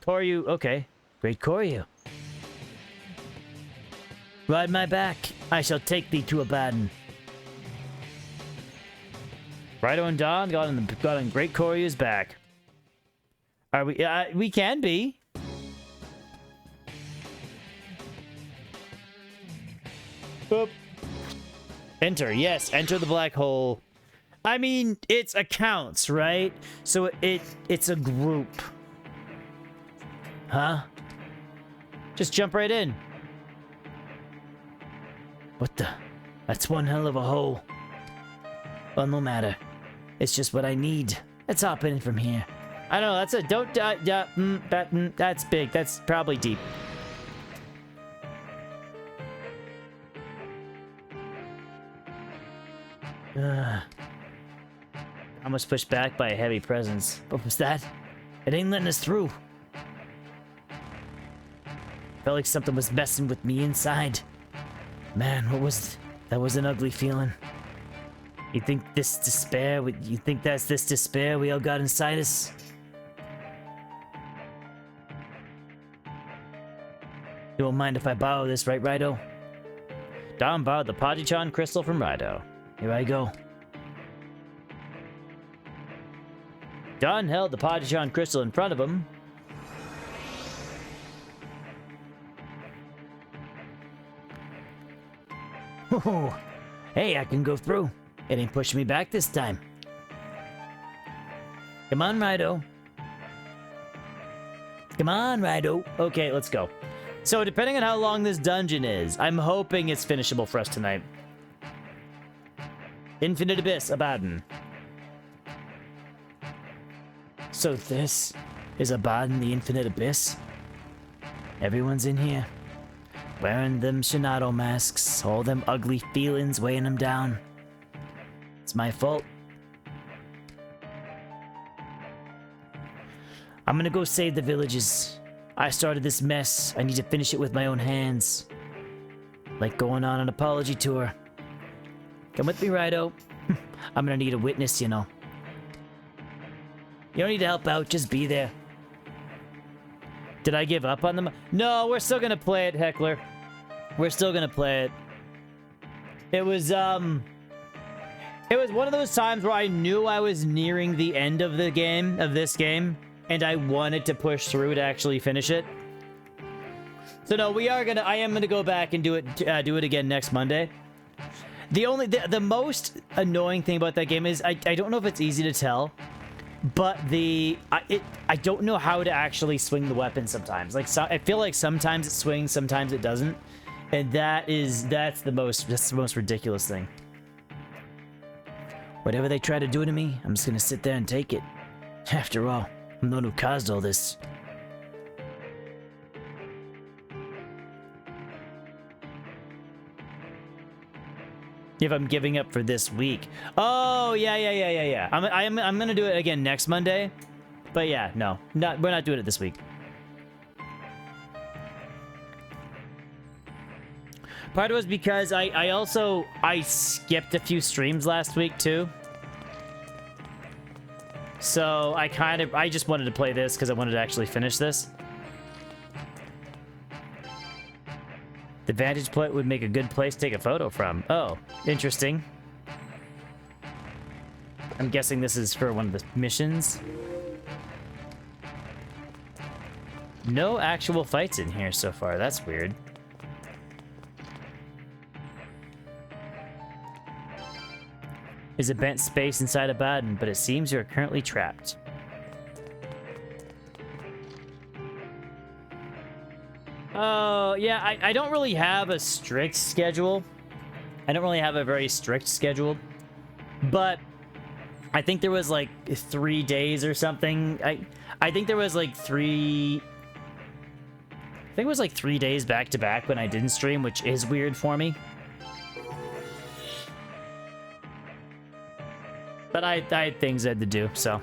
[SPEAKER 1] Koryu, okay. Great Koryu. Ride my back. I shall take thee to Abaddon. Raidou and Don got on Great Koryu's back. Are we? We can be. Boop. Enter. Yes, enter the black hole. I mean, it's accounts, right? So it's a group. Huh? Just jump right in. What the? That's one hell of a hole. Well, no matter. It's just what I need. Let's hop in from here. I don't know. That's a don't. That's big. That's probably deep. Almost pushed back by a heavy presence. What was that? It ain't letting us through. Felt like something was messing with me inside. Man, what was... That was an ugly feeling. You think this despair... You think that's this despair we all got inside us? You won't mind if I borrow this, right, Raidou? Don borrowed the Pajichan crystal from Raidou. Here I go. Don held the Pajichan crystal in front of him. Oh, hey, I can go through. It ain't pushing me back this time. Come on, Raidou. Come on, Raidou. Okay, let's go. So, depending on how long this dungeon is, I'm hoping it's finishable for us tonight. Infinite Abyss, Abaddon. So this is Abaddon, the Infinite Abyss? Everyone's in here. Wearing them Shinado masks, all them ugly feelings weighing them down. It's my fault. I'm gonna go save the villages. I started this mess. I need to finish it with my own hands. Like going on an apology tour. Come with me, Raidou. I'm gonna need a witness, you know. You don't need to help out, just be there. Did I give up on them? No, we're still gonna play it, Heckler. We're still gonna play it. It was one of those times where I knew I was nearing the end of this game, and I wanted to push through to actually finish it. So no, I am gonna go back and do it again next Monday. The most annoying thing about that game is I don't know if it's easy to tell, but I don't know how to actually swing the weapon sometimes. Like, I feel like sometimes it swings, sometimes it doesn't, and that's the most ridiculous thing. Whatever they try to do to me, I'm just gonna sit there and take it. After all, I'm the one who caused all this. If I'm giving up for this week. Oh, yeah. I'm gonna do it again next Monday. But yeah, no. We're not doing it this week. Part of it was because I skipped a few streams last week too. So I just wanted to play this because I wanted to actually finish this. The vantage point would make a good place to take a photo from. Oh, interesting. I'm guessing this is for one of the missions. No actual fights in here so far. That's weird. There's a bent space inside Abaddon, but it seems you're currently trapped. Oh, yeah, I don't really have a strict schedule. I don't really have a very strict schedule. But I think there was like 3 days or something. I think there was like 3. I think it was like 3 days back to back when I didn't stream, which is weird for me. But I had things I had to do, so.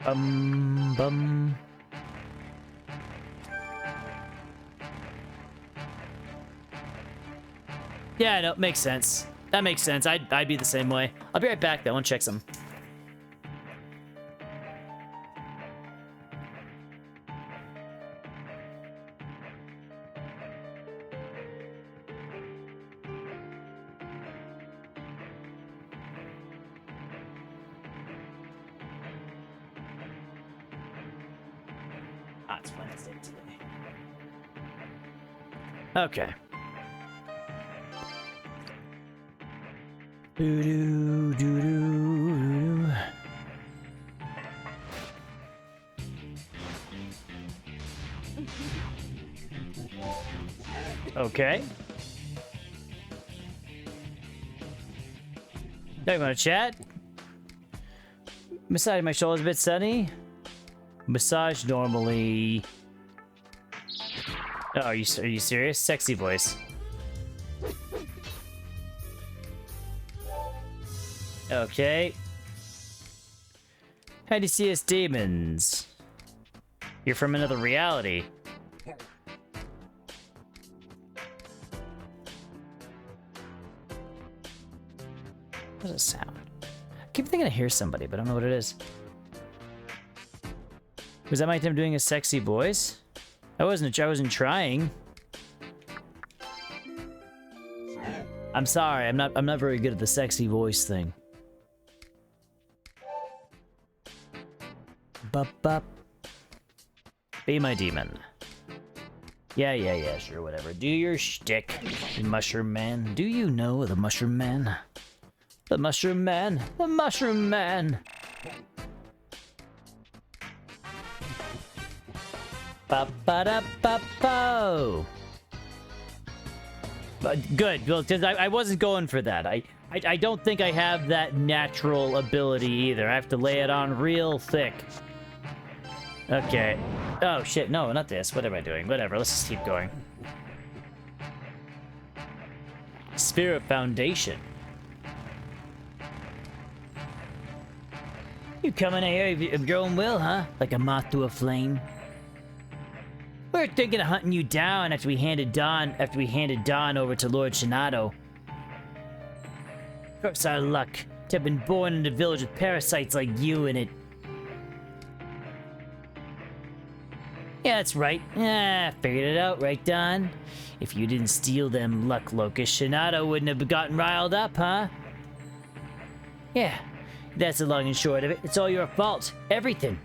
[SPEAKER 1] Bum. Yeah, no, makes sense. That makes sense. I'd be the same way. I'll be right back though. I want to check some. Ah, it's Wednesday today. Okay. Doo-doo. Okay. Now you want to chat? Massage my shoulders a bit sunny. Massage normally. Oh, are you serious? Sexy voice. Okay. How do you see us demons? You're from another reality. What does it sound? I keep thinking I hear somebody, but I don't know what it is. Was that my attempt doing a sexy voice? I wasn't trying. I'm sorry, I'm not very good at the sexy voice thing. Bup. Be my demon. Yeah, sure, whatever. Do your shtick, Mushroom Man. Do you know the Mushroom Man? The Mushroom Man! The Mushroom Man! Ba-ba-da-ba-bo! Good, well, because I wasn't going for that. I don't think I have that natural ability either. I have to lay it on real thick. Okay. Oh, shit, no, not this. What am I doing? Whatever, let's just keep going. Spirit Foundation. You coming here of your own will, huh? Like a moth to a flame? We were thinking of hunting you down after we handed Dawn over to Lord Shinato. Curse our luck to have been born in a village with parasites like you in it. Yeah, that's right. Figured it out, right, Dawn? If you didn't steal them luck locusts, Shinato wouldn't have gotten riled up, huh? Yeah, that's the long and short of it. It's all your fault. Everything.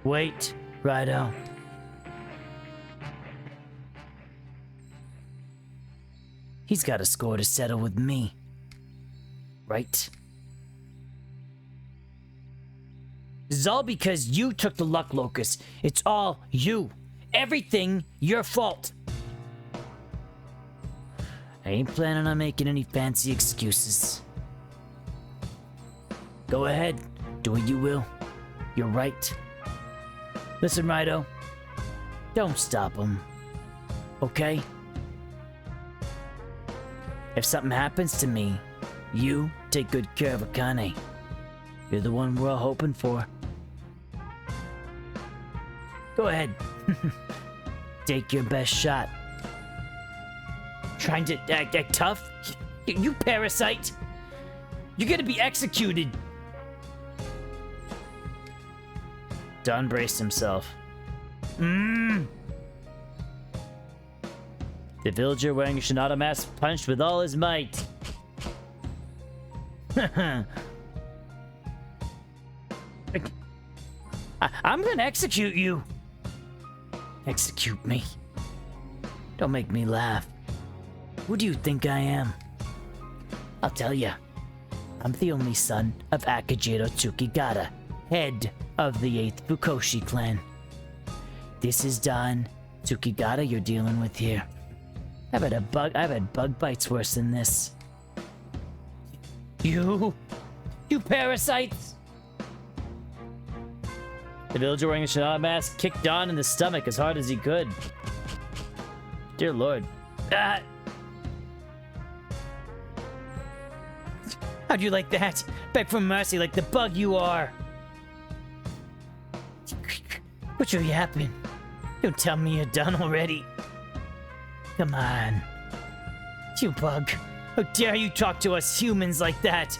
[SPEAKER 1] Wait, Raidou. He's got a score to settle with me. Right? This is all because you took the luck locust. It's all you. Everything your fault. I ain't planning on making any fancy excuses. Go ahead. Do what you will. You're right. Listen, Raidou. Don't stop him. Okay? If something happens to me, you take good care of Akane. You're the one we're all hoping for. Go ahead. Take your best shot. Trying to act tough? You parasite! You're gonna be executed! Don braced himself. The villager wearing a Shinato mask punched with all his might. I'm gonna execute you. Execute me? Don't make me laugh. Who do you think I am? I'll tell ya. I'm the only son of Akijiro Tsukigata, head of the 8th Fukoshi clan. This is Don Tsukigata you're dealing with here. I've had bug bites worse than this. You parasites! The villager wearing a Shinada mask kicked Don in the stomach as hard as he could. Dear Lord. Ah! How'd you like that? Beg for mercy like the bug you are. What's really happening? Don't tell me you're done already. Come on. You bug. How dare you talk to us humans like that?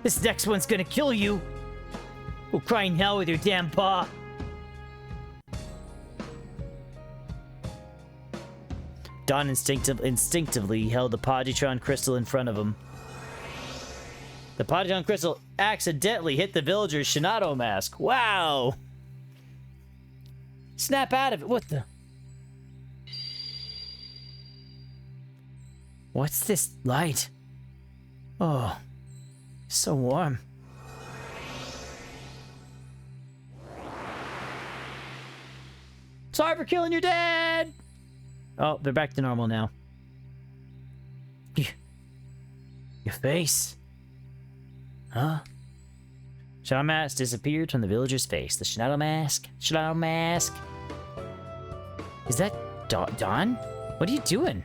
[SPEAKER 1] This next one's gonna kill you. We'll cry in hell with your damn paw. Don instinctively held the Poditron crystal in front of him. The Poditron crystal accidentally hit the villager's Shinado mask. Wow! Snap out of it. What the? What's this light? Oh, so warm. Sorry for killing your dad! Oh, they're back to normal now. Your face? Huh? Shadow mask disappeared from the villager's face. The Shadow mask? Shadow mask? Is that Don? What are you doing?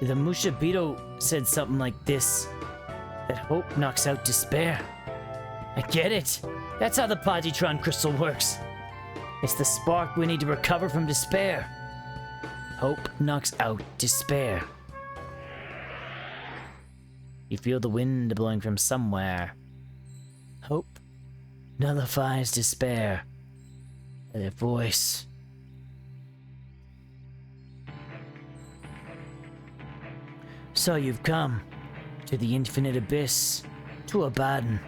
[SPEAKER 1] The Mushabito said something like this. That hope knocks out despair. I get it. That's how the Poditron crystal works. It's the spark we need to recover from despair. Hope knocks out despair. You feel the wind blowing from somewhere. Hope nullifies despair. Their voice. So you've come to the infinite abyss, to Abaddon.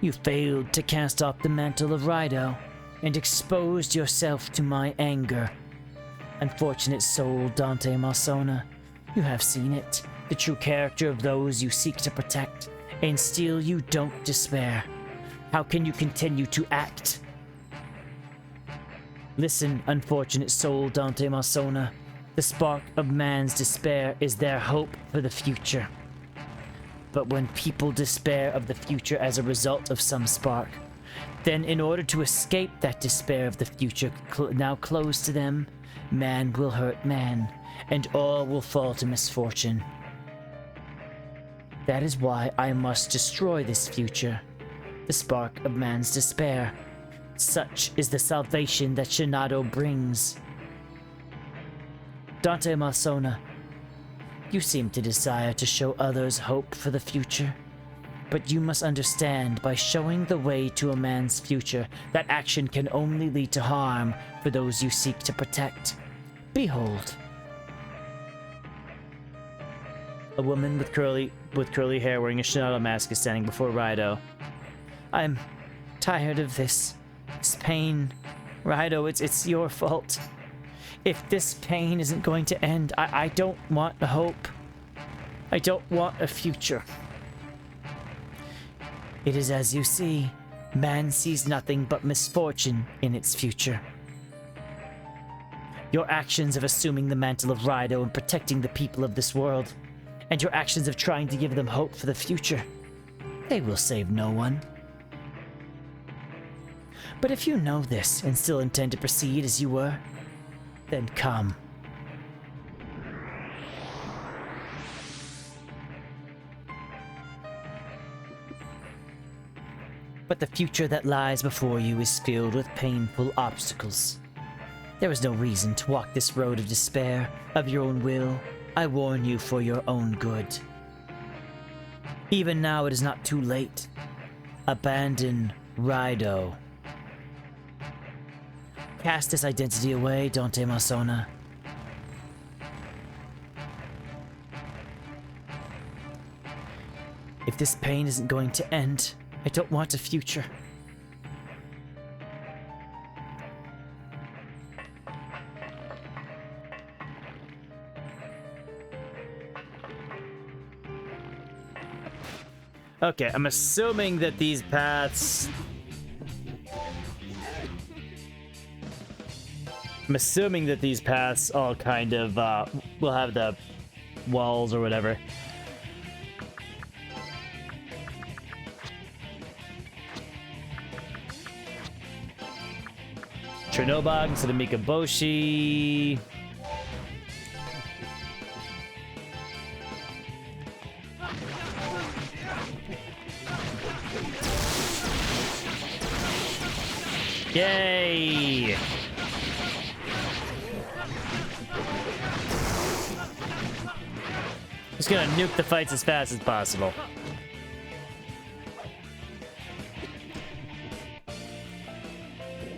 [SPEAKER 1] You failed to cast off the mantle of Raidou and exposed yourself to my anger. Unfortunate soul, Dante Malsona, you have seen it, the true character of those you seek to protect, and still you don't despair. How can you continue to act? Listen, unfortunate soul, Dante Malsona, the spark of man's despair is their hope for the future. But when people despair of the future as a result of some spark, then in order to escape that despair of the future now closed to them, man will hurt man, and all will fall to misfortune. That is why I must destroy this future, the spark of man's despair. Such is the salvation that Shinado brings. Dante Malsona, you seem to desire to show others hope for the future, but you must understand by showing the way to a man's future that action can only lead to harm for those you seek to protect. Behold. A woman with curly hair wearing a Shinado mask is standing before Raidou. I'm tired of this pain. Raidou, it's your fault. If this pain isn't going to end, I don't want a hope. I don't want a future. It is as you see. Man sees nothing but misfortune in its future. Your actions of assuming the mantle of Raidou and protecting the people of this world, and your actions of trying to give them hope for the future, they will save no one. But if you know this and still intend to proceed as you were, then come. But the future that lies before you is filled with painful obstacles. There is no reason to walk this road of despair of your own will. I warn you for your own good. Even now it is not too late. Abandon Raidou. Cast this identity away, Dante Malsona. If this pain isn't going to end, I don't want a future. Okay, I'm assuming that these paths... all kind of, will have the walls or whatever. Chernobog instead of Mikaboshi. Yay! Just gonna nuke the fights as fast as possible.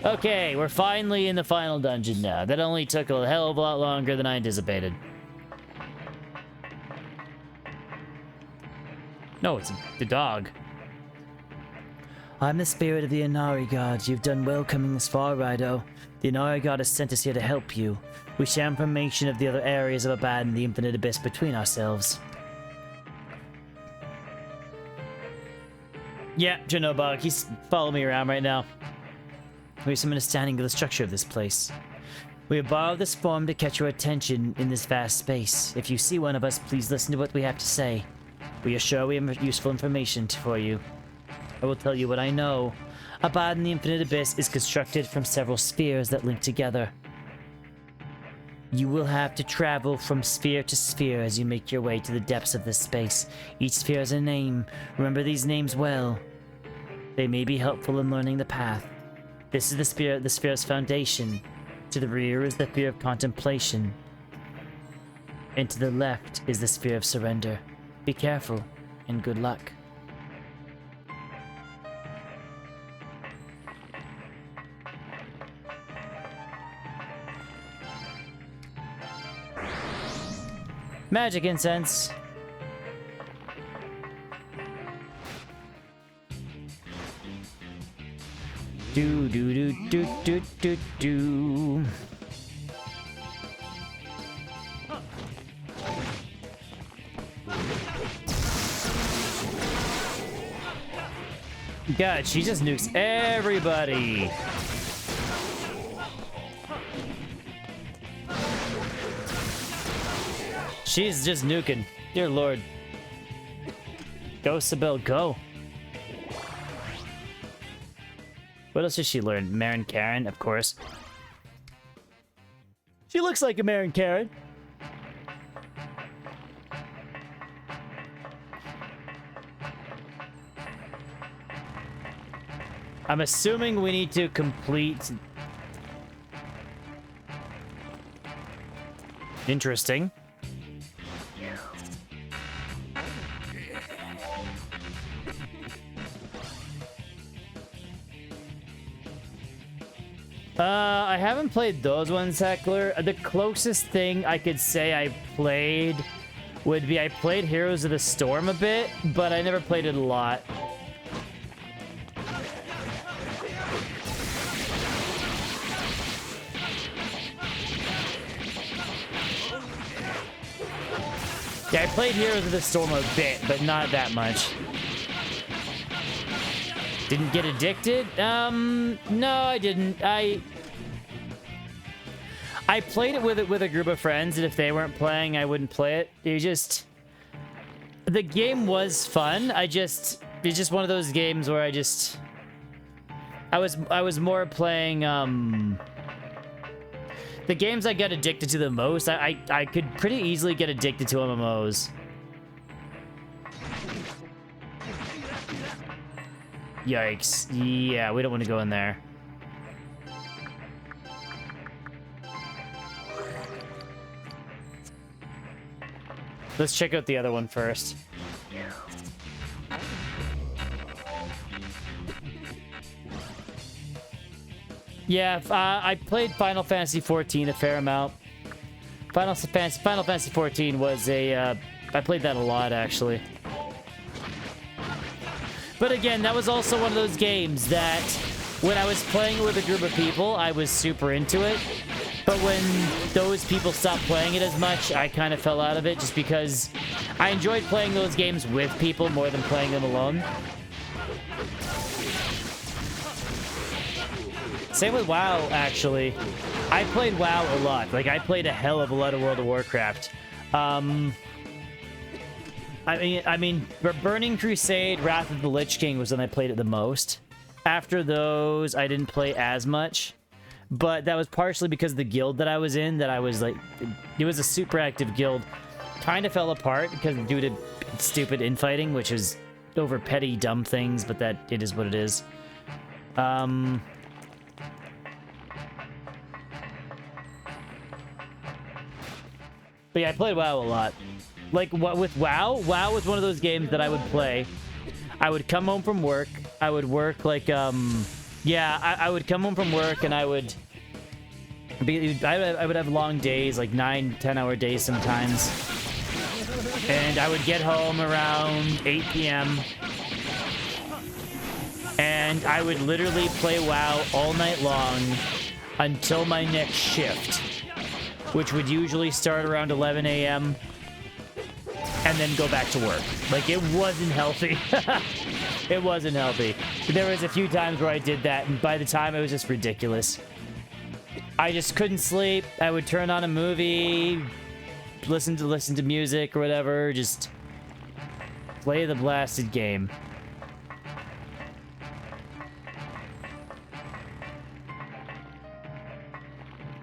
[SPEAKER 1] Okay, we're finally in the final dungeon now. That only took a hell of a lot longer than I anticipated. No, it's the dog. I'm the spirit of the Inari God. You've done well coming this far, Raidou. The Inari God has sent us here to help you. We share information of the other areas of Abaddon and the infinite abyss between ourselves. Yeah, Chernobog, he's following me around right now. We have some understanding of the structure of this place. We have borrowed this form to catch your attention in this vast space. If you see one of us, please listen to what we have to say. We are sure we have useful information for you. I will tell you what I know. Abaddon, the infinite abyss, is constructed from several spheres that link together. You will have to travel from sphere to sphere as you make your way to the depths of this space. Each sphere has a name. Remember these names well. They may be helpful in learning the path. This is the sphere's foundation. To the rear is the sphere of contemplation. And to the left is the sphere of surrender. Be careful, and good luck. Magic incense. Do do do do do do do. God, she just nukes everybody. She's just nuking. Dear Lord. Go, Sybil, go. What else did she learn? Marin Karen, of course. She looks like a Marin Karen. I'm assuming we need to complete... Interesting. I haven't played those ones, Heckler. The closest thing I could say I played would be I played Heroes of the Storm a bit, but I never played it a lot. Yeah, I played Heroes of the Storm a bit, but not that much. Didn't get addicted? No, I didn't. I played it with a group of friends, and if they weren't playing, I wouldn't play it. It just... The game was fun. It's just one of those games where I was more playing, the games I got addicted to the most, I could pretty easily get addicted to MMOs. Yikes. Yeah, we don't want to go in there. Let's check out the other one first. Yeah, I played Final Fantasy XIV a fair amount. Final Fantasy XIV was a... I played that a lot, actually. But again, that was also one of those games that when I was playing it with a group of people, I was super into it. But when those people stopped playing it as much, I kind of fell out of it just because I enjoyed playing those games with people more than playing them alone. Same with WoW, actually. I played WoW a lot. Like, I played a hell of a lot of World of Warcraft. I mean, Burning Crusade, Wrath of the Lich King was when I played it the most. After those, I didn't play as much. But that was partially because of the guild that I was in, that I was like... It was a super active guild. Kind of fell apart because due to stupid infighting, which is over petty, dumb things, but that it is what it is. But yeah, I played WoW a lot. Like, with WoW was one of those games that I would play. I would come home from work. I would work, like, yeah, I would come home from work and I would have long days, like 9-10 hour days sometimes. And I would get home around 8 p.m. And I would literally play WoW all night long until my next shift, which would usually start around 11 a.m. and then go back to work. Like, it wasn't healthy. It wasn't healthy. But there was a few times where I did that, and by the time, it was just ridiculous. I just couldn't sleep. I would turn on a movie, listen to music or whatever, just play the blasted game.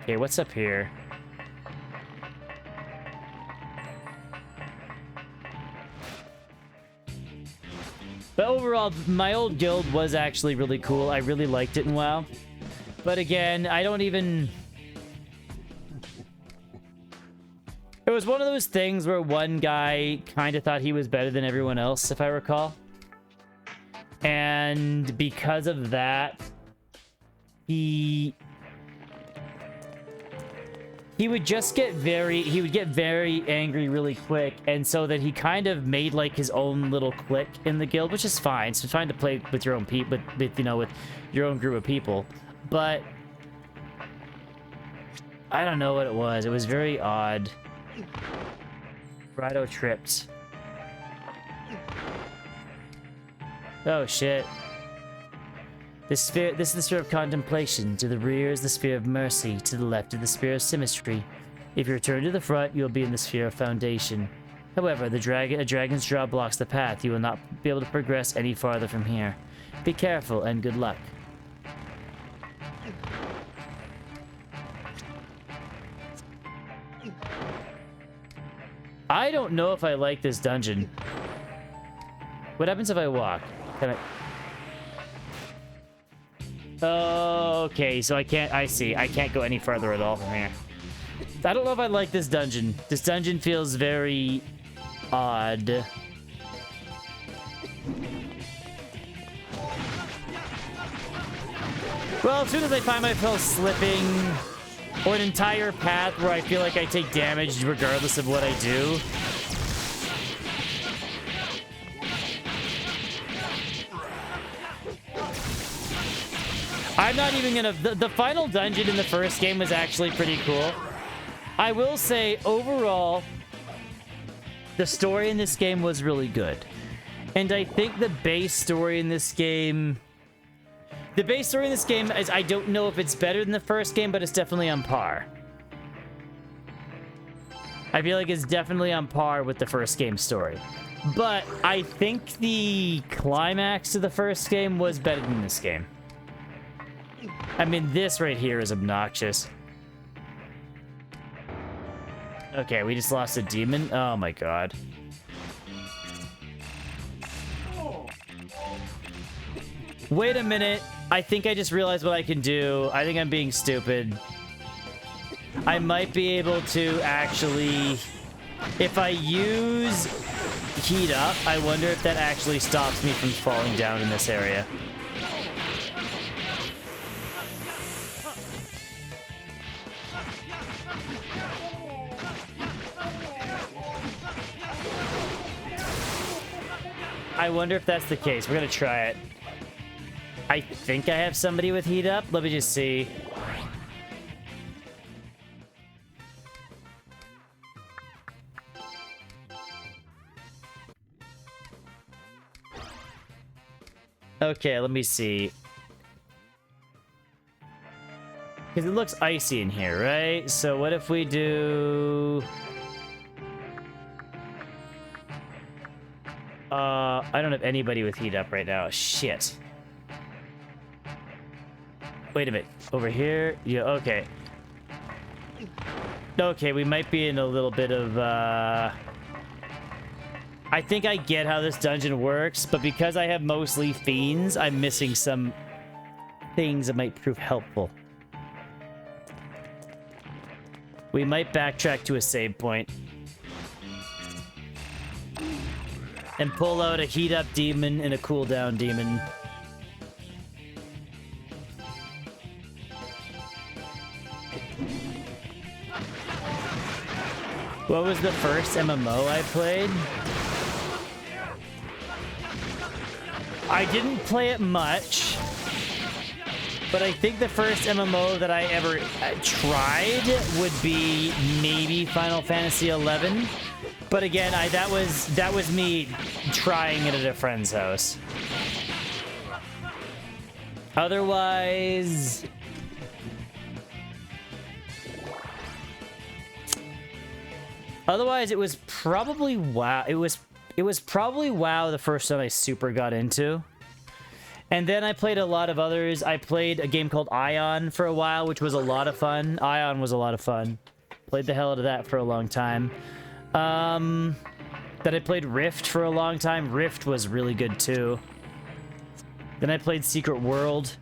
[SPEAKER 1] Okay, what's up here? But overall, my old guild was actually really cool. I really liked it in WoW. But again, I don't even... It was one of those things where one guy kind of thought he was better than everyone else, if I recall. And because of that, he would just get very angry really quick, and so that he kind of made like his own little clique in the guild, which is fine. So trying to play with your own people, with you know, with your own group of people, but I don't know what it was. It was very odd. Raidou tripped. Oh shit. This is the sphere of contemplation. To the rear is the sphere of mercy. To the left is the sphere of symmetry. If you return to the front, you'll be in the sphere of foundation. However, a dragon's jaw blocks the path. You will not be able to progress any farther from here. Be careful and good luck. I don't know if I like this dungeon. What happens if I walk? Can I... Okay, so I can't... I see. I can't go any further at all from here. I don't know if I like this dungeon. This dungeon feels very odd. Well, as soon as I find myself slipping, or an entire path where I feel like I take damage regardless of what I do, I'm not even gonna... The final dungeon in the first game was actually pretty cool. I will say, overall, the story in this game was really good. And I think the base story in this game... The base story in this game is... I don't know if it's better than the first game, but it's definitely on par. I feel like it's definitely on par with the first game's story. But I think the climax of the first game was better than this game. I mean, this right here is obnoxious. Okay, we just lost a demon. Oh my god. Wait a minute. I think I just realized what I can do. I think I'm being stupid. I might be able to actually... If I use heat up, I wonder if that actually stops me from falling down in this area. I wonder if that's the case. We're gonna try it. I think I have somebody with heat up. Let me just see. Okay, let me see. Because it looks icy in here, right? So what if we do... I don't have anybody with heat up right now. Shit. Wait a minute. Over here? Yeah, okay. Okay, we might be in a little bit of, I think I get how this dungeon works, but because I have mostly fiends, I'm missing some things that might prove helpful. We might backtrack to a save point. And pull out a heat-up demon and a cooldown demon. What was the first MMO I played? I didn't play it much, but I think the first MMO that I ever tried would be maybe Final Fantasy XI. But again, that was me trying it at a friend's house. Otherwise, it was probably WoW. It was probably WoW the first time I super got into. And then I played a lot of others. I played a game called Ion for a while, which was a lot of fun. Ion was a lot of fun. Played the hell out of that for a long time. Then I played Rift for a long time. Rift was really good too. Then I played Secret World.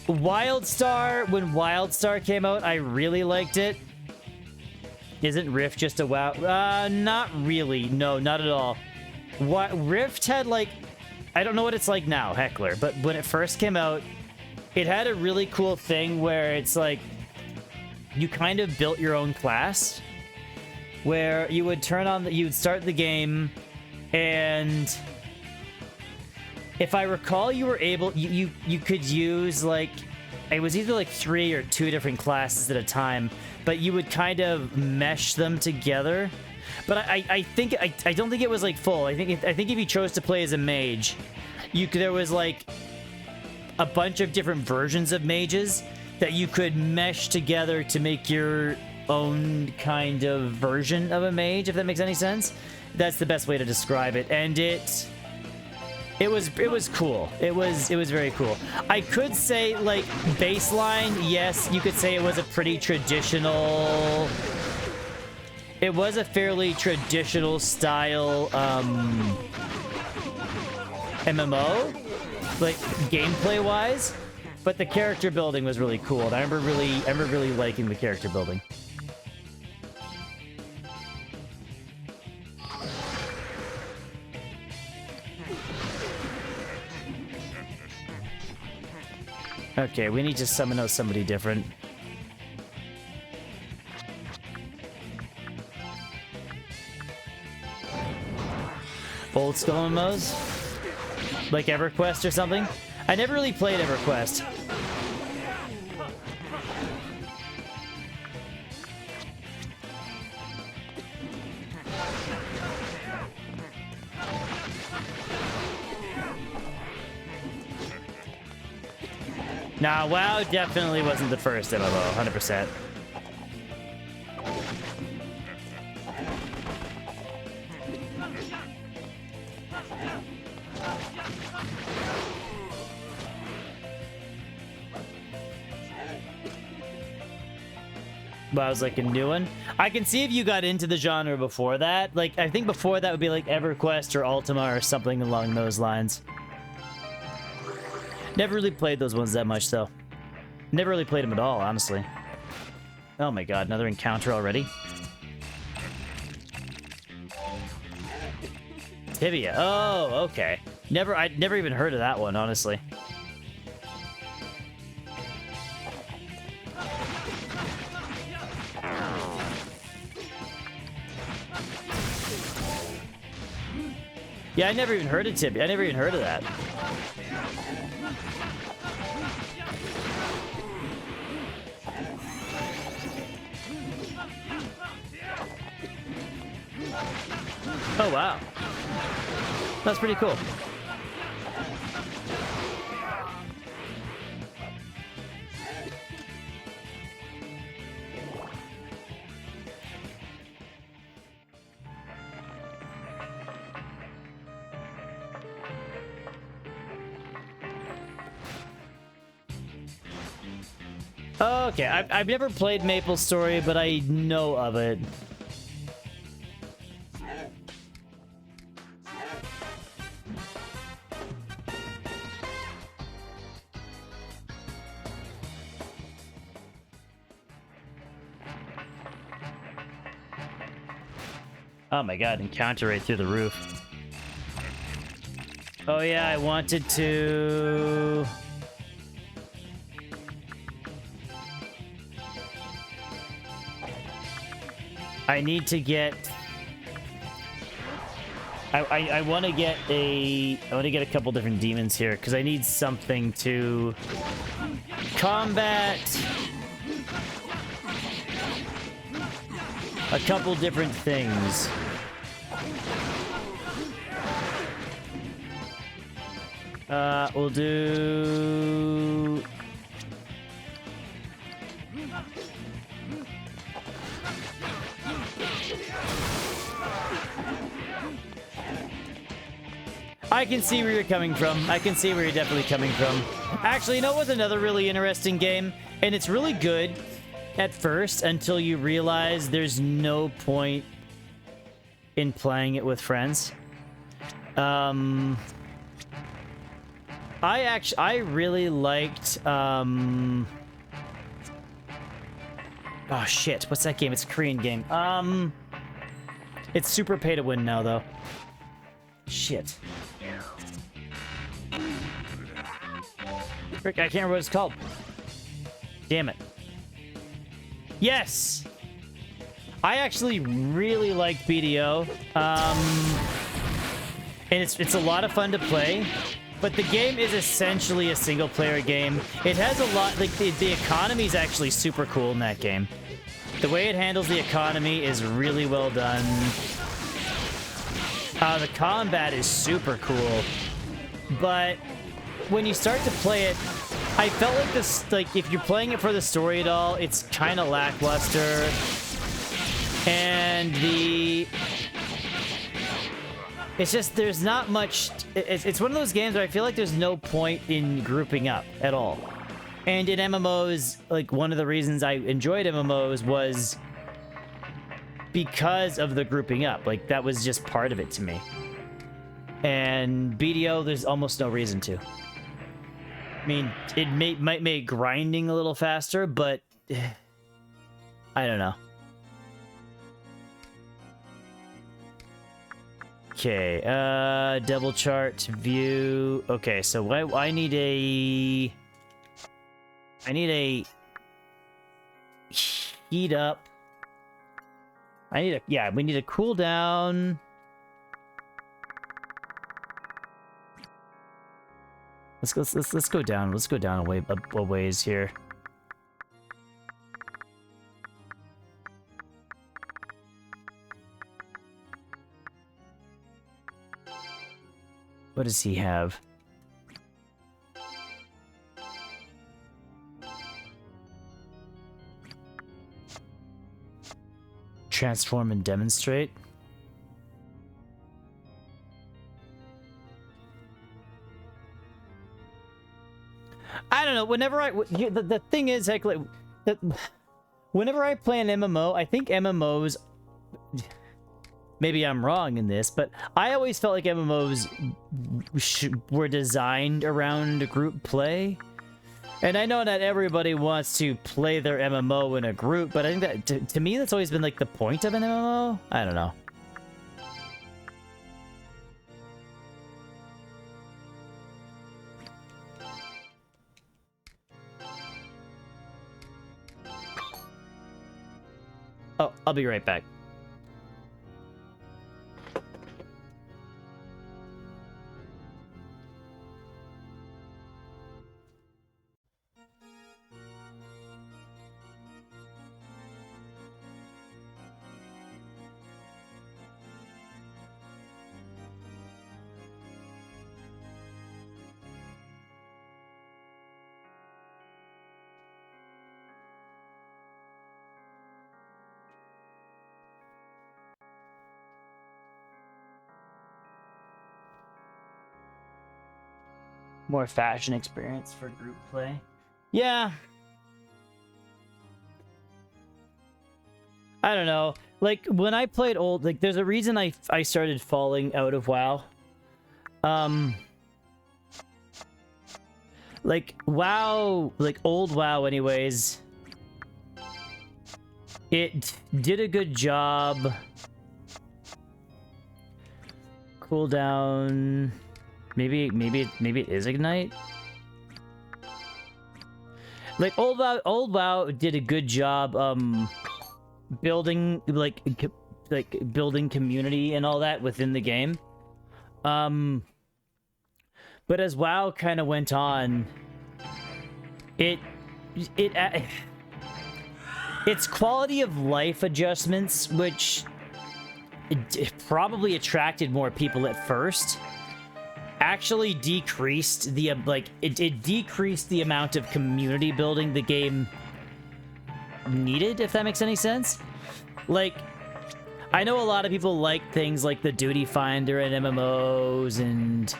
[SPEAKER 1] WildStar, when WildStar came out, I really liked it. Isn't Rift just a WoW? Not really. No, not at all. Rift had, like... I don't know what it's like now, Heckler, but when it first came out, it had a really cool thing where it's like... You kind of built your own class. Where you would turn on... You'd start the game, and... If I recall, you were able... You could use, like... It was either, like, 3 or 2 different classes at a time, but you would kind of mesh them together. But I think... I don't think it was, like, full. I think if you chose to play as a mage, there was, like, a bunch of different versions of mages that you could mesh together to make your own kind of version of a mage, if that makes any sense. That's the best way to describe it. And it was cool. It was very cool. I could say, like, baseline, yes, you could say it was a pretty traditional... It was a fairly traditional style, MMO, like, gameplay-wise, but the character building was really cool. And I remember really liking the character building. Okay, we need to summon out somebody different. Old school MMOs? Like EverQuest or something? I never really played EverQuest. Nah, WoW definitely wasn't the first MMO, 100%. WoW's like a new one. I can see if you got into the genre before that. Like, I think before that would be like EverQuest or Ultima or something along those lines. Never really played those ones that much, though. Never really played them at all, honestly. Oh my god, another encounter already? Tibia. Oh, okay. I'd never even heard of that one, honestly. Yeah, I never even heard of Tibia. I never even heard of that. Oh, wow. That's pretty cool. Okay, I've never played MapleStory, but I know of it. Oh my god, encounter right through the roof. Oh yeah, I wanted to... I need to get... I want to get a... I want to get a couple different demons here, because I need something to combat a couple different things. We'll do... I can see where you're coming from. I can see where you're definitely coming from. Actually, you know what's another really interesting game? And it's really good at first until you realize there's no point in playing it with friends. I really liked, oh shit, what's that game? It's a Korean game. It's super pay to win now, though. Shit. Frick, I can't remember what it's called. Damn it. Yes! I actually really liked BDO. And it's a lot of fun to play. But the game is essentially a single-player game. It has a lot... Like, the economy is actually super cool in that game. The way it handles the economy is really well done. The combat is super cool. But when you start to play it, I felt like this... Like, if you're playing it for the story at all, it's kind of lackluster. And the... It's just, there's not much... It's one of those games where I feel like there's no point in grouping up at all. And in MMOs, like, one of the reasons I enjoyed MMOs was because of the grouping up. Like, that was just part of it to me. And BDO, there's almost no reason to. I mean, it might make grinding a little faster, but... I don't know. Okay, double chart view. Okay, so I need a heat up. Yeah, we need a cool down. Let's go down. Let's go down a ways here. What does he have? Transform and demonstrate. I don't know. Whenever the thing is, heck, like, whenever I play an MMO, I think MMOs. Maybe I'm wrong in this, but I always felt like MMOs were designed around group play. And I know not everybody wants to play their MMO in a group, but I think that, to me, that's always been like the point of an MMO. I don't know. Oh, I'll be right back. More fashion experience for group play. Yeah. I don't know. Like, when I played old, like, there's a reason I started falling out of WoW. Like, WoW, like, old WoW anyways, it did a good job. Cooldown. Maybe it is Ignite. Like, old WoW did a good job, building, like building community and all that within the game. But as WoW kind of went on, its quality of life adjustments, which it probably attracted more people at first, actually decreased the it decreased the amount of community building the game needed, if that makes any sense. Like, I know a lot of people like things like the duty finder and MMOs, and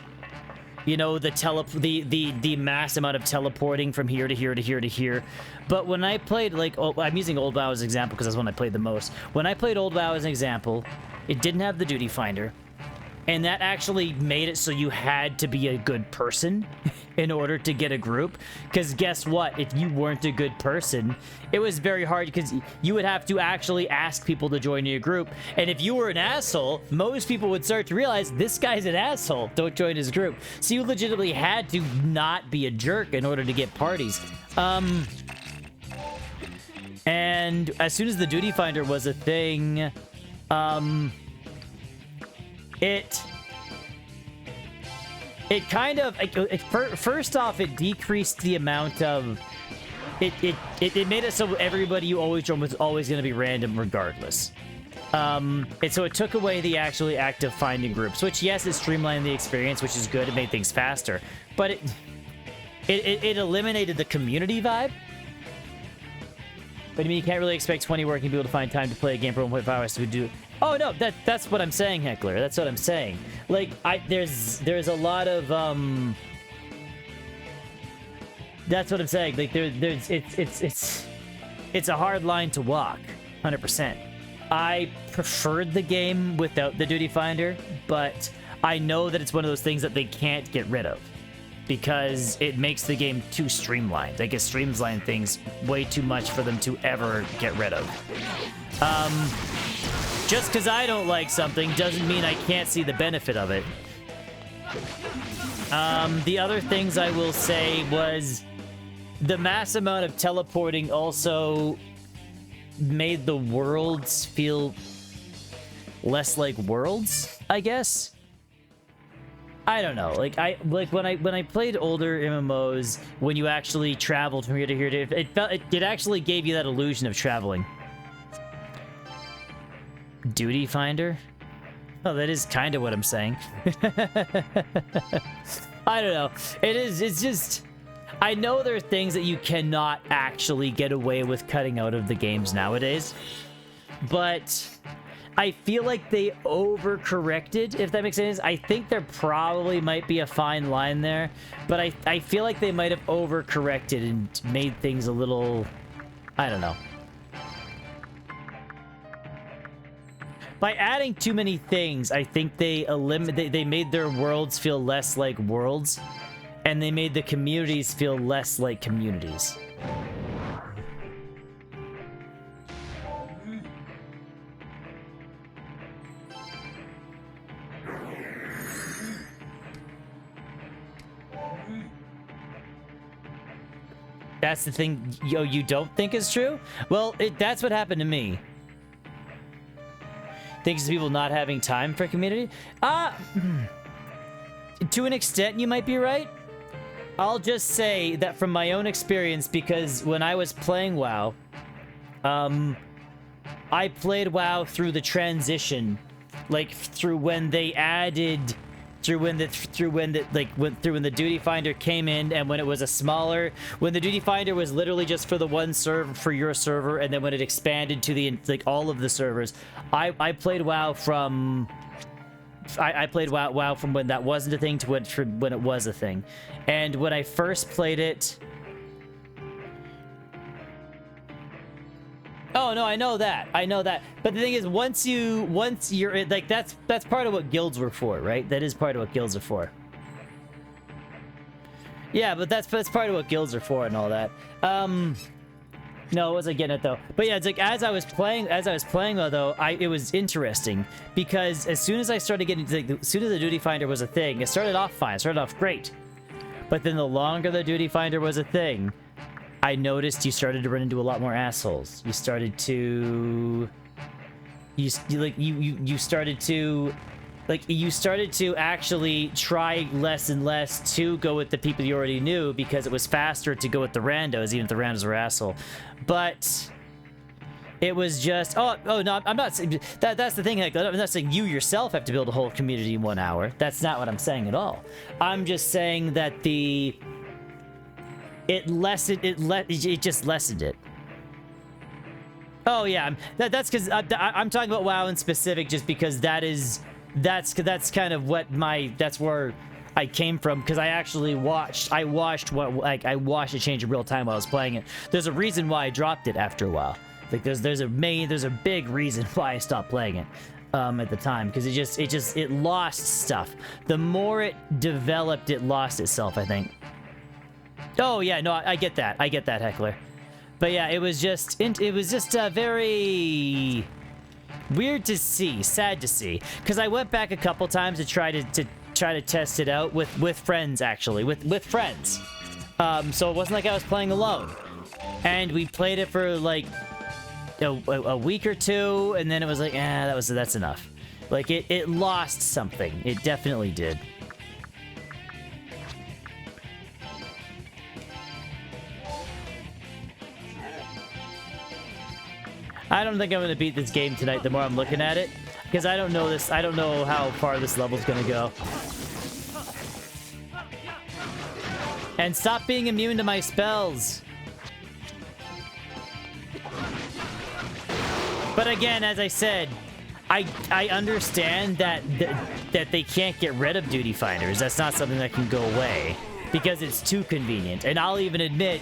[SPEAKER 1] you know, the mass amount of teleporting from here to here to here to here. But when I played, like, I'm using Old WoW as an example because that's when I played the most. When I played Old WoW as an example, it didn't have the duty finder, and that actually made it so you had to be a good person in order to get a group. Because guess what? If you weren't a good person, it was very hard, because you would have to actually ask people to join your group. And if you were an asshole, most people would start to realize, this guy's an asshole, don't join his group. So you legitimately had to not be a jerk in order to get parties. And as soon as the duty finder was a thing, it kind of, first off, it decreased the amount of, it made it so everybody you always joined was always going to be random regardless. And so it took away the actually act of finding groups, which, yes, it streamlined the experience, which is good. It made things faster, but it eliminated the community vibe. But I mean, you can't really expect 20 working people to find time to play a game for 1.5 hours to do. Oh no, that's what I'm saying, Heckler. That's what I'm saying. Like, there's a lot of that's what I'm saying. Like, it's a hard line to walk, 100%. I preferred the game without the duty finder, but I know that it's one of those things that they can't get rid of, because it makes the game too streamlined. Like, it streamlines things way too much for them to ever get rid of. Just because I don't like something doesn't mean I can't see the benefit of it. The other things I will say was the mass amount of teleporting also made the worlds feel less like worlds, I guess. I don't know. Like, when I played older MMOs, when you actually traveled from here to here, it actually gave you that illusion of traveling. Duty finder? Oh, that is kind of what I'm saying. I don't know. It's just, I know there are things that you cannot actually get away with cutting out of the games nowadays, but I feel like they overcorrected, if that makes sense. I think there probably might be a fine line there, but I feel like they might have overcorrected and made things a little, I don't know. By adding too many things, I think they made their worlds feel less like worlds, and they made the communities feel less like communities. That's the thing, you don't think is true? Well, that's what happened to me. Thanks to people not having time for community? To an extent, you might be right. I'll just say that from my own experience, because when I was playing WoW, I played WoW through the transition, like through when they added, through when the duty finder came in, and when it was a smaller, when the duty finder was literally just for the one server, for your server, and then when it expanded to the, like, all of the servers. I played WoW from I played WoW from when that wasn't a thing to when it was a thing. And when I first played it... Oh, no, I know that. I know that. But the thing is, once you're... Like, that's part of what guilds were for, right? That is part of what guilds are for. Yeah, but that's part of what guilds are for and all that. No, I wasn't getting it though. But yeah, it's like as I was playing though, it was interesting because as soon as I started getting, like, as soon as the duty finder was a thing, it started off fine, it started off great. But then the longer the duty finder was a thing, I noticed you started to run into a lot more assholes. You started to, you started to actually try less and less to go with the people you already knew because it was faster to go with the randos, even if the randos were asshole. But it was just, oh no, I'm not saying that's the thing. Like, I'm not saying you yourself have to build a whole community in 1 hour. That's not what I'm saying at all. I'm just saying that it just lessened it. Oh yeah, that's because I'm talking about WoW in specific, just because that's kind of what that's where I came from, because I watched it change in real time while I was playing it. There's a reason why I dropped it after a while. Like there's a big reason why I stopped playing it at the time, because it lost stuff. The more it developed, it lost itself, I think. Oh yeah, no, I get that, Heckler. But yeah, it was just very weird to see, sad to see, because I went back a couple times to try to test it out with friends, actually, with friends. So it wasn't like I was playing alone, and we played it for like a week or two, and then it was like, that's enough. Like it lost something. It definitely did. I don't think I'm going to beat this game tonight the more I'm looking at it, because I don't know this. I don't know how far this level's going to go. And stop being immune to my spells. But again, as I said, I understand that they can't get rid of duty finders. That's not something that can go away because it's too convenient. And I'll even admit,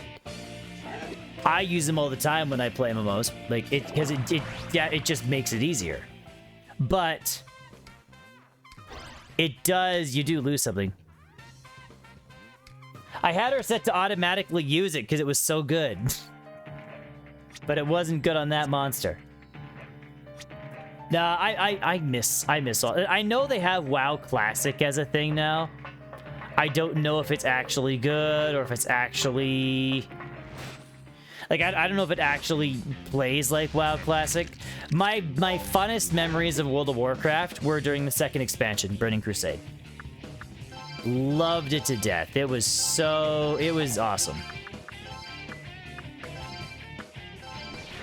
[SPEAKER 1] I use them all the time when I play MMOs, like because it just makes it easier. But you do lose something. I had her set to automatically use it because it was so good, but it wasn't good on that monster. Nah, I miss all. I know they have WoW Classic as a thing now. I don't know if it's actually good or if it's actually... Like, I don't know if it actually plays like WoW Classic. My funnest memories of World of Warcraft were during the second expansion, Burning Crusade. Loved it to death. It was awesome.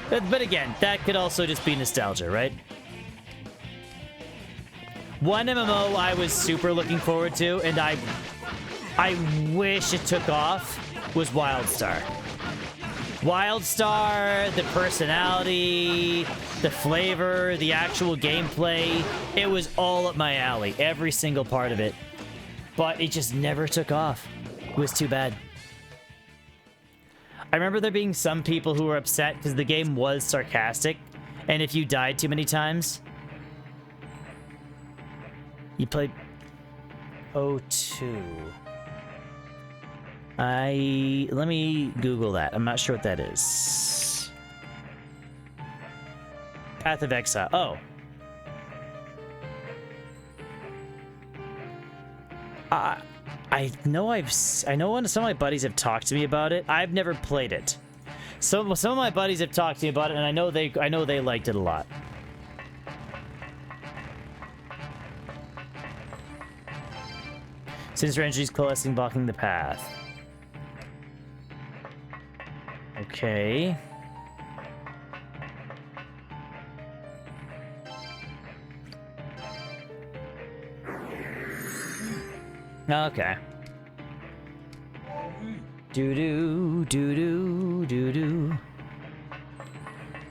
[SPEAKER 1] But again, that could also just be nostalgia, right? One MMO I was super looking forward to, and I wish it took off, was WildStar. WildStar, the personality, the flavor, the actual gameplay, it was all up my alley, every single part of it. But it just never took off. It was too bad. I remember there being some people who were upset because the game was sarcastic, and if you died too many times, you played O2. Let me Google that. I'm not sure what that is. Path of Exile. Oh. I know some of my buddies have talked to me about it. I've never played it. Some of my buddies have talked to me about it, and I know they liked it a lot. Sinister energies coalescing, blocking the path. Okay. Okay. Doo-doo, doo-doo, doo-doo.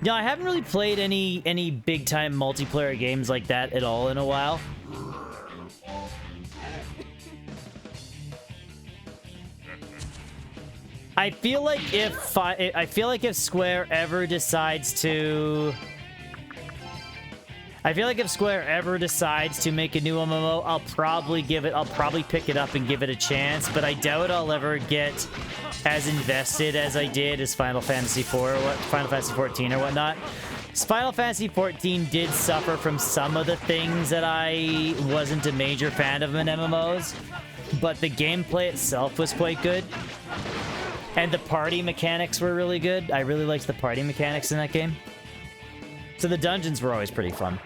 [SPEAKER 1] No, I haven't really played any big-time multiplayer games like that at all in a while. I feel like if Square ever decides to... I feel like if Square ever decides to make a new MMO, I'll probably pick it up and give it a chance, but I doubt I'll ever get as invested as I did as Final Fantasy IV or Final Fantasy XIV or whatnot. Final Fantasy XIV did suffer from some of the things that I wasn't a major fan of in MMOs, but the gameplay itself was quite good. And the party mechanics were really good. I really liked the party mechanics in that game. So the dungeons were always pretty fun.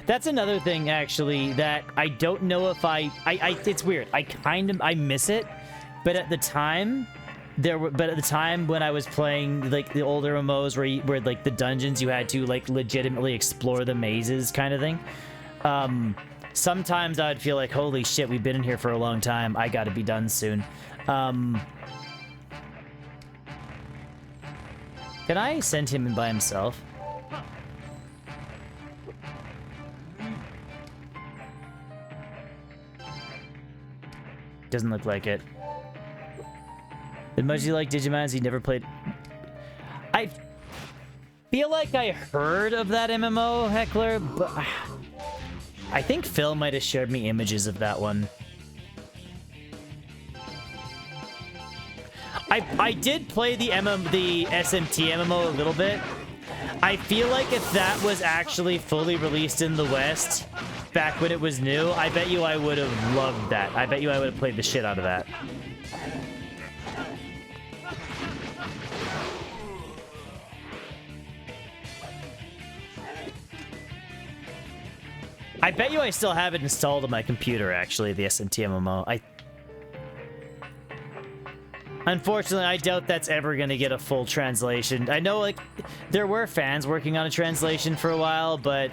[SPEAKER 1] That's another thing, actually, that I don't know if it's weird. I miss it, but at the time, when I was playing like the older MMOs where like the dungeons you had to like legitimately explore the mazes kind of thing, sometimes I'd feel like, holy shit, we've been in here for a long time. I gotta be done soon. Can I send him in by himself? Doesn't look like it. As much as you like Digimon, he never played... I feel like I heard of that MMO, Heckler, but... I think Phil might have shared me images of that one. I did play the SMT MMO a little bit. I feel like if that was actually fully released in the West, back when it was new, I bet you I would have loved that. I bet you I would have played the shit out of that. I bet you I still have it installed on my computer, actually, the SMT MMO. Unfortunately, I doubt that's ever going to get a full translation. I know, like, there were fans working on a translation for a while, but...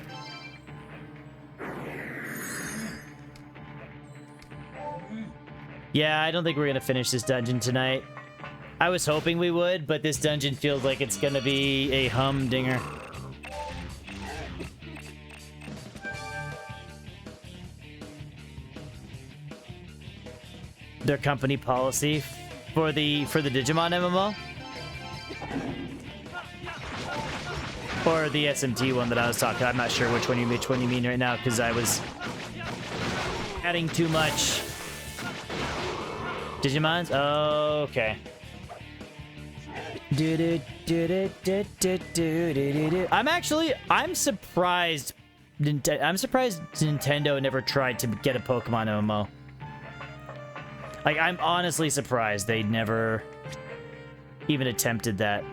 [SPEAKER 1] yeah, I don't think we're going to finish this dungeon tonight. I was hoping we would, but this dungeon feels like it's going to be a humdinger. Their company policy for the Digimon MMO? Or the SMT one that I was talking. I'm not sure which one you mean right now, because I was adding too much Digimons? Oh, okay. I'm surprised Nintendo never tried to get a Pokemon MMO. Like, I'm honestly surprised they never even attempted that.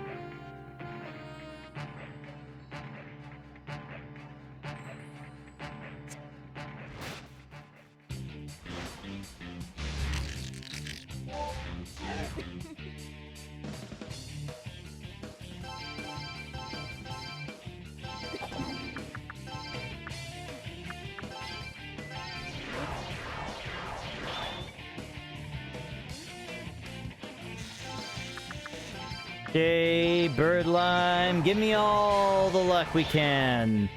[SPEAKER 1] Okay, Birdlime, give me all the luck we can.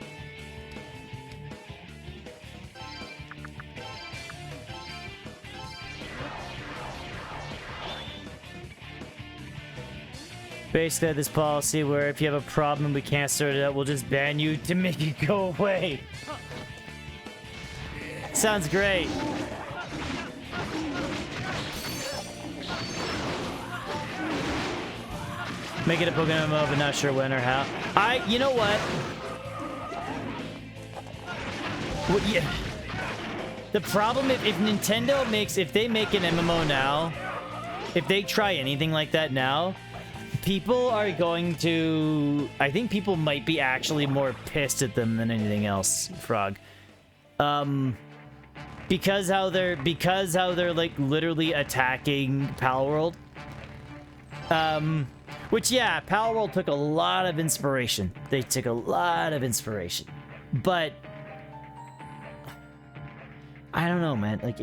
[SPEAKER 1] Basically, I have this policy where if you have a problem and we can't sort it out, we'll just ban you to make it go away. Sounds great. Make it a Pokemon MMO, but not sure when or how. You know what? Well, yeah. The problem, if Nintendo if they make an MMO now, if they try anything like that now, people are going to... I think people might be actually more pissed at them than anything else, Frog. Because how they're like literally attacking Palworld. Which, yeah, Palworld took a lot of inspiration. They took a lot of inspiration. But I don't know, man. Like,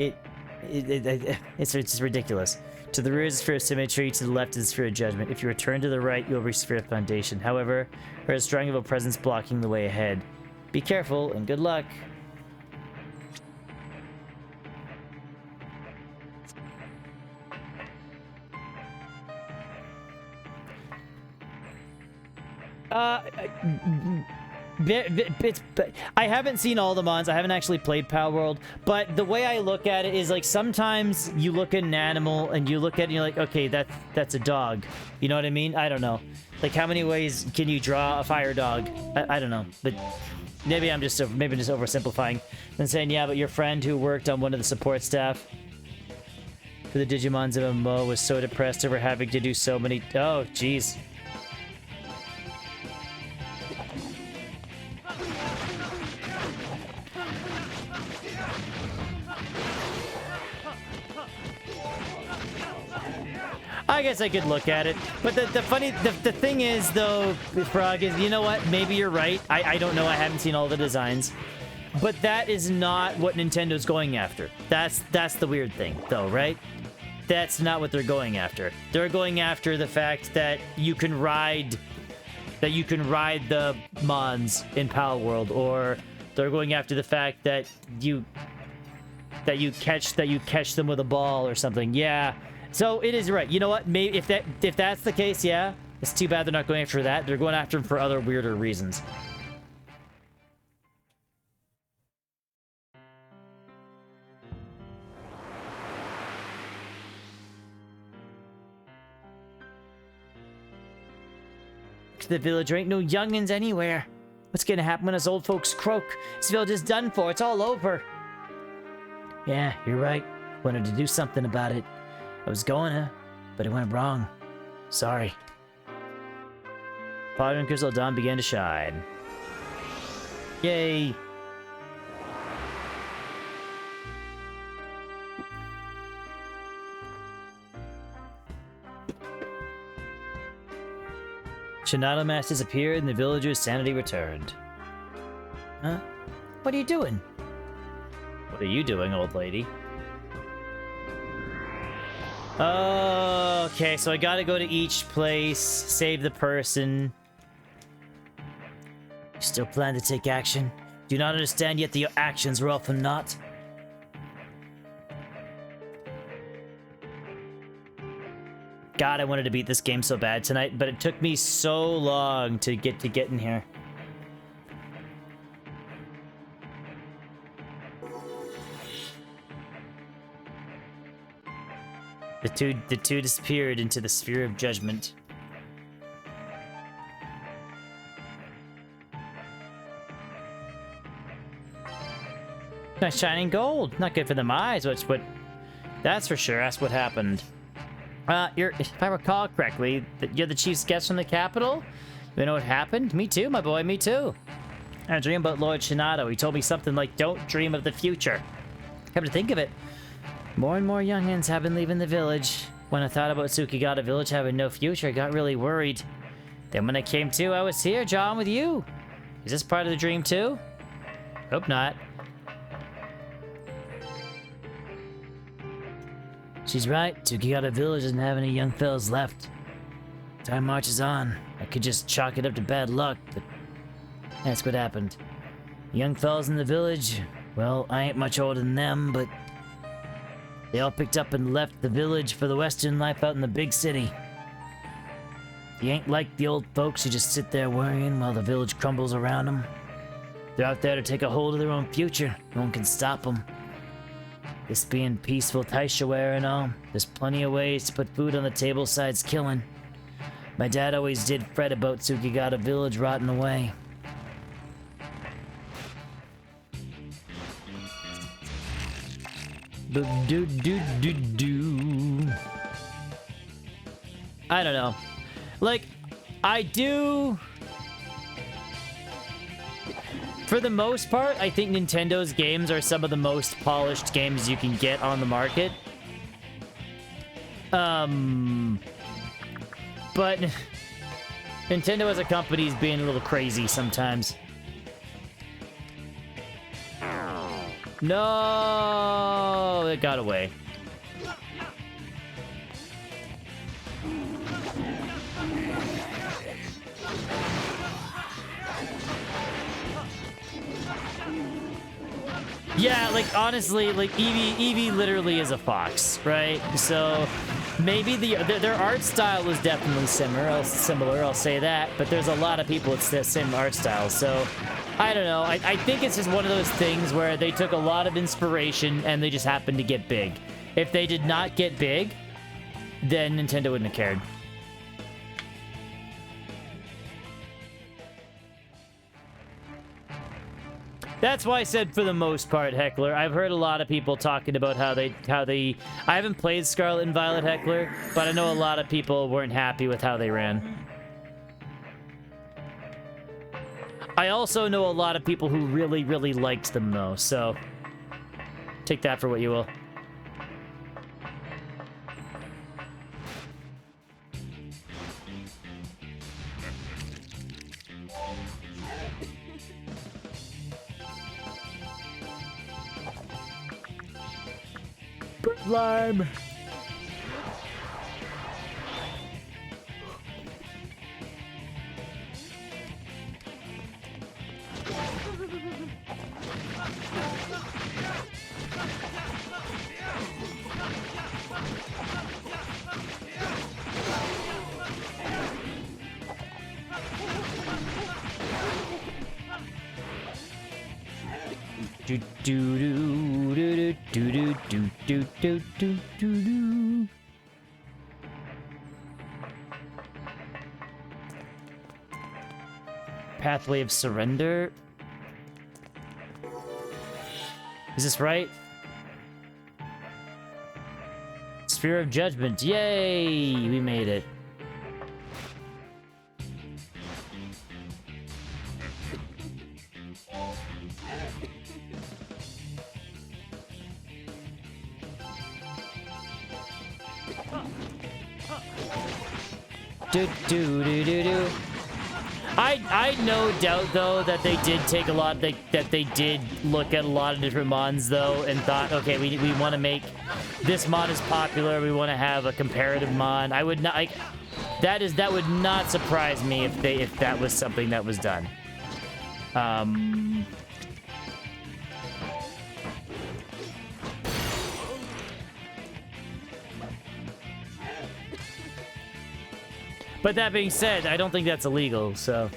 [SPEAKER 1] it's ridiculous. To the rear is a sphere of symmetry, to the left is a sphere of judgment. If you return to the right, you'll reach sphere of foundation. However, there is strong of a presence blocking the way ahead. Be careful, and good luck. I haven't seen all the mons. I haven't actually played Pal World, but the way I look at it is like sometimes you look at an animal and you look at it and you're like, okay, that's a dog. You know what I mean? I don't know. Like, how many ways can you draw a fire dog? I don't know, but maybe I'm just oversimplifying and saying, yeah, but your friend who worked on one of the support staff for the Digimons MMO was so depressed over having to do so many. Oh, jeez. I guess I could look at it, but the thing is, though, Frog, is, you know what? Maybe you're right. I don't know. I haven't seen all the designs, but that is not what Nintendo's going after. That's the weird thing, though, right? That's not what they're going after. They're going after the fact that you can ride the Mons in Pal World, or they're going after the fact that you catch them with a ball or something. Yeah. So it is right. You know what? Maybe if that's the case, yeah, it's too bad they're not going after that. They're going after him for other weirder reasons. To the village, there ain't no youngins anywhere. What's gonna happen when us old folks croak? This village is done for. It's all over. Yeah, you're right. Wanted to do something about it. I was going to, but it went wrong. Sorry. Fire and Crystal Dawn began to shine. Yay! Shinado Mask disappeared and the villager's sanity returned. Huh? What are you doing? What are you doing, old lady? Oh, okay, so I gotta go to each place, save the person. You still plan to take action? Do not understand yet that your actions were all for naught? God, I wanted to beat this game so bad tonight, but it took me so long to get in here. The two disappeared into the sphere of judgment. Nice shining gold. Not good for them eyes, that's for sure. That's what happened. If I recall correctly, you're the chief's guest from the capital? You know what happened? Me too, my boy, me too. I dream about Lord Shinado. He told me something like, don't dream of the future. Come to think of it, more and more youngins have been leaving the village. When I thought about Tsukigata Village having no future, I got really worried. Then when I came to, I was here, John, with you. Is this part of the dream too? Hope not. She's right. Tsukigata Village doesn't have any young fellas left. Time marches on. I could just chalk it up to bad luck, but that's what happened. The young fellas in the village, well, I ain't much older than them, but they all picked up and left the village for the Western life out in the big city. You ain't like the old folks who just sit there worrying while the village crumbles around them. They're out there to take a hold of their own future. No one can stop them. This being peaceful Taishaware and all, there's plenty of ways to put food on the table besides killing. My dad always did fret about Tsukigata Village rotting away. I don't know. Like, I do... For the most part, I think Nintendo's games are some of the most polished games you can get on the market. But Nintendo as a company is being a little crazy sometimes. No, it got away. Yeah, like honestly, like Eevee literally is a fox, right? So Maybe their art style is definitely similar, I'll say that, but there's a lot of people with the same art style, so I don't know. I think it's just one of those things where they took a lot of inspiration and they just happened to get big. If they did not get big, then Nintendo wouldn't have cared. That's why I said for the most part, Heckler. I've heard a lot of people talking about how they I haven't played Scarlet and Violet, Heckler, but I know a lot of people weren't happy with how they ran. I also know a lot of people who really, really liked them, though, so take that for what you will. Lime. Do do do do do do do do do do do. Pathway of Surrender. Is this right? Sphere of Judgment. Yay! We made it. Do do do do do. I no doubt though that they did take a lot that they did look at a lot of different mods though and thought, okay, we want to make this mod as popular. We want to have a comparative mod. I would not like that would not surprise me if that was something that was done. But that being said, I don't think that's illegal, so...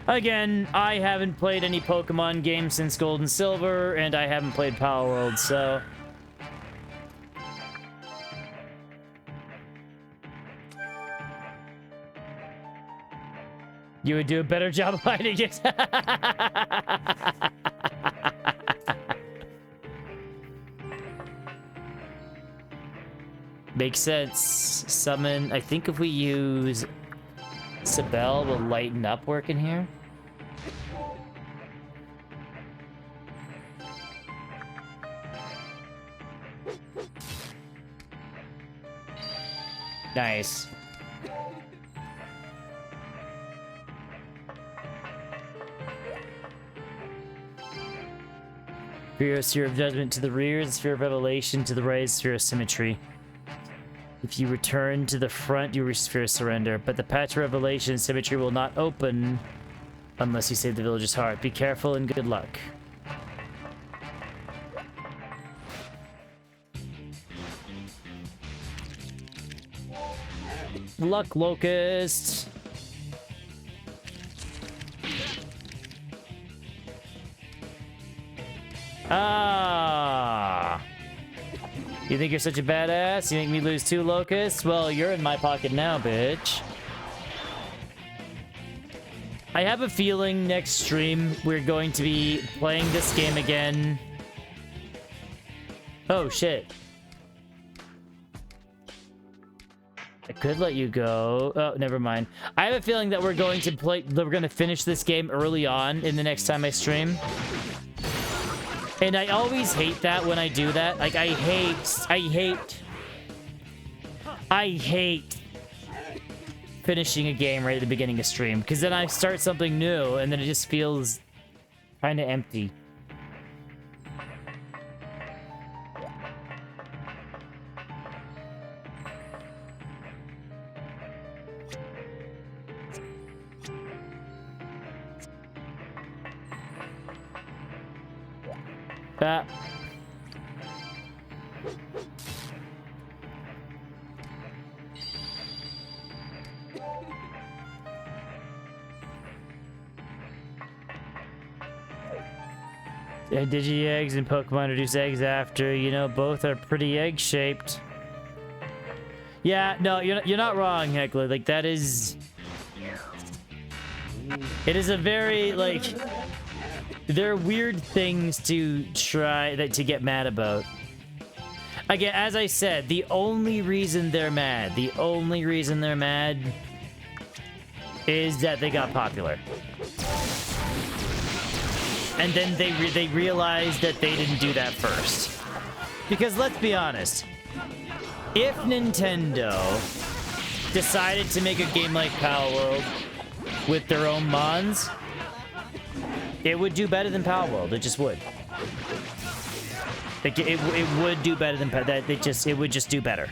[SPEAKER 1] Again, I haven't played any Pokemon games since Gold and Silver, and I haven't played Power World, so... You would do a better job of hiding it. Makes sense. Summon. I think if we use Sibel, will lighten up work in here. Nice. Sphere of Judgment to the rear, Sphere of Revelation to the right, Sphere of Symmetry. If you return to the front, you reach Sphere of Surrender, but the patch of Revelation and Symmetry will not open unless you save the village's heart. Be careful and good luck. Luck Locust! Ah! You think you're such a badass? You make me lose 2 locusts? Well, you're in my pocket now, bitch. I have a feeling next stream we're going to be playing this game again. Oh, shit. I could let you go. Oh, never mind. I have a feeling that we're going to finish this game early on in the next time I stream. And I always hate that when I do that. Like, I hate finishing a game right at the beginning of stream. Because then I start something new, and then it just feels kind of empty. Ah. Digi-eggs and Pokemon reduce eggs after, you know, both are pretty egg-shaped. Yeah, no, you're not wrong, Heckler. Like, that is... It is a very, like... They're weird things to try, to get mad about. Again, as I said, the only reason they're mad is that they got popular. And then they realized that they didn't do that first. Because let's be honest, if Nintendo decided to make a game like Power World with their own mons, it would do better than Power World. It just would. It would do better than that. It would just do better.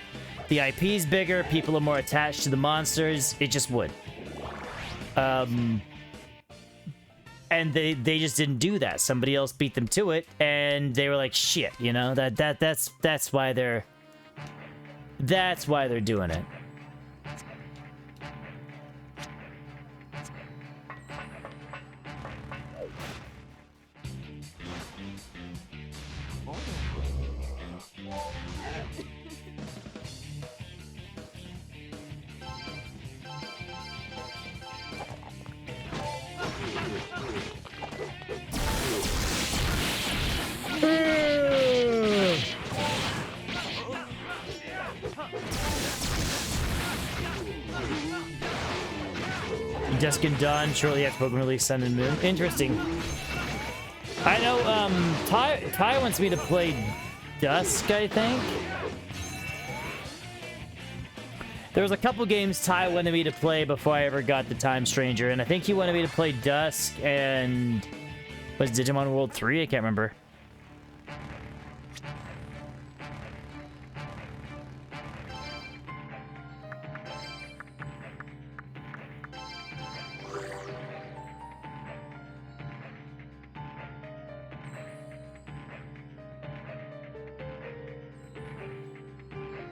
[SPEAKER 1] The IP's bigger. People are more attached to the monsters. It just would. And they just didn't do that. Somebody else beat them to it, and they were like, shit, you know, that's why they're doing it. Dusk and Dawn shortly after Pokemon release Sun and Moon. Interesting. I know, Ty wants me to play Dusk, I think. There was a couple games Ty wanted me to play before I ever got the Time Stranger, and I think he wanted me to play Dusk and... was Digimon World 3? I can't remember.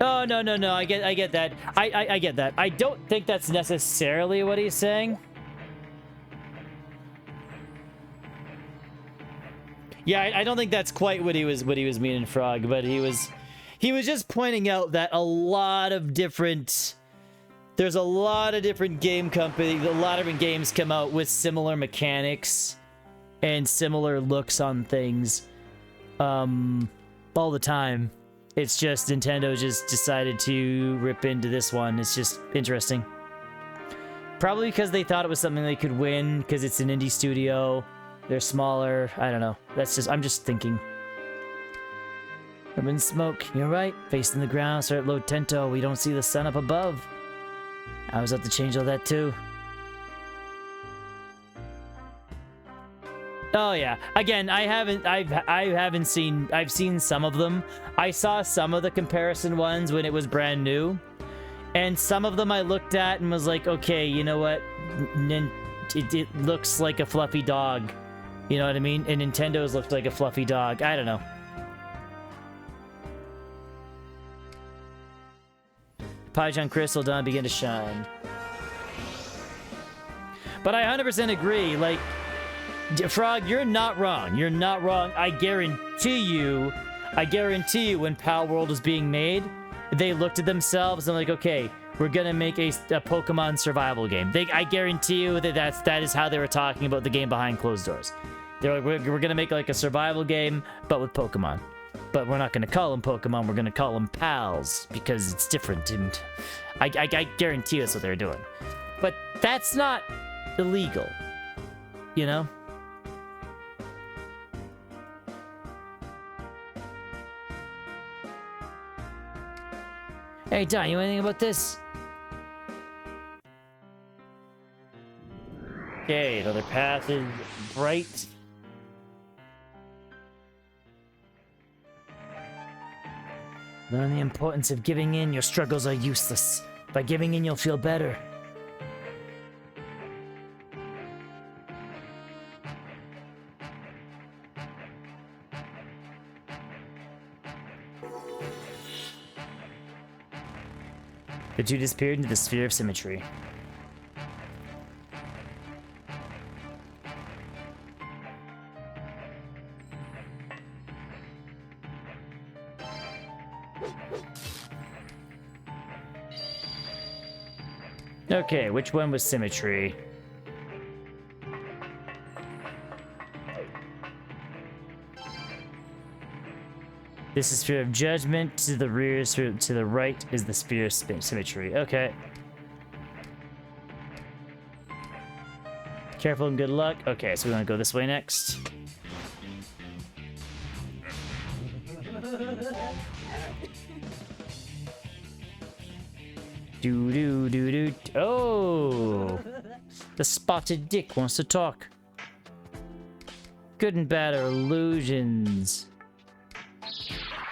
[SPEAKER 1] Oh, no. I get that. I get that. I don't think that's necessarily what he's saying. Yeah, I don't think that's quite what he was meaning, Frog, but he was just pointing out that there's a lot of different game companies, a lot of different games come out with similar mechanics and similar looks on things all the time. It's just Nintendo just decided to rip into this one. It's just interesting. Probably because they thought it was something they could win, because it's an indie studio. They're smaller. I don't know. I'm just thinking. Urban smoke. You're right. Facing the ground, start at low Tento. We don't see the sun up above. I was up to change all that too. Oh yeah. Again, I've seen some of them. I saw some of the comparison ones when it was brand new. And some of them I looked at and was like, okay, you know what? It looks like a fluffy dog. You know what I mean? And Nintendo's looked like a fluffy dog. I don't know. Pyjong Crystal Dawn begin to shine. But I 100% agree. Like, Frog, you're not wrong. You're not wrong. I guarantee you when Power World was being made, they looked at themselves and like, okay, we're gonna make a Pokemon survival game. I guarantee you that is how they were talking about the game behind closed doors. They're like, we're gonna make like a survival game, but with Pokemon. But we're not gonna call them Pokemon, we're gonna call them pals, because it's different, and I guarantee that's what they're doing. But that's not illegal, you know? Hey, Don, you know anything about this? Okay, another path is bright. Learn the importance of giving in. Your struggles are useless. By giving in, you'll feel better. The two disappeared into the sphere of symmetry. Okay, which one was symmetry? This is sphere of judgment. To the rear, to the right is the sphere of symmetry. Okay. Careful and good luck. Okay, so we want to go this way next. Do. Oh! The spotted dick wants to talk. Good and bad are illusions.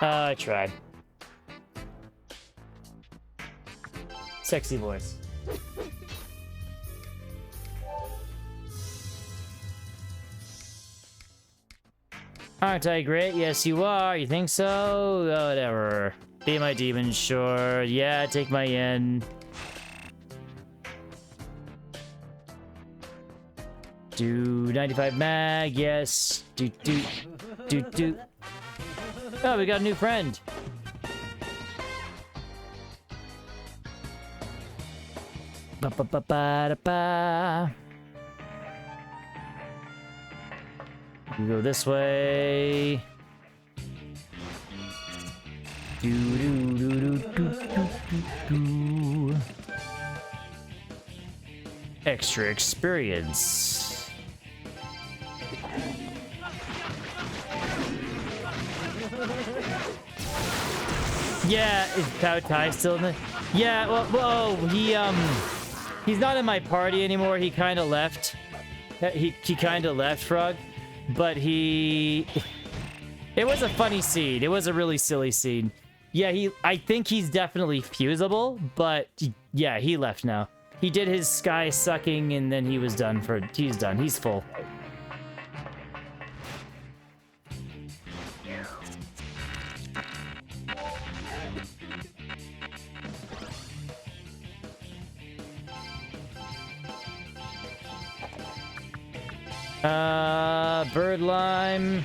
[SPEAKER 1] I tried. Sexy voice. Aren't I great? Yes, you are. You think so? Oh, whatever. Be my demon, sure. Yeah, take my yen. Do 95 mag, yes. Do. Oh, we got a new friend. Ba-ba-ba-ba-da-ba. We go this way. Do. Extra experience. Yeah, is Pao Tai still in the... Yeah, well, whoa, he's not in my party anymore. He kind of left. He kind of left, Frog. But it was a funny scene. It was a really silly scene. Yeah, I think he's definitely fusible, but yeah, he left now. He did his sky sucking and then he was done he's done. He's full. Bird lime.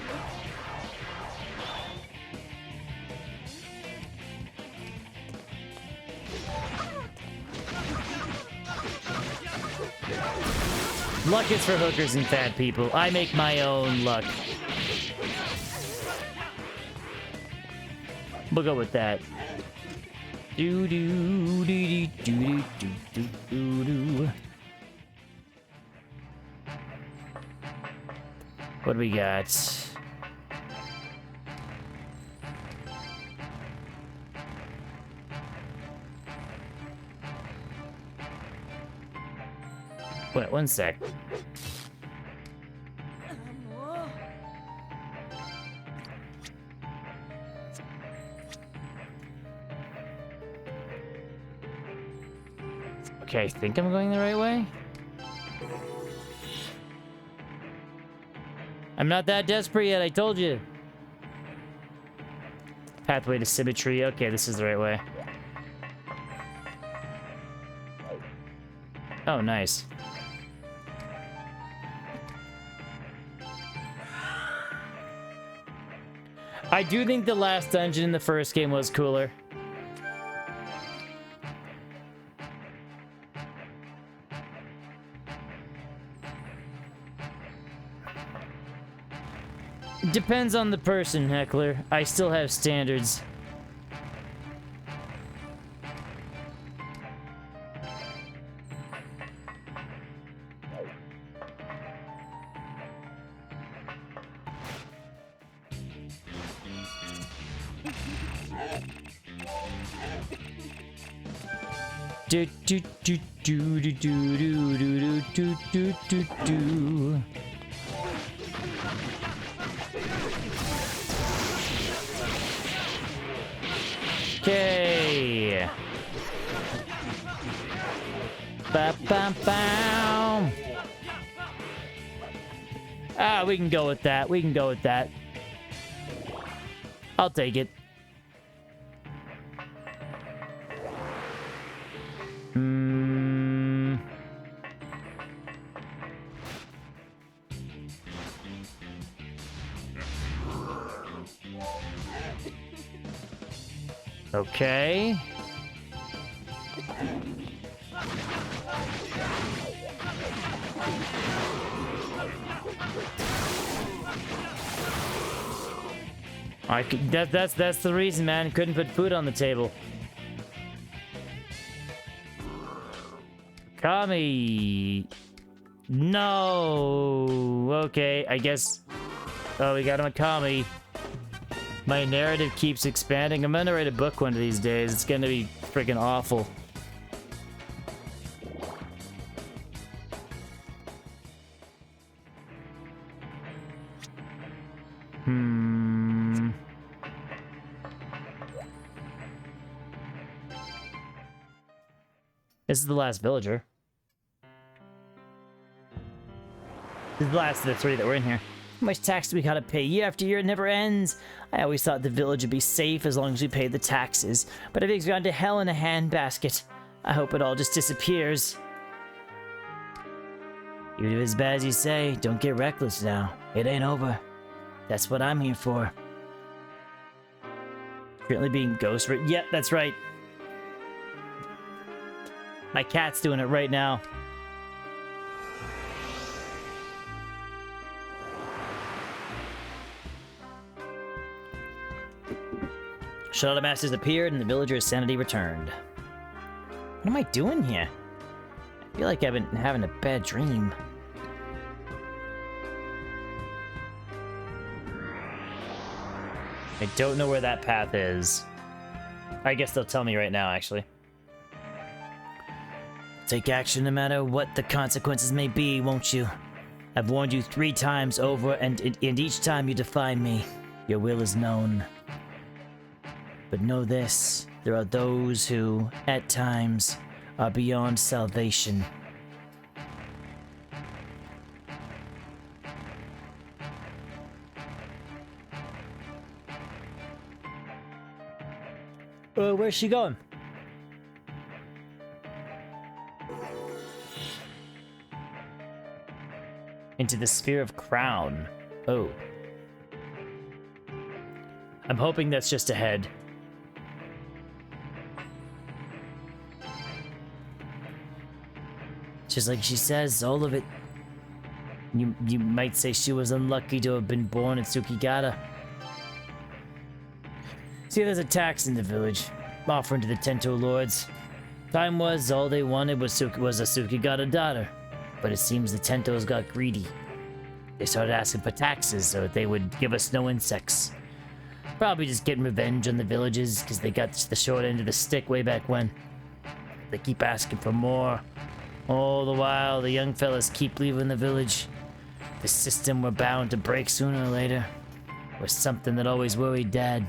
[SPEAKER 1] Luck is for hookers and fat people. I make my own luck. We'll go with that. Do. What do we got? Wait, one sec. Okay, I think I'm going the right way. I'm not that desperate yet, I told you. Pathway to symmetry. Okay, this is the right way. Oh, nice. I do think the last dungeon in the first game was cooler. Depends on the person, Heckler. I still have standards. Do. Okay. Ba-bam-bam. Ah, we can go with that. We can go with that. I'll take it. Hmm. Okay. That's the reason, man. Couldn't put food on the table. Kami. No. Okay, I guess. Oh, we got him a Kami. My narrative keeps expanding. I'm gonna write a book one of these days. It's gonna be freaking awful. This is the last villager. This is the last of the 3 that were in here. How much tax do we gotta pay year after year? It never ends. I always thought the village would be safe as long as we paid the taxes, but everything's gone to hell in a handbasket. I hope it all just disappears. Even if it's as bad as you say, don't get reckless now. It ain't over. That's what I'm here for. Currently being ghost. Yep, that's right. My cat's doing it right now. Shadow Masters appeared and the villager's sanity returned. What am I doing here? I feel like I've been having a bad dream. I don't know where that path is. I guess they'll tell me right now, actually. Take action no matter what the consequences may be, won't you? I've warned you 3 times over, and each time you defy me. Your will is known. But know this, there are those who, at times, are beyond salvation. Where's she going? Into the sphere of crown. Oh. I'm hoping that's just ahead. Just like she says, all of it. You might say she was unlucky to have been born in Tsukigata. See, there's a tax in the village, offering to the Tento lords. Time was, all they wanted was a Tsukigata daughter. But it seems the Tentos got greedy. They started asking for taxes so they would give us no insects. Probably just getting revenge on the villages because they got the short end of the stick way back when. They keep asking for more. All the while, the young fellas keep leaving the village. The system we're bound to break sooner or later. Was something that always worried Dad.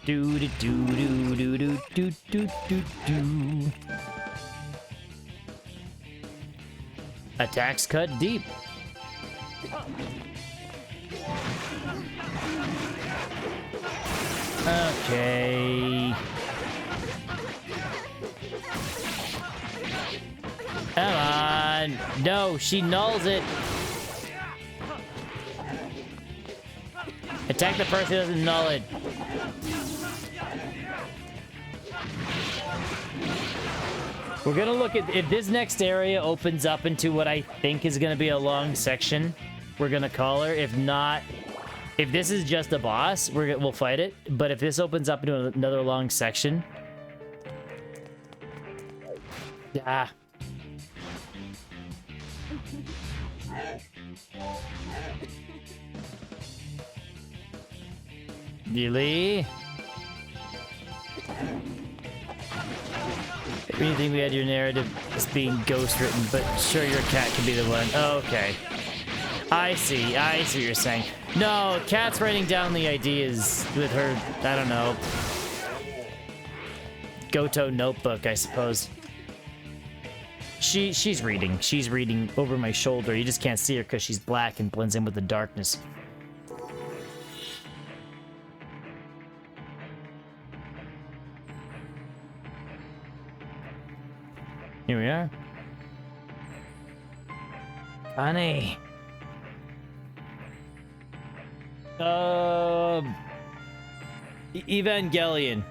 [SPEAKER 1] Do do do do do do do do do do. A tax cut deep. Okay. Come on. No, she nulls it. Attack the person who doesn't null it. We're gonna look at if this next area opens up into what I think is gonna be a long section. We're gonna call her. If not, if this is just a boss, we'll fight it. But if this opens up into another long section, Really? Anything we had your narrative is being ghost written, but sure your cat can be the one. Oh, okay. I see what you're saying. No, Cat's writing down the ideas with her, I don't know, Goto notebook, I suppose. She's reading over my shoulder. You just can't see her because she's black and blends in with the darkness. Here we are. Honey. Evangelion.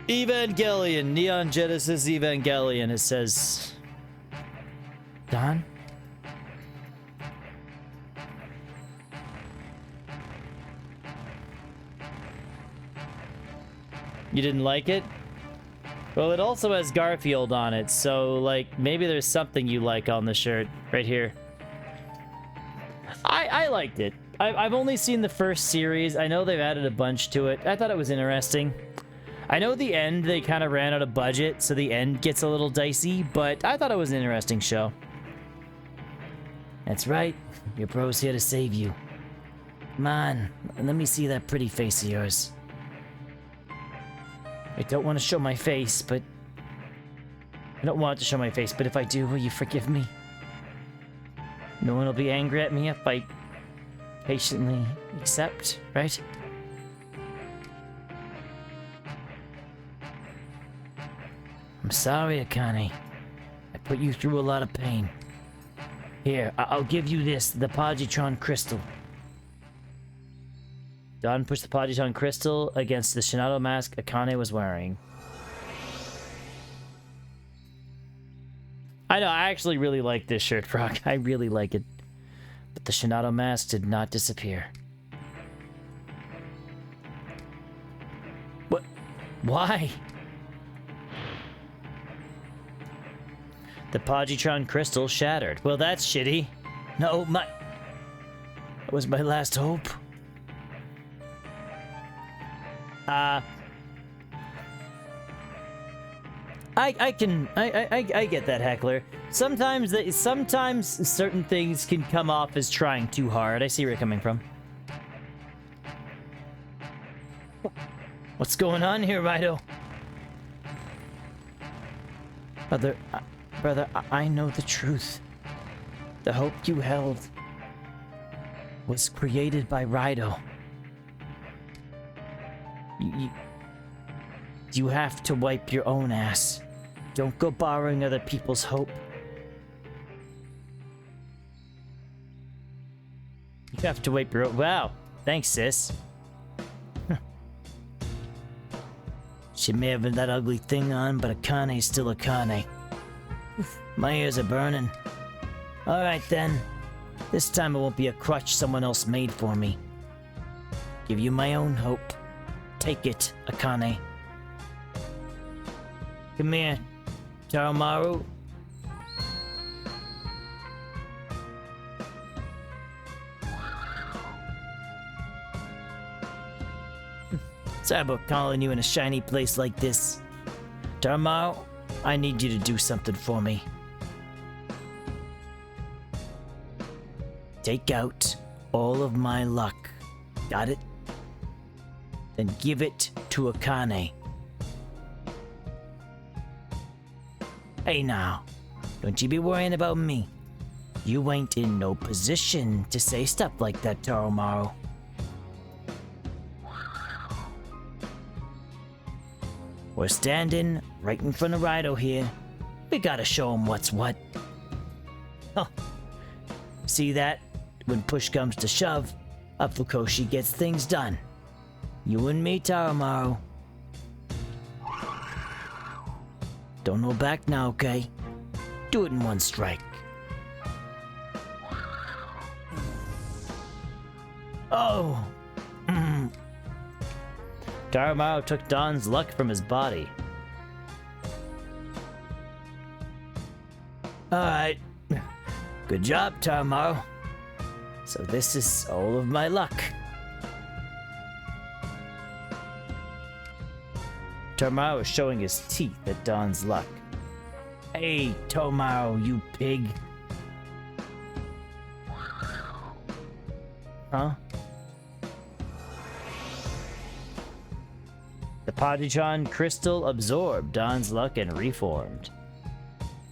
[SPEAKER 1] Evangelion. Neon Genesis Evangelion. It says... Don? You didn't like it? Well, it also has Garfield on it, so, like, maybe there's something you like on the shirt. Right here. I liked it. I've only seen the first series. I know they've added a bunch to it. I thought it was interesting. I know the end, they kind of ran out of budget, so the end gets a little dicey, but I thought it was an interesting show. That's right. Your bro's here to save you. Come on, let me see that pretty face of yours. I don't want to show my face, but... I don't want to show my face, but if I do, will you forgive me? No one will be angry at me if I patiently accept, right? I'm sorry, Akane. I put you through a lot of pain. Here, I'll give you this, the Pagitron crystal. Don pushed the Pagitron crystal against the Shinato mask Akane was wearing. I know, I actually really like this shirt, Frog. I really like it. But the Shinato mask did not disappear. What? Why? The Pagitron crystal shattered. Well, that's shitty. No, that was my last hope. I get that, Heckler. Sometimes certain things can come off as trying too hard. I see where you're coming from. What's going on here, Raidou? Brother, I know the truth. The hope you held was created by Raidou. You have to wipe your own ass. Don't go borrowing other people's hope. You have to wipe your own... Wow. Thanks, sis. She may have that ugly thing on, but Akane's still Akane. My ears are burning. Alright then. This time it won't be a crutch someone else made for me. Give you my own hope. Take it, Akane. Come here, Taromaru. Sorry about calling you in a shiny place like this. Taromaru, I need you to do something for me. Take out all of my luck. Got it? Then give it to Akane. Hey now, don't you be worrying about me. You ain't in no position to say stuff like that, Taromaru. We're standing right in front of Raidou here. We gotta show him what's what. Huh. See that? When push comes to shove, a Fukoshi gets things done. You and me, Taromaru. Don't hold back now, okay? Do it in one strike. Oh! Taromaru took Don's luck from his body. Alright. Good job, Taromaru. So this is all of my luck. Taromaru is showing his teeth at Don's luck. Hey, Taromaru, you pig. Huh? The Pagitron crystal absorbed Don's luck and reformed.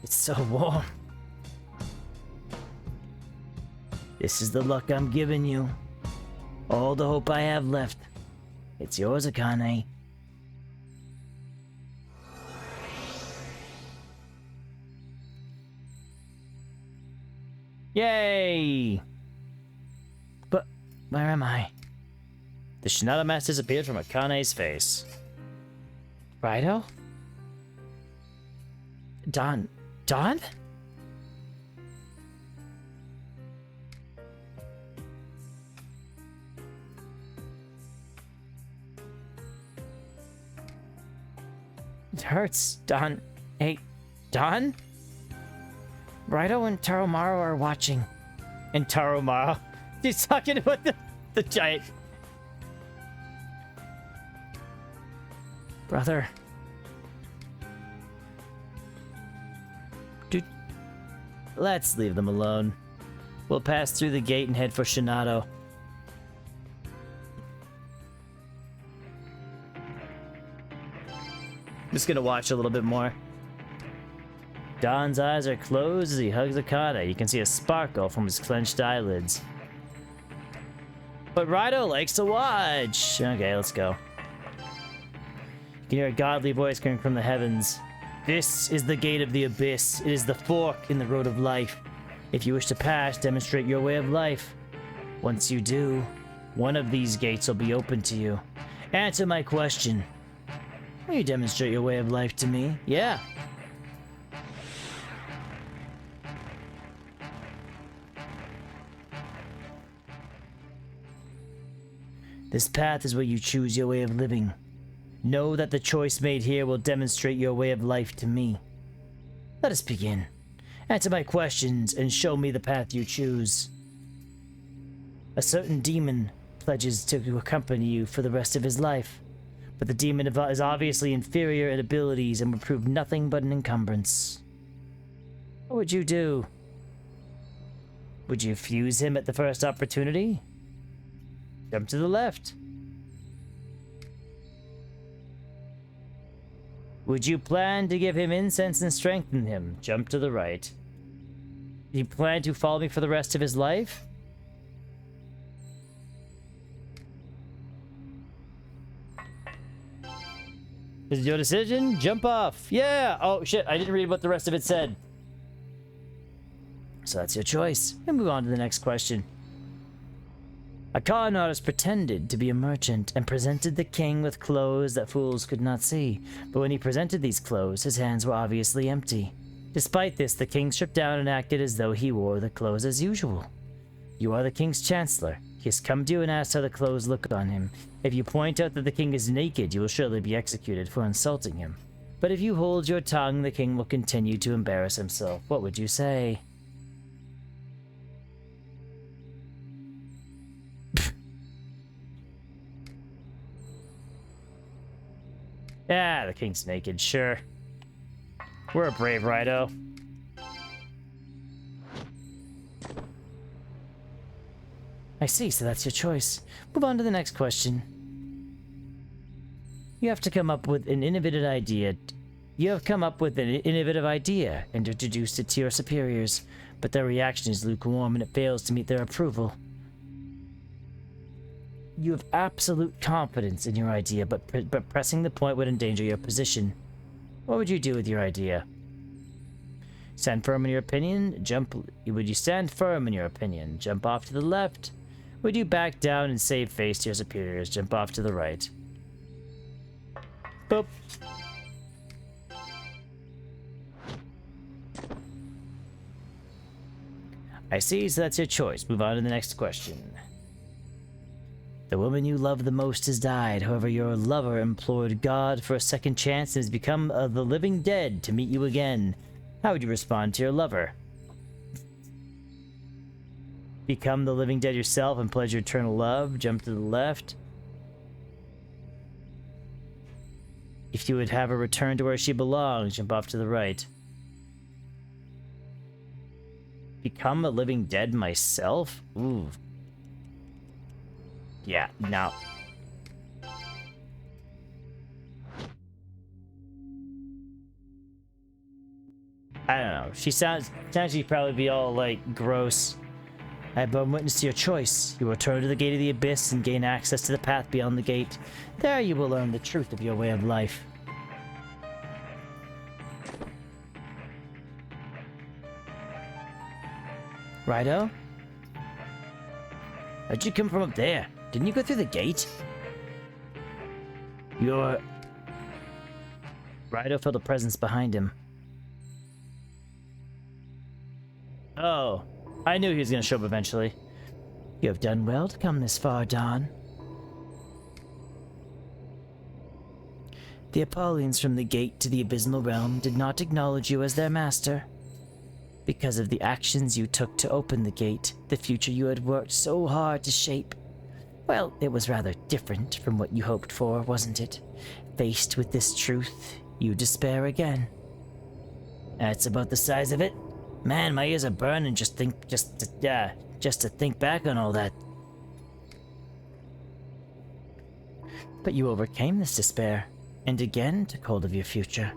[SPEAKER 1] It's so warm. This is the luck I'm giving you. All the hope I have left. It's yours, Akane. Yay! But where am I? The Shinada mask disappeared from Akane's face. Raidou? Don? It hurts, Don. Hey, Don? Raidou and Taromaru are watching. And Taromaru? He's talking about the giant. Brother. Dude. Let's leave them alone. We'll pass through the gate and head for Shinado. Just gonna watch a little bit more. Don's eyes are closed as he hugs Akane. You can see a sparkle from his clenched eyelids. But Raidou likes to watch. Okay, let's go. You can hear a godly voice coming from the heavens. This is the gate of the abyss. It is the fork in the road of life. If you wish to pass, demonstrate your way of life. Once you do, one of these gates will be open to you. Answer my question. Will you demonstrate your way of life to me? Yeah. This path is where you choose your way of living. Know that the choice made here will demonstrate your way of life to me. Let us begin. Answer my questions and show me the path you choose. A certain demon pledges to accompany you for the rest of his life, but the demon is obviously inferior in abilities and will prove nothing but an encumbrance. What would you do? Would you fuse him at the first opportunity? Jump to the left. Would you plan to give him incense and strengthen him? Jump to the right. Do you plan to follow me for the rest of his life? This is your decision. Jump off. Yeah. Oh, shit. I didn't read what the rest of it said. So that's your choice. We'll move on to the next question. A con artist pretended to be a merchant and presented the king with clothes that fools could not see. But when he presented these clothes, his hands were obviously empty. Despite this, the king stripped down and acted as though he wore the clothes as usual. You are the king's chancellor. He has come to you and asked how the clothes look on him. If you point out that the king is naked, you will surely be executed for insulting him. But if you hold your tongue, the king will continue to embarrass himself. What would you say? Yeah, the king's naked, sure. We're a brave Raidou. I see, so that's your choice. Move on to the next question. You have to come up with an innovative idea. And introduced it to your superiors, but their reaction is lukewarm and it fails to meet their approval. You have absolute confidence in your idea, but pressing the point would endanger your position. What would you do with your idea? Stand firm in your opinion? Would you stand firm in your opinion? Jump off to the left? Would you back down and save face to your superiors? Jump off to the right. Boop. I see, so that's your choice. Move on to the next question. The woman you love the most has died. However, your lover implored God for a second chance and has become the living dead to meet you again. How would you respond to your lover? Become the living dead yourself and pledge your eternal love. Jump to the left. If you would have her return to where she belongs, jump off to the right. Become a living dead myself? Ooh. Yeah, no. I don't know. Sounds she'd probably be all, like, gross. I have borne witness to your choice. You will return to the gate of the abyss and gain access to the path beyond the gate. There you will learn the truth of your way of life. Raidou? How'd you come from up there? Didn't you go through the gate? Raidou felt a presence behind him. Oh, I knew he was going to show up eventually. You have done well to come this far, Dawn. The Apollians from the gate to the Abysmal Realm did not acknowledge you as their master. Because of the actions you took to open the gate, the future you had worked so hard to shape. Well, it was rather different from what you hoped for, wasn't it? Faced with this truth, you despair again. That's about the size of it. Man, my ears are burning just to think back on all that. But you overcame this despair, and again took hold of your future.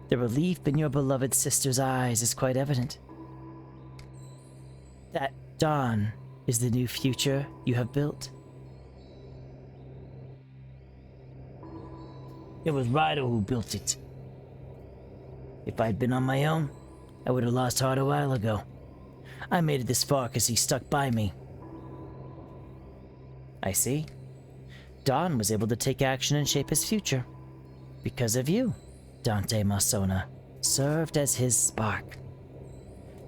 [SPEAKER 1] The relief in your beloved sister's eyes is quite evident. That Dawn is the new future you have built. It was Raidou who built it. If I'd been on my own, I would have lost heart a while ago. I made it this far because he stuck by me. I see. Dawn was able to take action and shape his future. Because of you, Dante Masona served as his spark.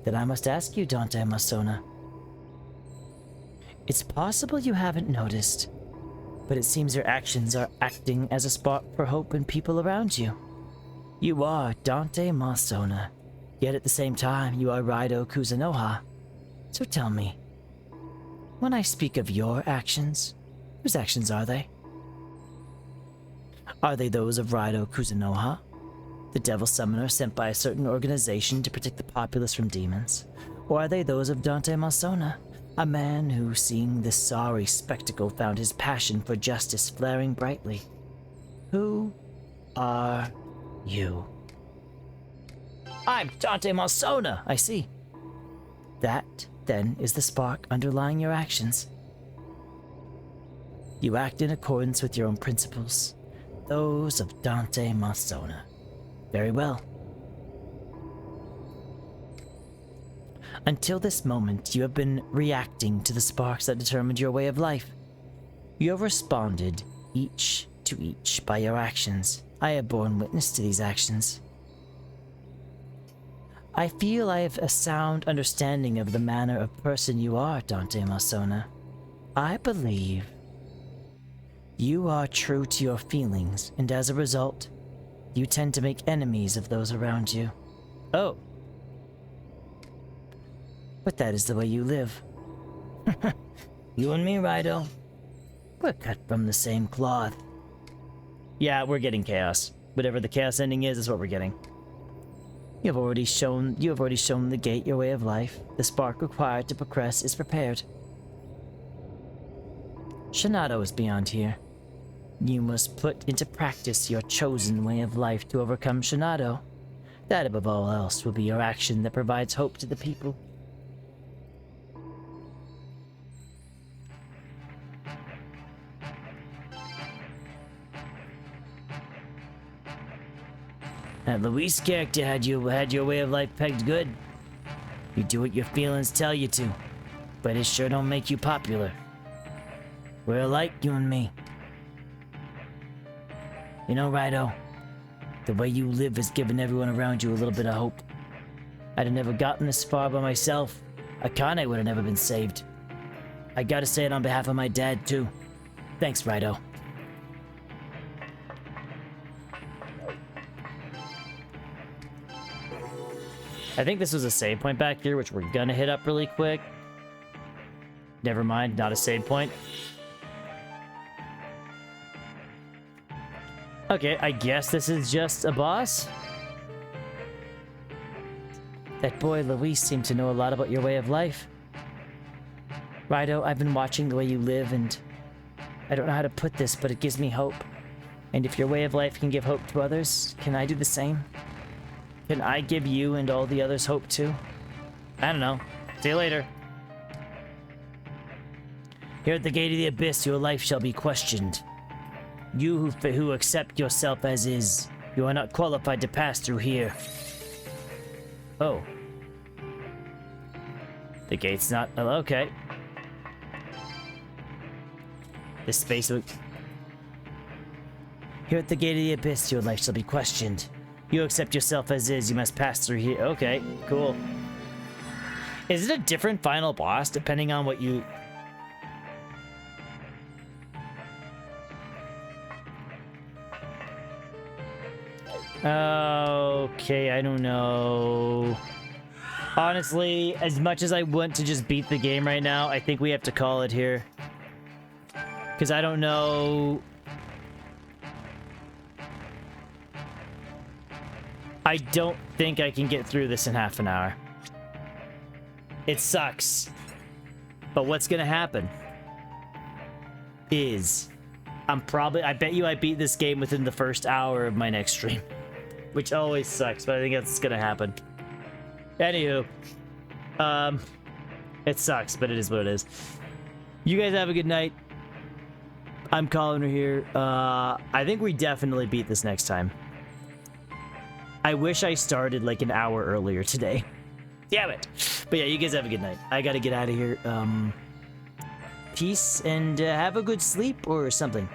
[SPEAKER 1] Then I must ask you, Dante Masona. It's possible you haven't noticed, but it seems your actions are acting as a spark for hope in people around you. You are Dante Masona, yet at the same time you are Raidou Kuzunoha. So tell me, when I speak of your actions, whose actions are they? Are they those of Raidou Kuzunoha, the devil summoner sent by a certain organization to protect the populace from demons? Or are they those of Dante Masona, a man who, seeing this sorry spectacle, found his passion for justice flaring brightly? Who are you? I'm Dante Masona, I see. That, then, is the spark underlying your actions. You act in accordance with your own principles, those of Dante Masona. Very well. Until this moment, you have been reacting to the sparks that determined your way of life. You have responded each to each by your actions. I have borne witness to these actions. I feel I have a sound understanding of the manner of person you are, Dante Masona. I believe you are true to your feelings, and as a result, you tend to make enemies of those around you. Oh. But that is the way you live. You and me, Raidou. We're cut from the same cloth. Yeah, we're getting chaos. Whatever the chaos ending is what we're getting. You have already shown the gate your way of life. The spark required to progress is prepared. Shinado is beyond here. You must put into practice your chosen way of life to overcome Shinado. That above all else will be your action that provides hope to the people. That Luis character had your way of life pegged good. You do what your feelings tell you to, but it sure don't make you popular. We're alike, you and me. You know, Raidou, the way you live has given everyone around you a little bit of hope. I'd have never gotten this far by myself. Akane would have never been saved. I gotta say it on behalf of my dad, too. Thanks, Raidou. I think this was a save point back here, which we're gonna hit up really quick. Never mind, not a save point. Okay, I guess this is just a boss. That boy Luis seemed to know a lot about your way of life. Raidou, I've been watching the way you live, and I don't know how to put this, but it gives me hope. And if your way of life can give hope to others, can I do the same? Can I give you and all the others hope too? I don't know. See you later. Here at the gate of the abyss, your life shall be questioned. You who accept yourself as is, you are not qualified to pass through here. Oh. The gate's not... Oh, okay. This space... Here at the gate of the abyss, your life shall be questioned. You accept yourself as is, you must pass through here. Okay, cool. Is it a different final boss depending on what you... Okay, I don't know. Honestly, as much as I want to just beat the game right now, I think we have to call it here. Because I don't know... I don't think I can get through this in half an hour. It sucks. But what's gonna happen is I bet you I beat this game within the first hour of my next stream. Which always sucks, but I think that's gonna happen. Anywho. It sucks, but it is what it is. You guys have a good night. I'm calling her here. I think we definitely beat this next time. I wish I started like an hour earlier today. Damn it. But yeah, you guys have a good night. I gotta get out of here. Peace and have a good sleep or something.